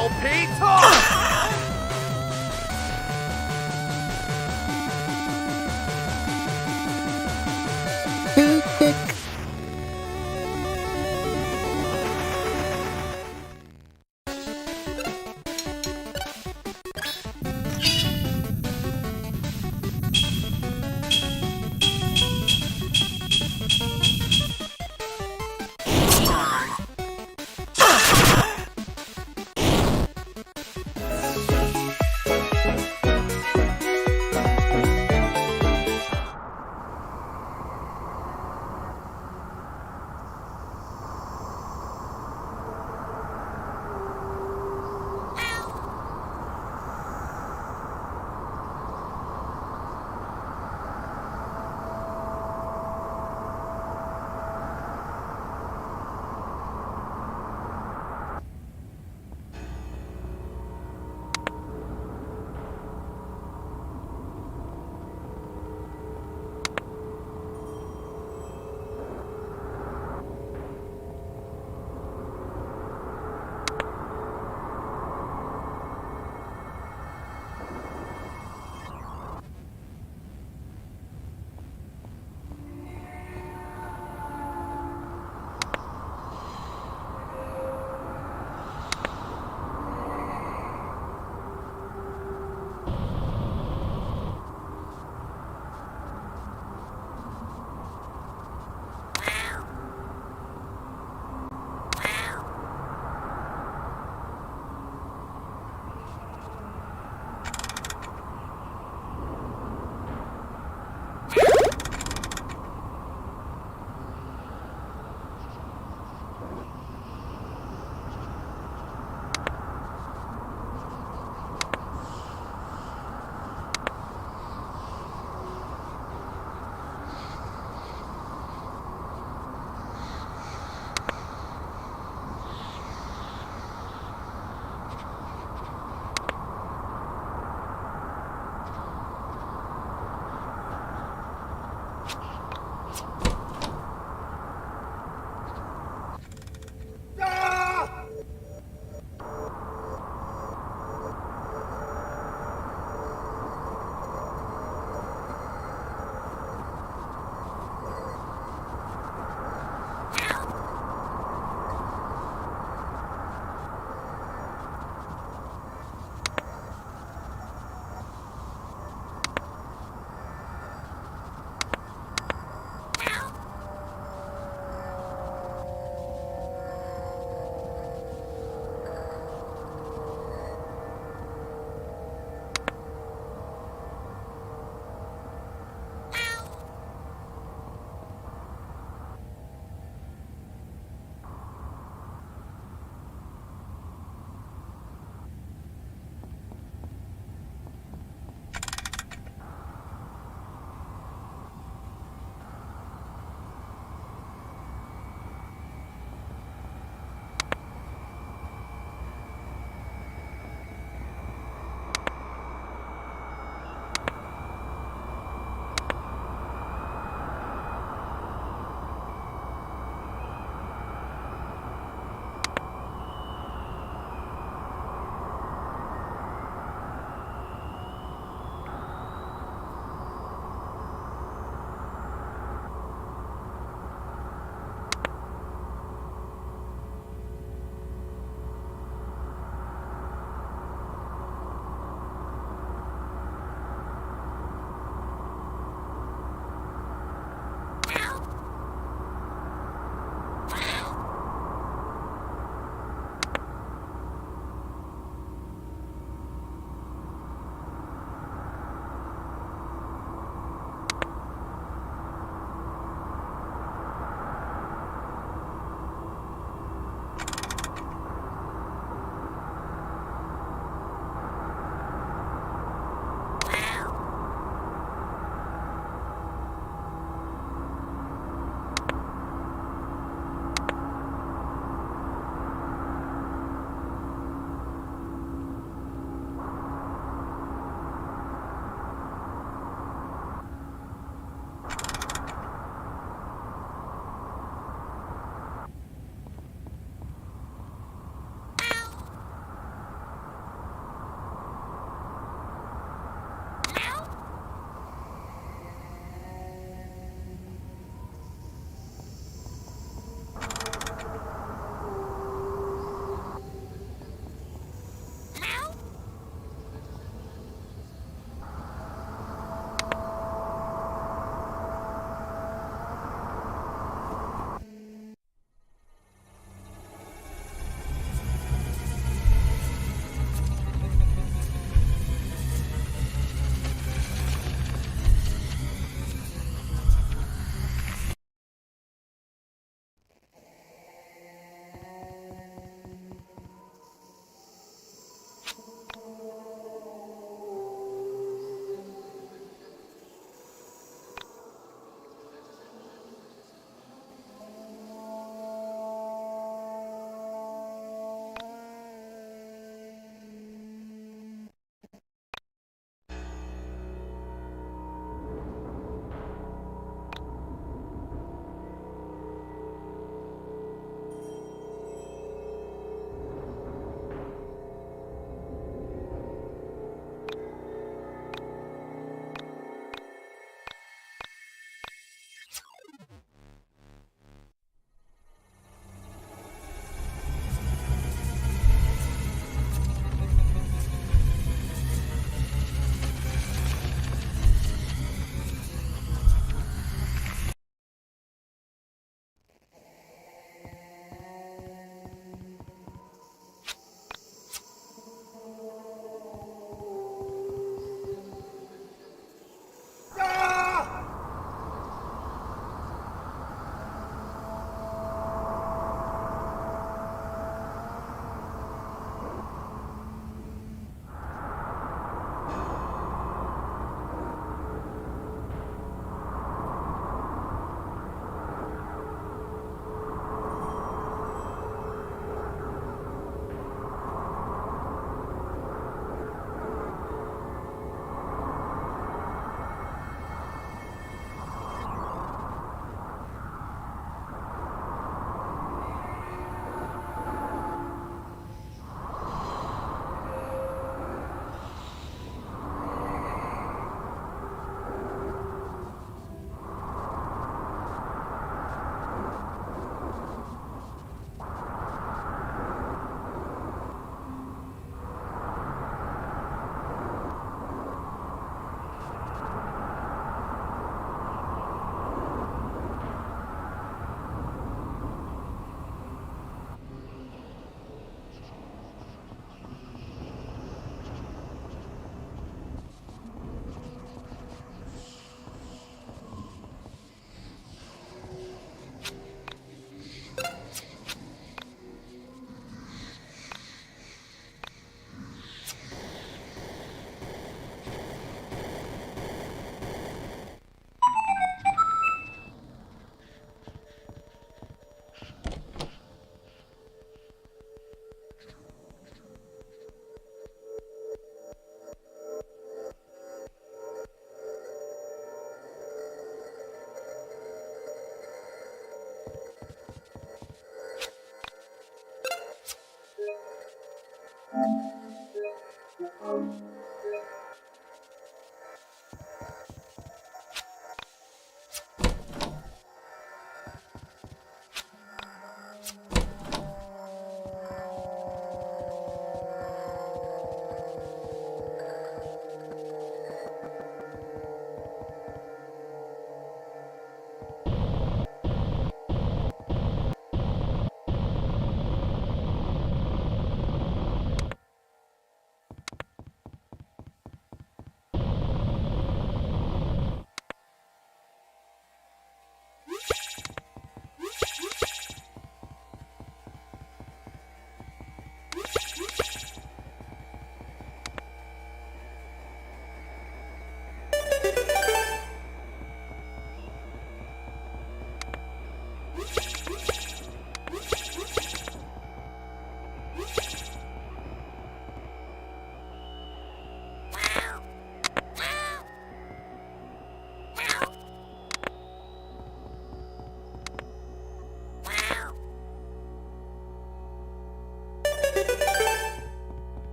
Speaker 12: LP talk!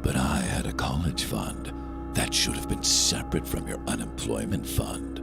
Speaker 15: But I had a college fund. That should have been separate from your unemployment fund.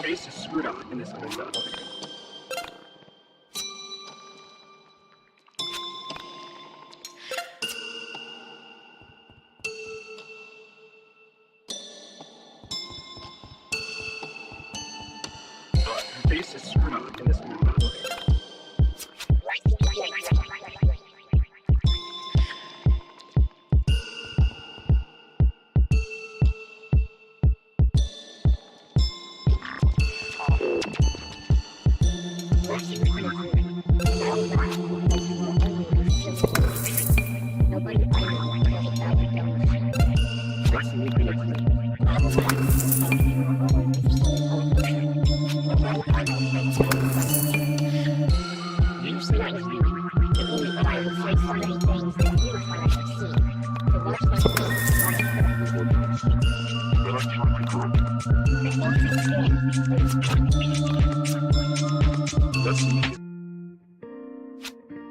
Speaker 2: face is screwed up and this one does. Her face is screwed up and this one does.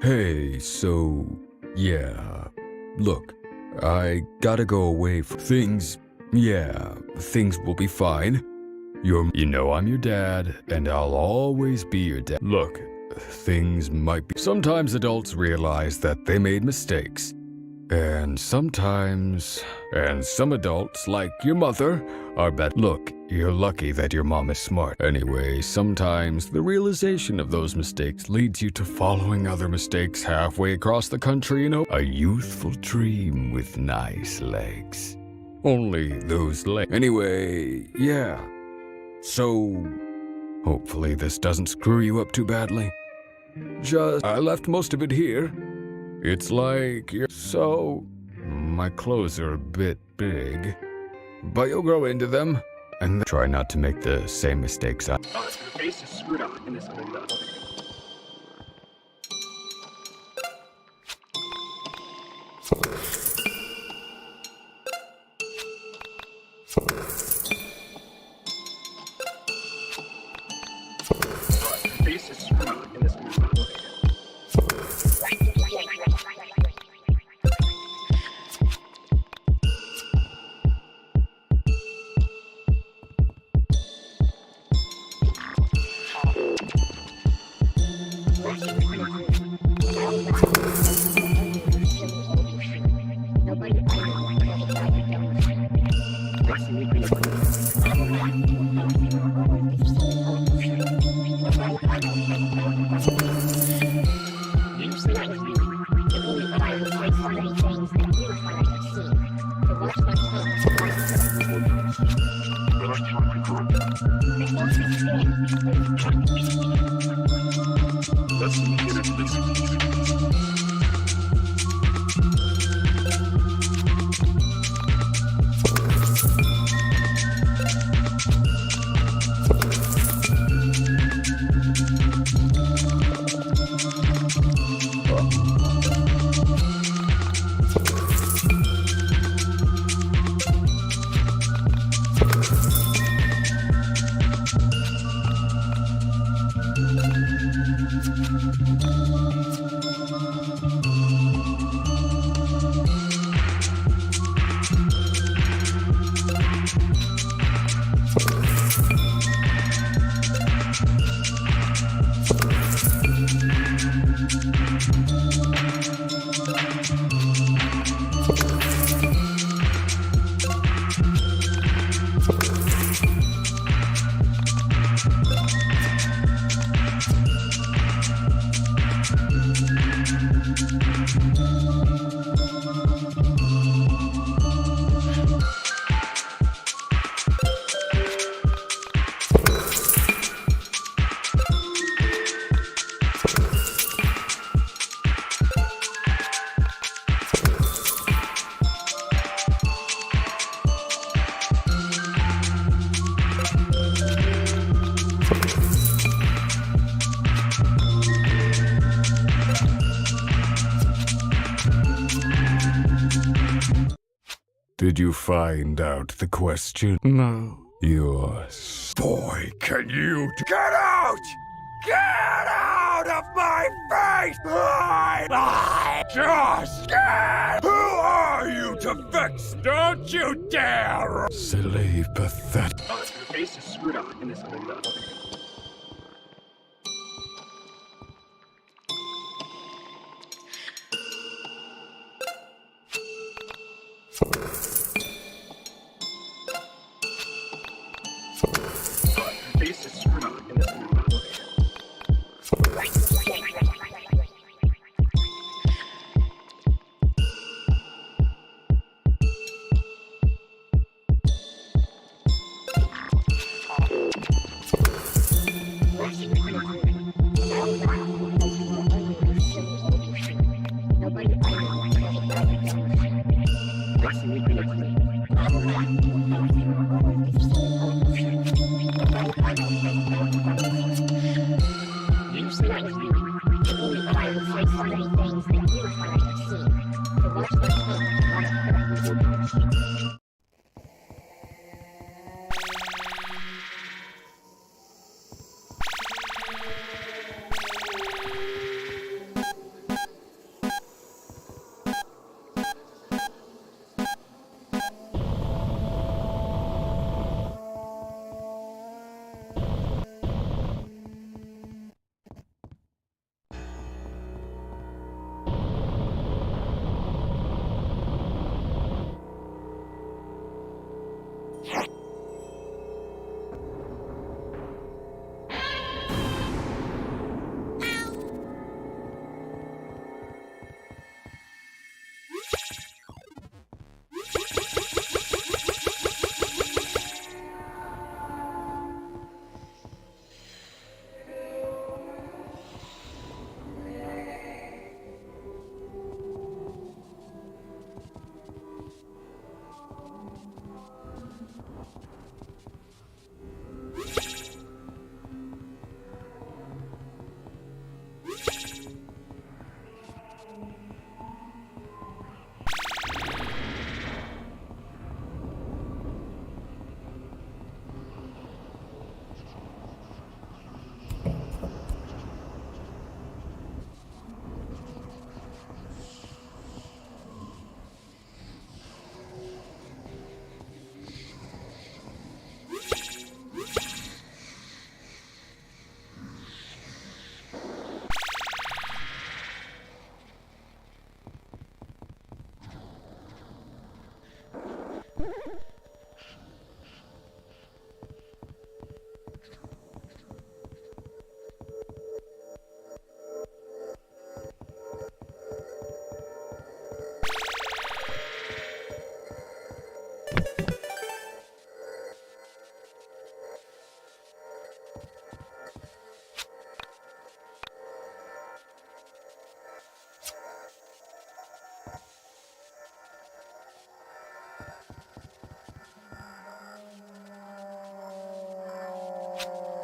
Speaker 16: Hey, so, yeah. Look, I gotta go away for things. Yeah, things will be fine. You know I'm your dad, and I'll always be your dad. Look, things might be. Sometimes adults realize that they made mistakes. And some adults, like your mother, are bad. Look, you're lucky that your mom is smart. Anyway, sometimes the realization of those mistakes leads you to following other mistakes halfway across the country in a youthful dream with nice legs. Only those legs. Anyway, yeah. So, hopefully this doesn't screw you up too badly. I left most of it here. It's like my clothes are a bit big, but you'll grow into them, and try not to make the same mistakes.
Speaker 2: Her face is screwed up and this one does. Her face is screwed up and this one does.
Speaker 16: Did you find out the question?
Speaker 17: No.
Speaker 16: Boy, can you get out! Get out!
Speaker 12: out of my face! I just can't! Who are you to fix? Don't you dare!
Speaker 16: Silly, pathetic.
Speaker 2: Your face is screwed up in this window. Okay. Your face is screwed up in this window.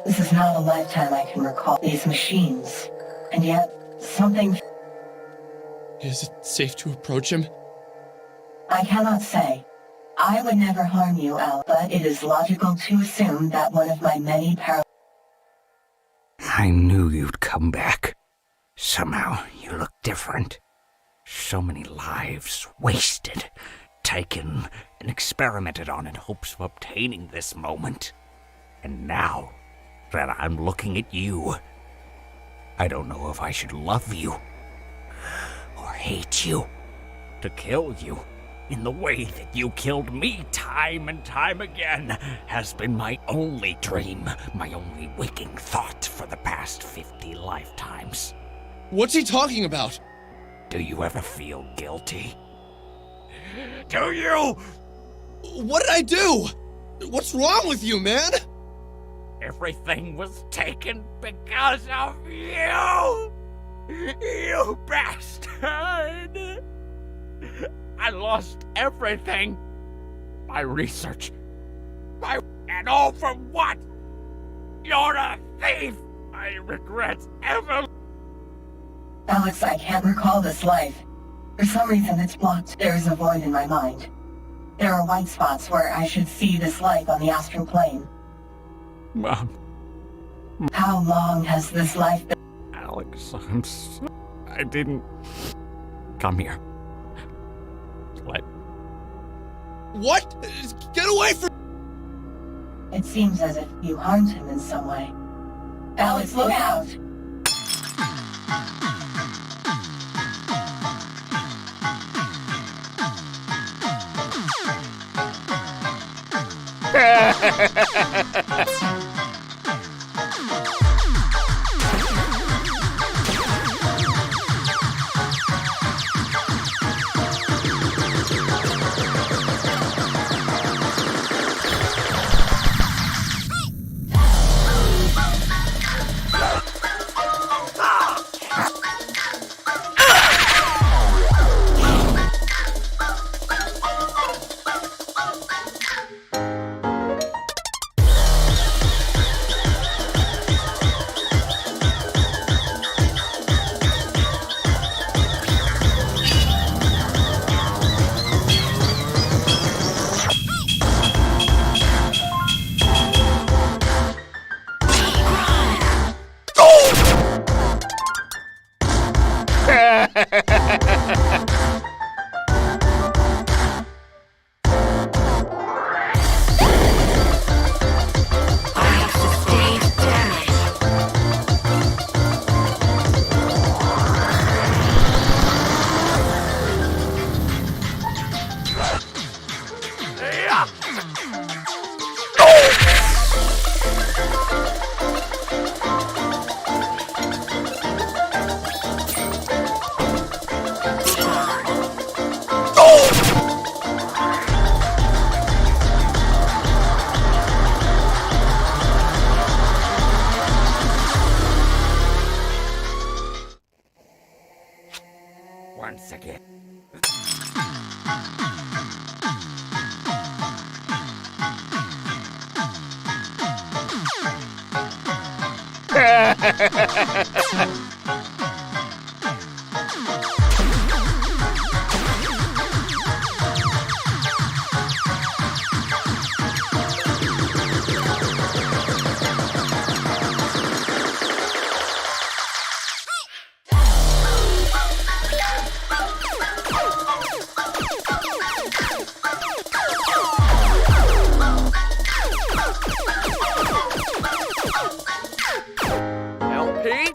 Speaker 14: This is not a lifetime I can recall these machines. And yet, something...
Speaker 11: Is it safe to approach him?
Speaker 14: I cannot say. I would never harm you, Al, but it is logical to assume that one of my many
Speaker 17: I knew you'd come back. Somehow, you look different. So many lives wasted, taken, and experimented on in hopes of obtaining this moment. And now that I'm looking at you, I don't know if I should love you or hate you. To kill you in the way that you killed me time and time again has been my only dream, my only waking thought for the past 50 lifetimes.
Speaker 11: What's he talking about?
Speaker 17: Do you ever feel guilty? Do you?
Speaker 11: What did I do? What's wrong with you, man?
Speaker 17: Everything was taken because of you! You bastard! I lost everything. My research. And all for what? You're a thief! I regret ever...
Speaker 14: Alex, I can't recall this life. For some reason it's blocked. There is a void in my mind. There are white spots where I should see this life on the astral plane.
Speaker 17: Mom.
Speaker 14: How long has this life been?
Speaker 17: A Alex. I didn't come here.
Speaker 11: What? Get away from...
Speaker 14: It seems as if you harmed him in some way. Alex, look out!
Speaker 17: Once again.
Speaker 4: LP?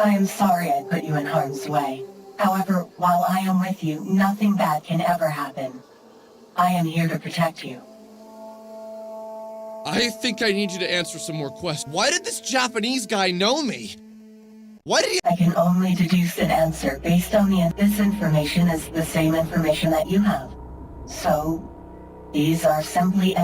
Speaker 14: I am sorry I put you in harm's way. However, while I am with you, nothing bad can ever happen. I am here to protect you.
Speaker 11: I think I need you to answer some more questions. Why did this Japanese guy know me? Why did he—
Speaker 14: I can only deduce an answer based on this information is the same information that you have. So, these are simply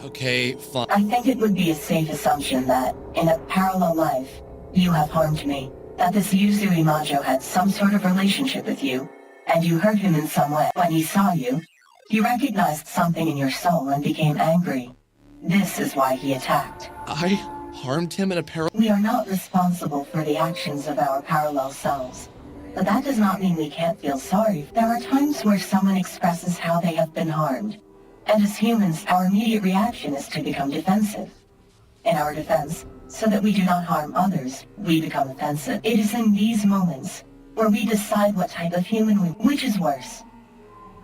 Speaker 11: Okay, fine.
Speaker 14: I think it would be a safe assumption that, in a parallel life, you have harmed me. That this Yuzuri Majo had some sort of relationship with you, and you hurt him in some way. When he saw you, he recognized something in your soul and became angry. This is why he attacked.
Speaker 11: I harmed him in a parallel—
Speaker 14: We are not responsible for the actions of our parallel selves. But that does not mean we can't feel sorry. There are times where someone expresses how they have been harmed. And as humans, our immediate reaction is to become defensive. In our defense, so that we do not harm others, we become offensive. It is in these moments where we decide what type of human which is worse.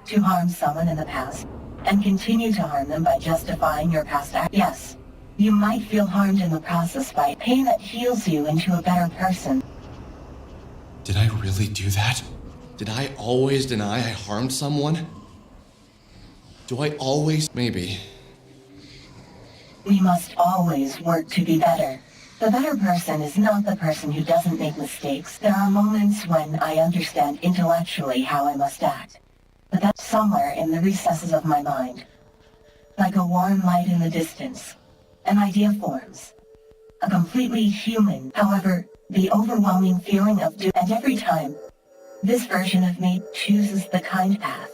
Speaker 14: To harm someone in the past, and continue to harm them by justifying your past act. Yes, you might feel harmed in the process by pain that heals you into a better person.
Speaker 6: Did I really do that? Did I always deny I harmed someone? Do I always? Maybe.
Speaker 14: We must always work to be better. The better person is not the person who doesn't make mistakes. There are moments when I understand intellectually how I must act. But that's somewhere in the recesses of my mind. Like a warm light in the distance, an idea forms. A completely human, however, the overwhelming feeling of doom. And every time, this version of me chooses the kind path.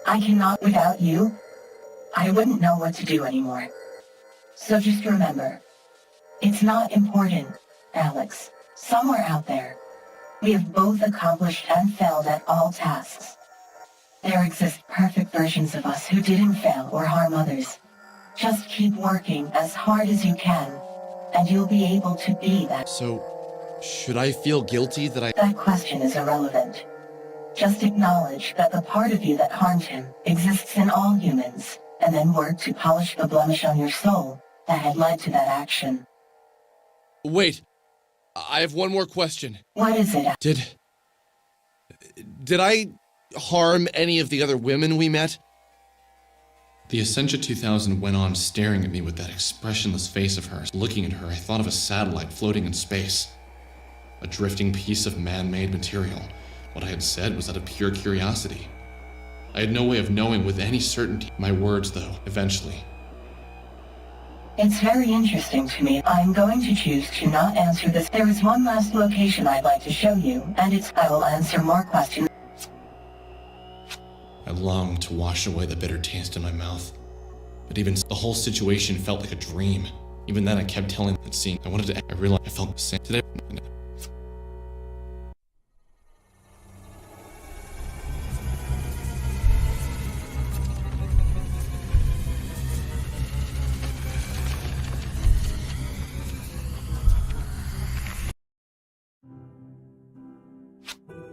Speaker 14: I cannot without you. I wouldn't know what to do anymore. So just remember, it's not important, Alex. Somewhere out there, we have both accomplished and failed at all tasks. There exist perfect versions of us who didn't fail or harm others. Just keep working as hard as you can, and you'll be able to be that.
Speaker 6: So, should I feel guilty that I...
Speaker 14: That question is irrelevant. Just acknowledge that the part of you that harmed him exists in all humans, and then work to polish the blemish on your soul that had led to that action.
Speaker 11: Wait, I have one more question.
Speaker 14: What is it?
Speaker 11: Did I harm any of the other women we met?
Speaker 6: The Essentia 2000 went on staring at me with that expressionless face of hers. Looking at her, I thought of a satellite floating in space. A drifting piece of man-made material. What I had said was out of pure curiosity. I had no way of knowing with any certainty. My words, though, eventually.
Speaker 14: It's very interesting to me. I'm going to choose to not answer this. There is one last location I'd like to show you, and I will answer more questions.
Speaker 6: I longed to wash away the bitter taste in my mouth. But even the whole situation felt like a dream. Even then I kept telling that scene. I wanted to... I realized I felt the same. Did I...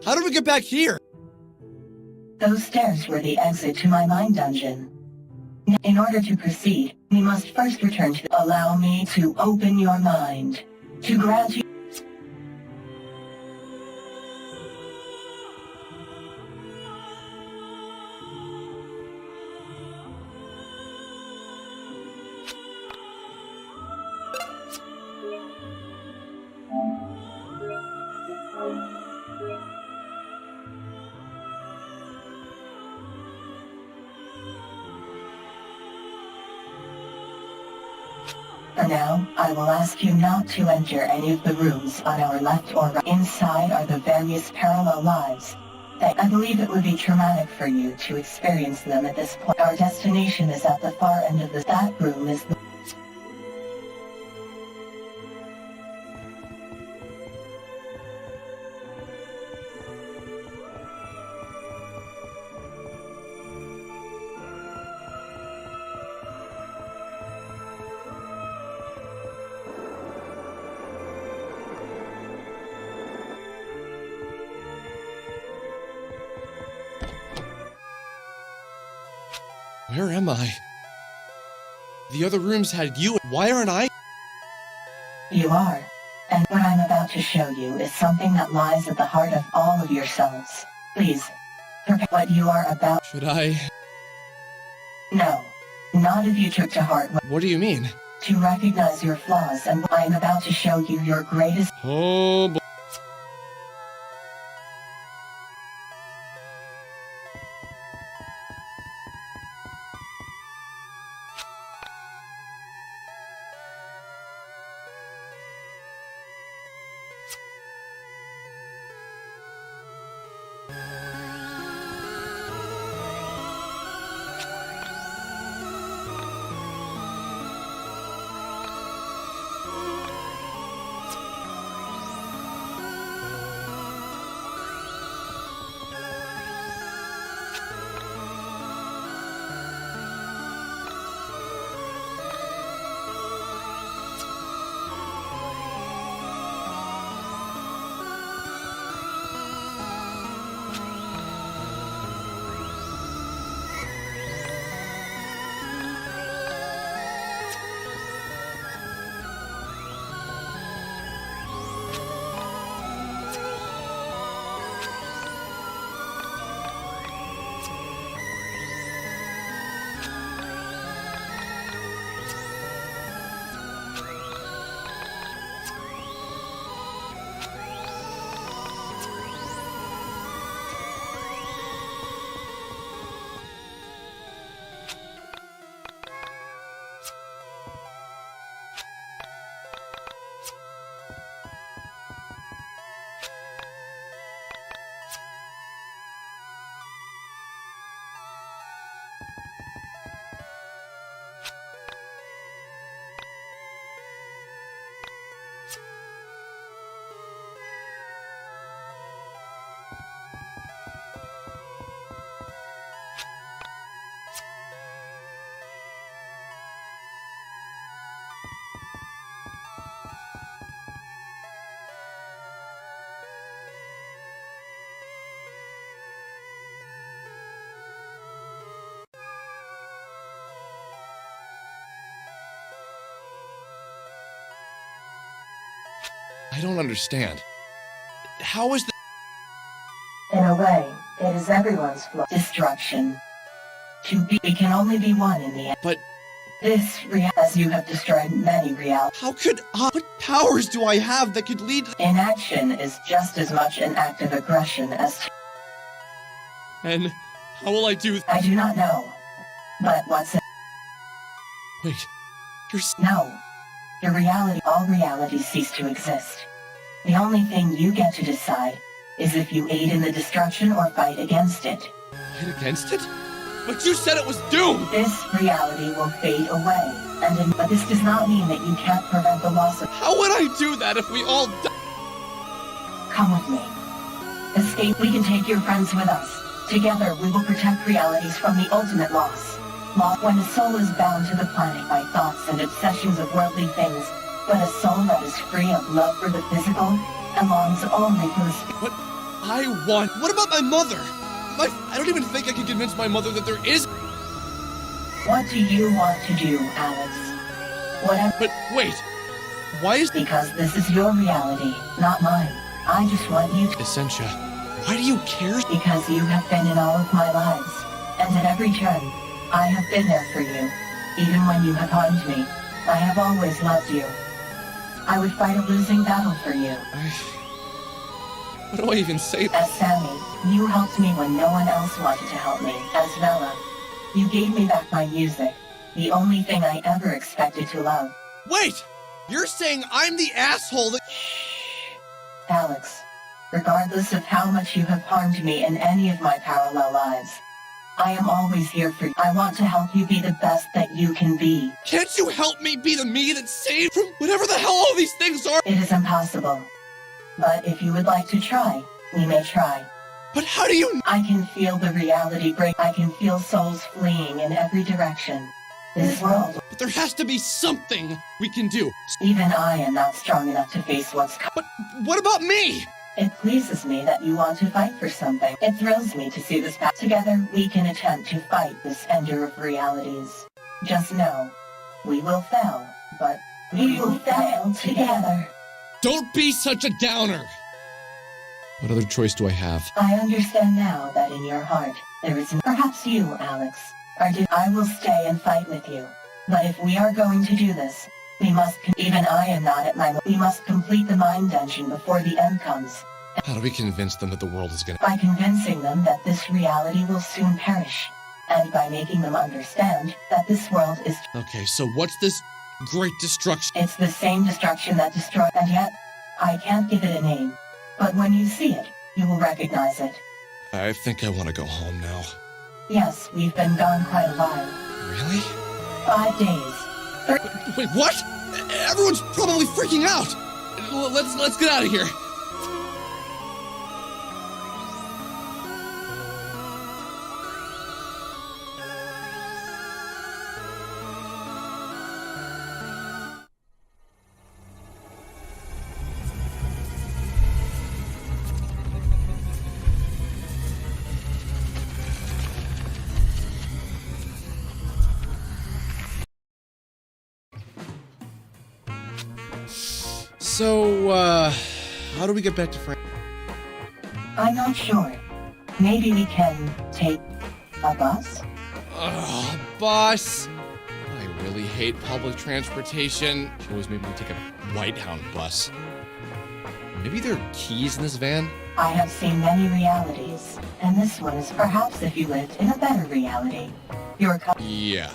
Speaker 11: How did we get back here?
Speaker 14: Those stairs were the exit to my mind dungeon. In order to proceed, we must first return to... Allow me to open your mind. To grant you... For now, I will ask you not to enter any of the rooms on our left or right. Inside are the various parallel lives. I believe it would be traumatic for you to experience them at this point. Our destination is at the far end of that room is the...
Speaker 11: Where am I? The other rooms had you. Why aren't I?
Speaker 14: You are. And what I'm about to show you is something that lies at the heart of all of yourselves. Please, prepare what you are about.
Speaker 11: Should I?
Speaker 14: No. Not if you took to heart
Speaker 11: what do you mean?
Speaker 14: To recognize your flaws, and I'm about to show you your greatest...
Speaker 11: Oh boy. I don't understand. How is the—
Speaker 14: In a way, it is everyone's flaw. Destruction. To be, we can only be one in the end.
Speaker 11: But
Speaker 14: this as you have destroyed many realities.
Speaker 11: how could I— what powers do I have that could lead—
Speaker 14: Inaction is just as much an act of aggression as.
Speaker 11: And how will I do—
Speaker 14: I do not know. But what's it?
Speaker 11: Wait, you're—
Speaker 14: No. Your reality, all realities cease to exist. The only thing you get to decide is if you aid in the destruction or fight against it.
Speaker 11: Fight against it? But you said it was doomed!
Speaker 14: This reality will fade away, but this does not mean that you can't prevent the loss of—
Speaker 11: How would I do that if we all die?
Speaker 14: Come with me. Escape, we can take your friends with us. Together we will protect realities from the ultimate loss. When a soul is bound to the planet by thoughts and obsessions of worldly things, but a soul that is free of love for the physical and longs only for the
Speaker 11: What I want— What about my mother? I don't even think I can convince my mother that there is—
Speaker 14: What do you want to do, Alex? Whatever—
Speaker 11: But wait, why is—
Speaker 14: Because this is your reality, not mine. I just want you to—
Speaker 11: Essentia, why do you care?
Speaker 14: Because you have been in all of my lives, and at every turn, I have been there for you. Even when you have harmed me, I have always loved you. I would fight a losing battle for you.
Speaker 11: What do I even say?
Speaker 14: As Sammy, you helped me when no one else wanted to help me. As Vela, you gave me back my music, the only thing I ever expected to love.
Speaker 11: Wait! You're saying I'm the asshole that—
Speaker 14: Alex, regardless of how much you have harmed me in any of my parallel lives, I am always here for you. I want to help you be the best that you can be.
Speaker 11: Can't you help me be the me that's saved from whatever the hell all these things are?
Speaker 14: It is impossible. But if you would like to try, we may try.
Speaker 11: But how do you—
Speaker 14: I can feel the reality break. I can feel souls fleeing in every direction. This world—
Speaker 11: But there has to be something we can do.
Speaker 14: Even I am not strong enough to face what's coming.
Speaker 11: But what about me?
Speaker 14: It pleases me that you want to fight for something. It thrills me to see this path. Together, we can attempt to fight this ender of realities. Just know, we will fail, but we will fail together.
Speaker 11: Don't be such a downer! What other choice do I have?
Speaker 14: I understand now that in your heart, there is— Perhaps you, Alex, I will stay and fight with you. But if we are going to do this, we must— Even I am not at my— We must complete the mind dungeon before the end comes.
Speaker 11: How do we convince them that the world is gonna—
Speaker 14: By convincing them that this reality will soon perish. And by making them understand that this world is—
Speaker 11: Okay, so what's this great destruction?
Speaker 14: It's the same destruction that destroyed— And yet, I can't give it a name. But when you see it, you will recognize it.
Speaker 11: I think I want to go home now.
Speaker 14: Yes, we've been gone quite a while.
Speaker 11: Really?
Speaker 14: 5 days.
Speaker 11: Wait, what? Everyone's probably freaking out! Let's get out of here! So, how do we get back to France?
Speaker 14: I'm not sure. Maybe we can take a bus?
Speaker 11: Ugh, bus! I really hate public transportation. Always maybe we take a White Hound bus. Maybe there are keys in this van?
Speaker 14: I have seen many realities, and this one is perhaps if you lived in a better reality. Your
Speaker 11: Yeah.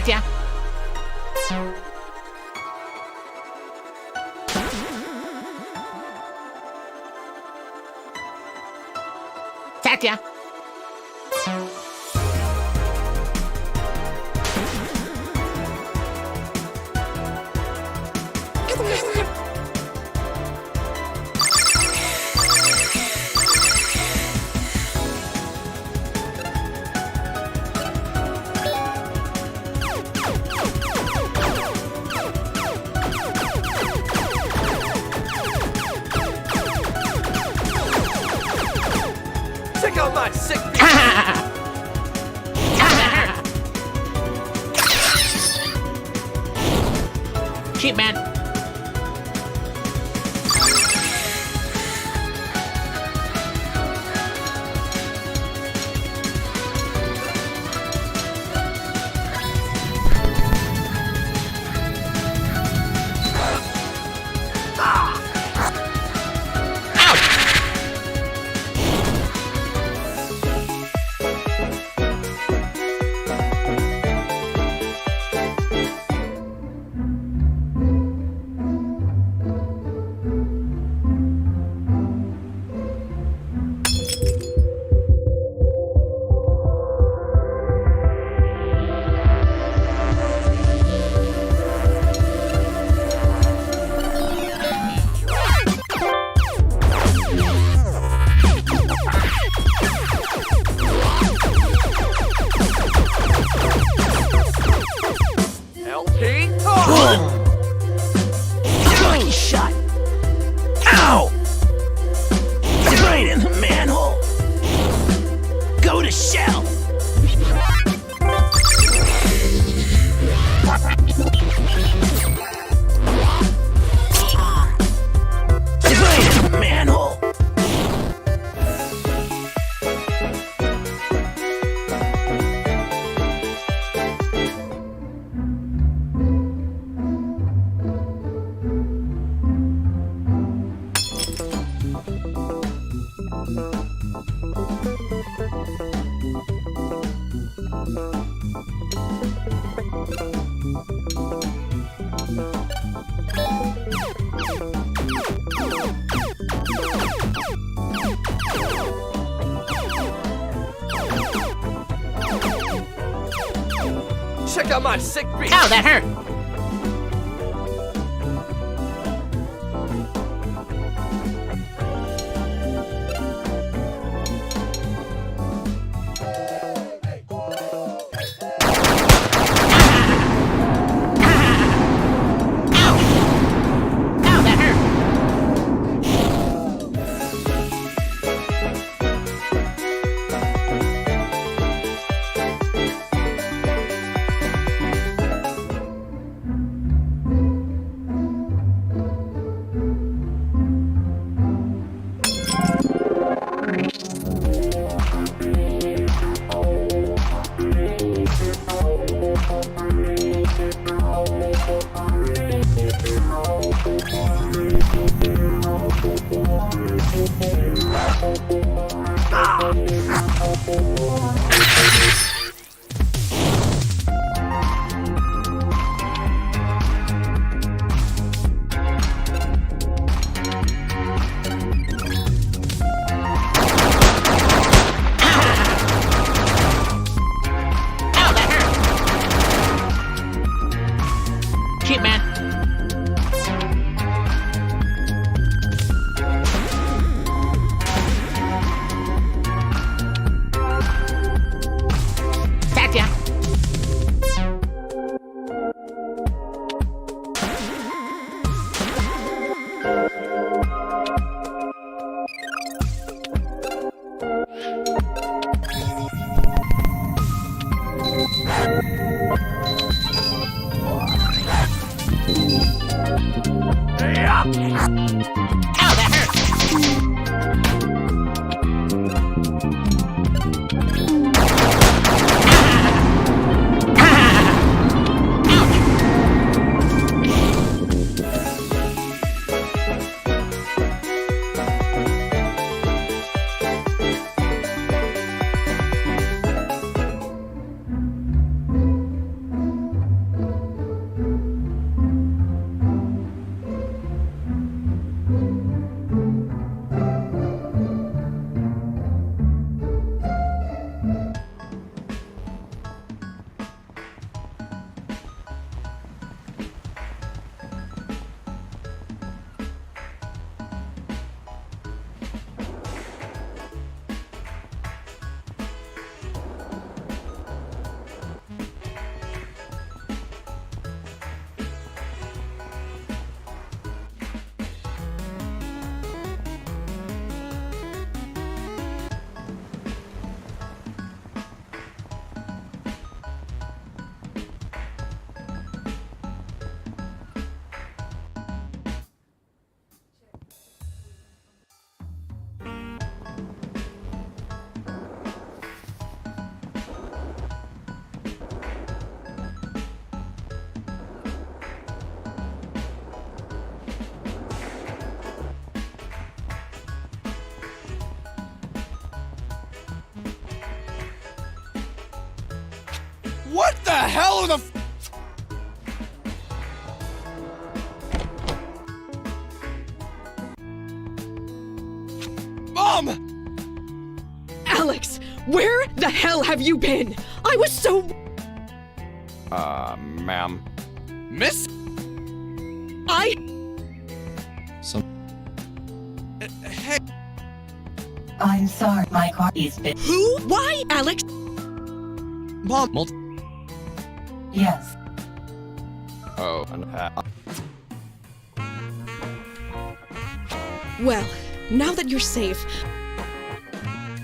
Speaker 17: Gotcha. Gotcha.
Speaker 4: Check out my sick
Speaker 17: Shit, man.
Speaker 3: Lucky shot. Ow! Right in the manhole. Go to shell. Right in the manhole.
Speaker 4: Check out my sick beat.
Speaker 17: Ow, that hurt. Shit, man.
Speaker 11: hell are the Mom!
Speaker 18: Alex, where the hell have you been? I was so...
Speaker 4: Ma'am.
Speaker 11: Miss? Hey.
Speaker 14: I'm sorry, my car is bit.
Speaker 18: Who? Why, Alex?
Speaker 11: Mom.
Speaker 14: Yes.
Speaker 4: Oh,
Speaker 18: Well, now that you're safe,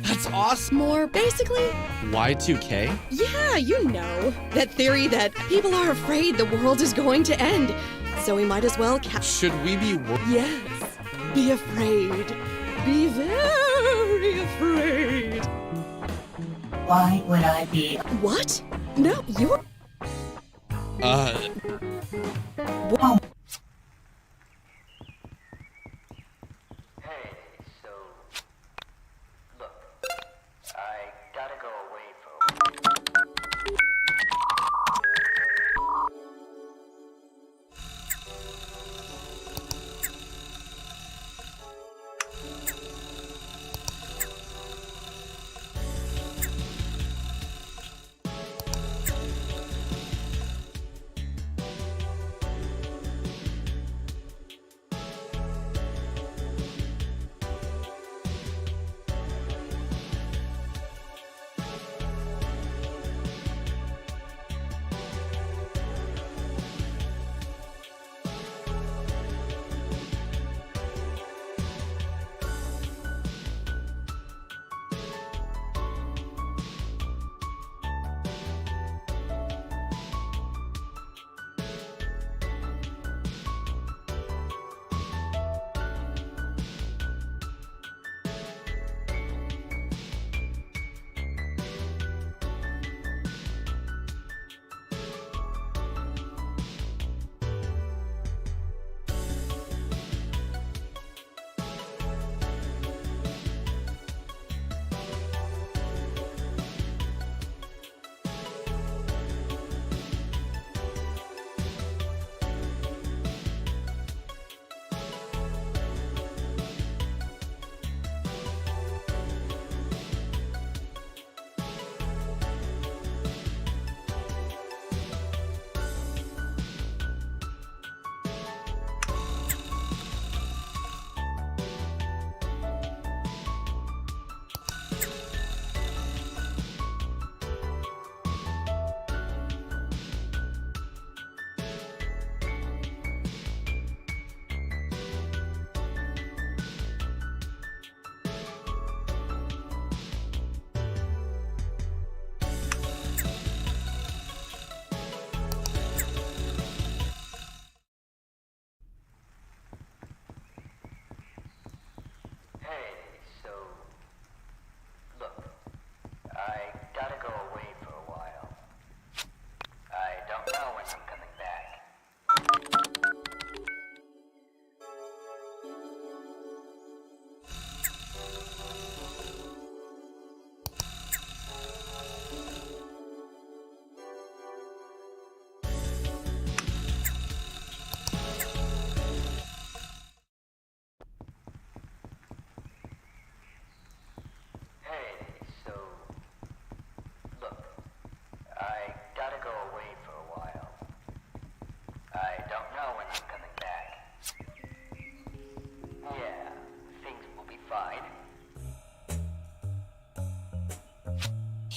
Speaker 11: That's awesome.
Speaker 18: more basically,
Speaker 11: Y2K?
Speaker 18: yeah, you know, that theory that people are afraid the world is going to end, so we might as well
Speaker 11: Should we be
Speaker 18: Yes, be afraid. Be very afraid.
Speaker 14: Why would I be?
Speaker 18: What? No, you're...
Speaker 14: Whoa.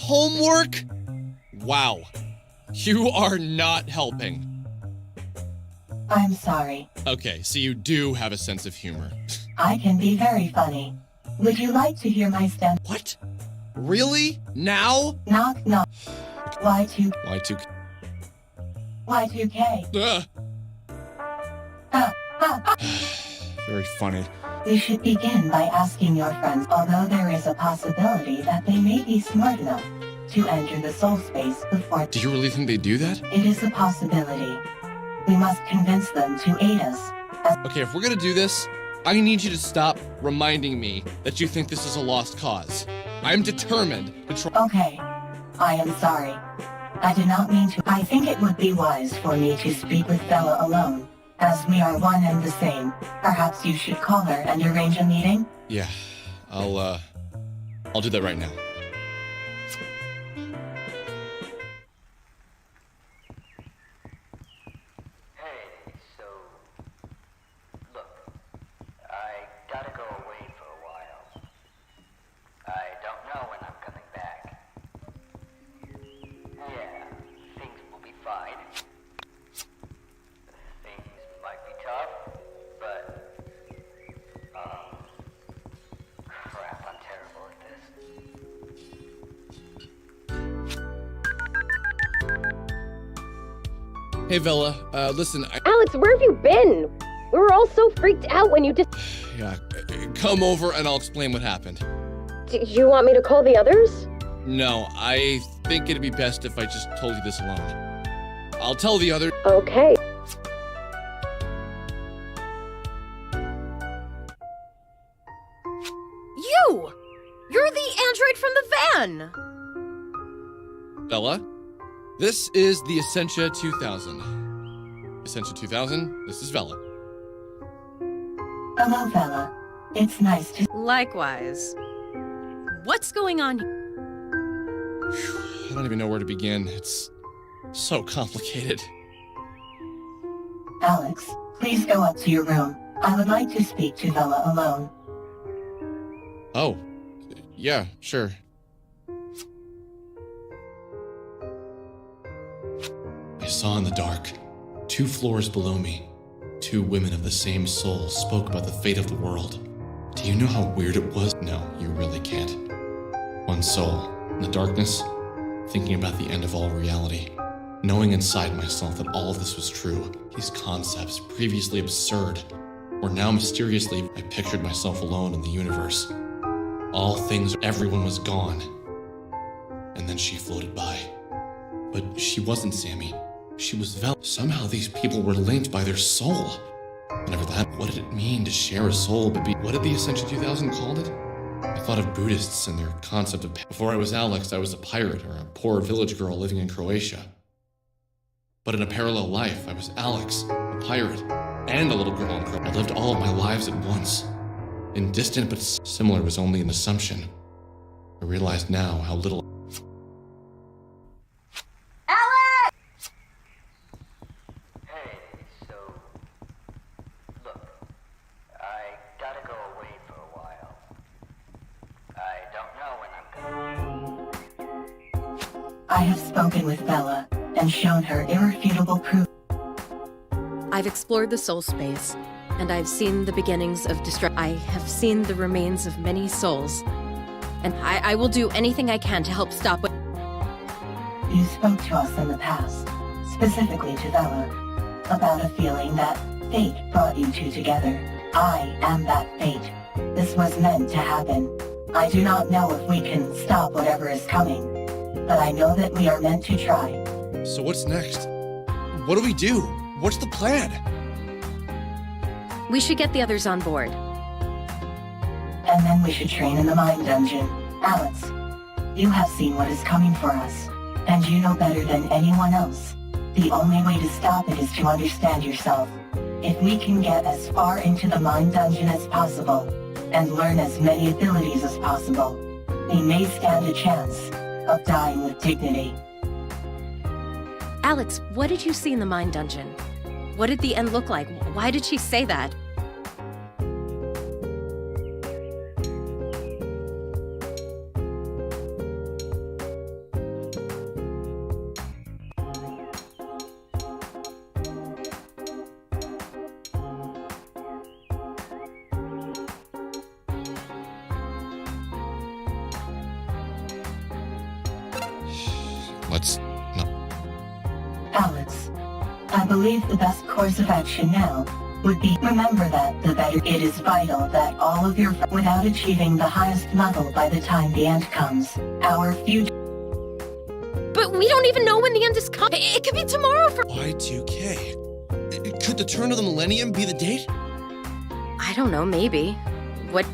Speaker 11: Homework? Wow. You are not helping.
Speaker 14: I'm sorry.
Speaker 11: Okay, so you do have a sense of humor.
Speaker 14: I can be very funny. Would you like to hear my stand?
Speaker 11: What? Really? Now?
Speaker 14: Knock knock. Y2.
Speaker 11: Y2K.
Speaker 14: Y2K.
Speaker 11: Very funny.
Speaker 14: You should begin by asking your friends, although there is a possibility that they may be smart enough to enter the soul space before.
Speaker 11: Do you really think they do that?
Speaker 14: It is a possibility. We must convince them to aid us.
Speaker 11: Okay, if we're gonna do this, I need you to stop reminding me that you think this is a lost cause. I'm determined to try.
Speaker 14: Okay. I am sorry. I did not mean to. I think it would be wise for me to speak with Bella alone, as we are one and the same. Perhaps you should call her and arrange a meeting?
Speaker 11: Yeah, I'll do that right now.
Speaker 19: Hey, so, look, I gotta go away for a while. I don't know when I'm coming back. Yeah, things will be fine. Things might be tough, but, crap, I'm terrible at this.
Speaker 11: Hey, Vela, listen,
Speaker 20: Alex, where have you been? We were all so freaked out when you just.
Speaker 11: Yeah, come over and I'll explain what happened.
Speaker 20: Do you want me to call the others?
Speaker 11: No, I think it'd be best if I just told you this alone. I'll tell the others.
Speaker 20: Okay.
Speaker 7: You! You're the android from the van!
Speaker 11: Bella, this is the Essentia 2000. Essentia 2000, this is Vela.
Speaker 14: Hello, Bella. It's nice to.
Speaker 7: Likewise. What's going on?
Speaker 11: I don't even know where to begin. It's so complicated.
Speaker 14: Alex, please go up to your room. I would like to speak to Bella alone.
Speaker 11: Oh, yeah, sure.
Speaker 6: I saw in the dark, 2 floors below me, 2 women of the same soul spoke about the fate of the world. Do you know how weird it was? No, you really can't. One soul, in the darkness, thinking about the end of all reality, knowing inside myself that all of this was true. These concepts, previously absurd, were now mysteriously. I pictured myself alone in the universe. All things, everyone was gone. And then she floated by. But she wasn't Sammy. She was Vel. Somehow these people were linked by their soul. Whatever that, what did it mean to share a soul but be, what did the Ascension 2000 called it? I thought of Buddhists and their concept of, before I was Alex, I was a pirate or a poor village girl living in Croatia. But in a parallel life, I was Alex, a pirate, and a little girl in Croatia. I lived all of my lives at once. And distant but similar was only an assumption. I realized now how little.
Speaker 19: Alex! Hey, so, look, I gotta go away for a while. I don't know when I'm coming.
Speaker 14: I have spoken with Bella and shown her irrefutable proof.
Speaker 7: I've explored the soul space, and I've seen the beginnings of destruction. I have seen the remains of many souls, and I will do anything I can to help stop what.
Speaker 14: You spoke to us in the past, specifically to Bella, about a feeling that fate brought you two together. I am that fate. This was meant to happen. I do not know if we can stop whatever is coming, but I know that we are meant to try.
Speaker 11: So what's next? What do we do? What's the plan?
Speaker 7: We should get the others on board.
Speaker 14: And then we should train in the mine dungeon. Alex, you have seen what is coming for us, and you know better than anyone else. The only way to stop it is to understand yourself. If we can get as far into the mine dungeon as possible, and learn as many abilities as possible, we may stand a chance of dying with dignity.
Speaker 7: Alex, what did you see in the mine dungeon? What did the end look like? Why did she say that?
Speaker 11: Let's not.
Speaker 14: Alex, I believe the best course of action now would be remember that the better it is vital that all of your without achieving the highest level by the time the end comes. Our future.
Speaker 7: But we don't even know when the end is coming. It could be tomorrow for.
Speaker 11: Y2K. Could the turn of the millennium be the date?
Speaker 7: I don't know, maybe. What?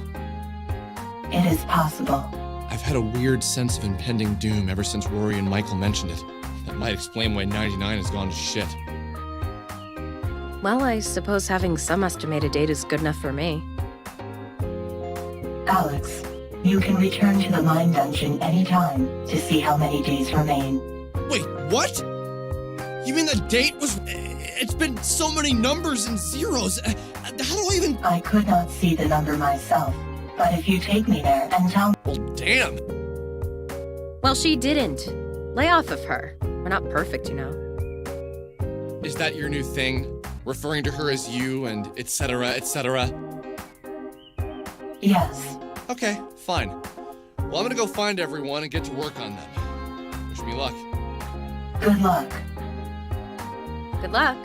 Speaker 14: It is possible.
Speaker 11: I've had a weird sense of impending doom ever since Rory and Michael mentioned it. Might explain why 99 has gone to shit.
Speaker 7: Well, I suppose having some estimated date is good enough for me.
Speaker 14: Alex, you can return to the mine dungeon anytime to see how many days remain.
Speaker 11: Wait, what? You mean the date was... It's been so many numbers and zeros. How do I even...
Speaker 14: I could not see the number myself, but if you take me there and tell me...
Speaker 11: Well, damn.
Speaker 7: Well, she didn't. Lay off of her. We're not perfect, you know.
Speaker 11: Is that your new thing? Referring to her as you and etc., etc.?
Speaker 14: Yes.
Speaker 11: Okay, fine. Well, I'm gonna go find everyone and get to work on them. Wish me luck.
Speaker 14: Good luck.
Speaker 7: Good luck.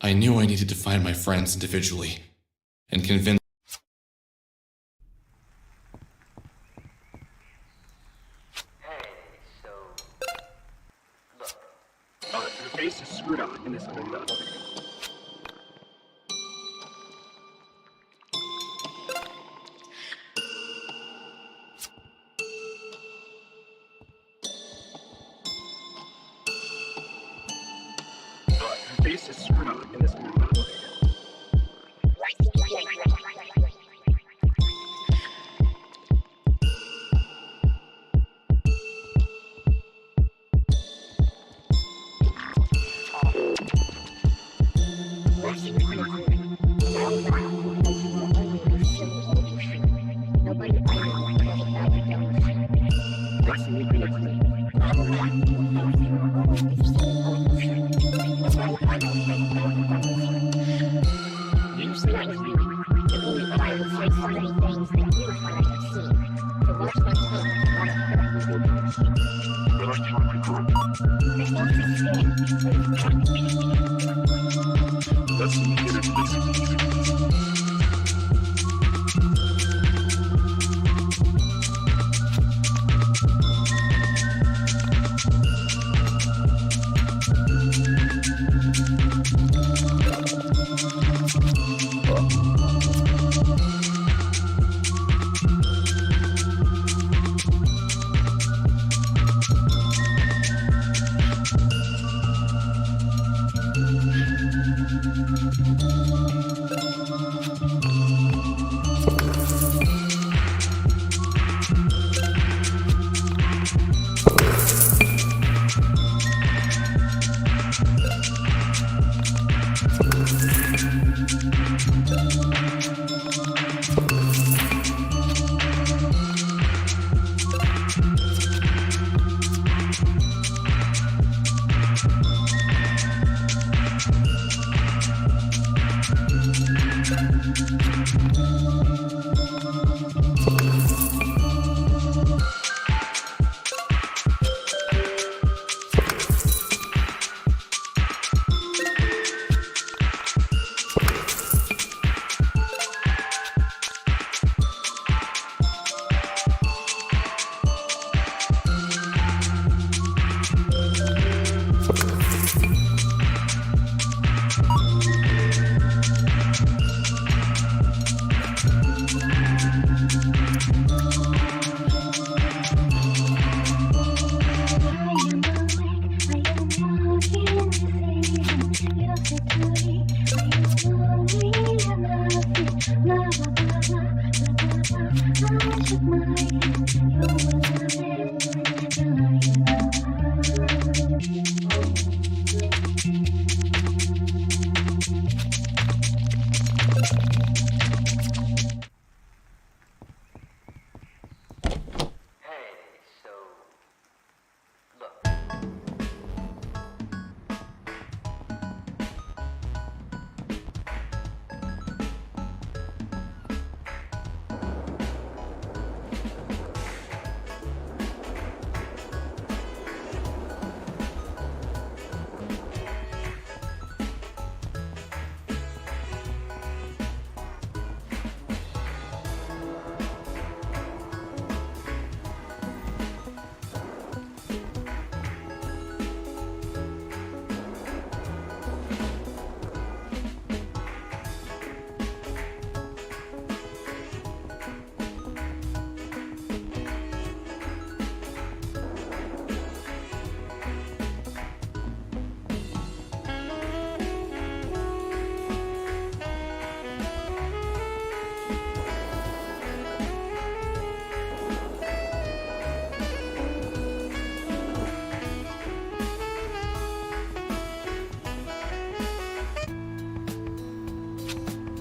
Speaker 6: I knew I needed to find my friends individually and convince.
Speaker 2: The base is screwed up in this window. The base is screwed up in this window.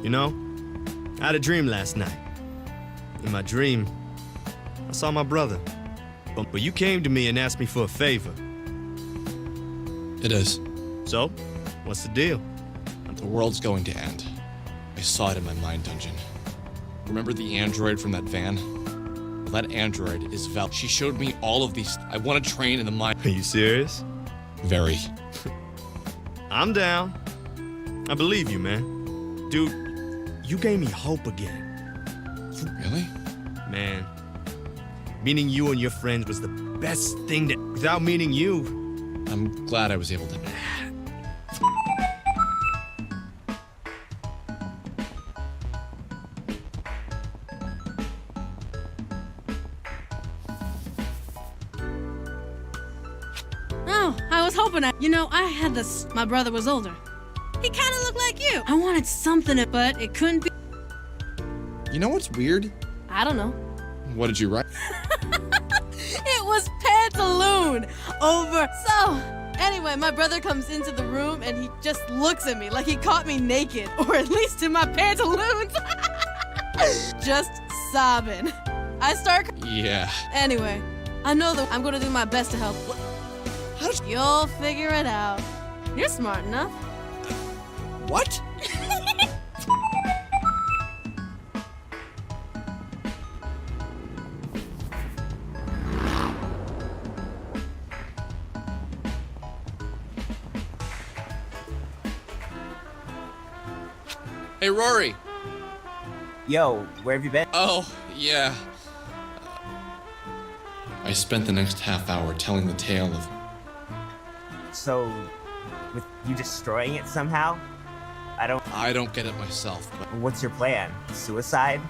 Speaker 8: You know, I had a dream last night. In my dream, I saw my brother. But you came to me and asked me for a favor.
Speaker 6: It is.
Speaker 8: So, what's the deal?
Speaker 6: The world's going to end. I saw it in my mind dungeon. Remember the android from that van? Well, that android is Val. She showed me all of these. I want to train in the mind.
Speaker 8: Are you serious?
Speaker 6: Very.
Speaker 8: I'm down. I believe you, man. Dude, you gave me hope again.
Speaker 6: Really?
Speaker 8: Man, meeting you and your friends was the best thing that... Without meeting you...
Speaker 6: I'm glad I was able to...
Speaker 5: Oh, I was hoping I had this. My brother was older. He kind of looked like you. I wanted something, but it couldn't be.
Speaker 6: You know what's weird?
Speaker 5: I don't know.
Speaker 6: What did you write?
Speaker 5: It was pantaloon over. So, anyway, my brother comes into the room and he just looks at me like he caught me naked, or at least in my pantaloons. Just sobbing. I start.
Speaker 6: Yeah.
Speaker 5: Anyway, I know that I'm gonna do my best to help.
Speaker 6: How did
Speaker 5: You'll figure it out. You're smart enough.
Speaker 6: What? Hey, Rory.
Speaker 9: Yo, where have you been?
Speaker 6: Oh, yeah. I spent the next half hour telling the tale of...
Speaker 9: So, with you destroying it somehow? I don't
Speaker 6: get it myself, but...
Speaker 9: What's your plan? Suicide?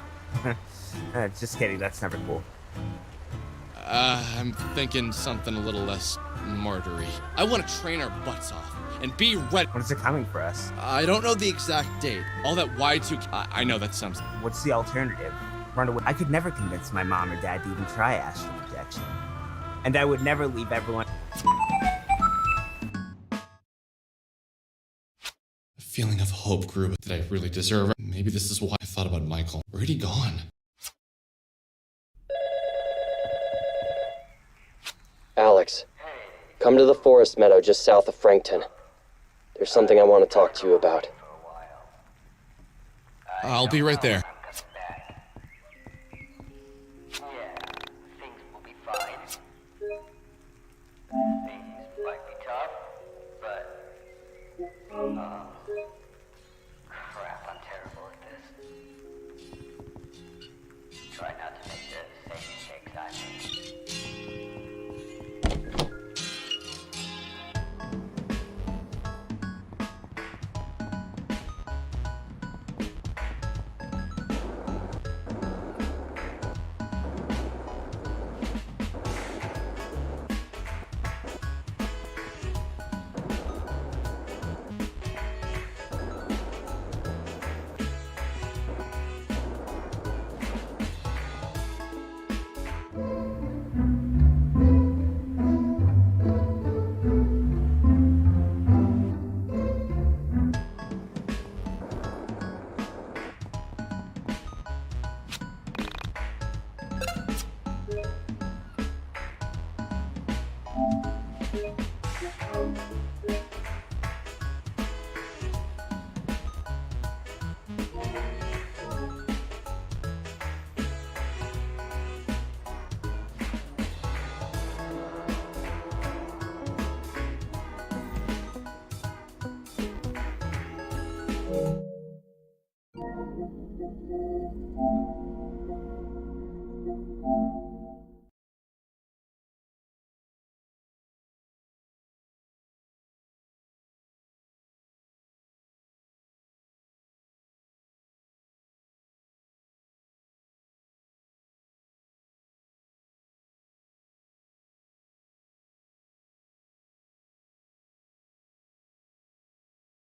Speaker 9: Just kidding, that's never cool.
Speaker 6: I'm thinking something a little less martyry. I want to train our butts off and be ready.
Speaker 9: When is it coming for us?
Speaker 6: I don't know the exact date. All that Y2... I know that sounds...
Speaker 9: What's the alternative? Run away. I could never convince my mom or dad to even try astral projection. And I would never leave everyone...
Speaker 6: A feeling of hope grew. Did I really deserve it? Maybe this is why I thought about Michael. Where'd he gone?
Speaker 10: Alex, come to the forest meadow just south of Frankton. There's something I want to talk to you about.
Speaker 6: I'll be right there.
Speaker 19: Crap, I'm terrible at this. Try not to make the same mistakes I made.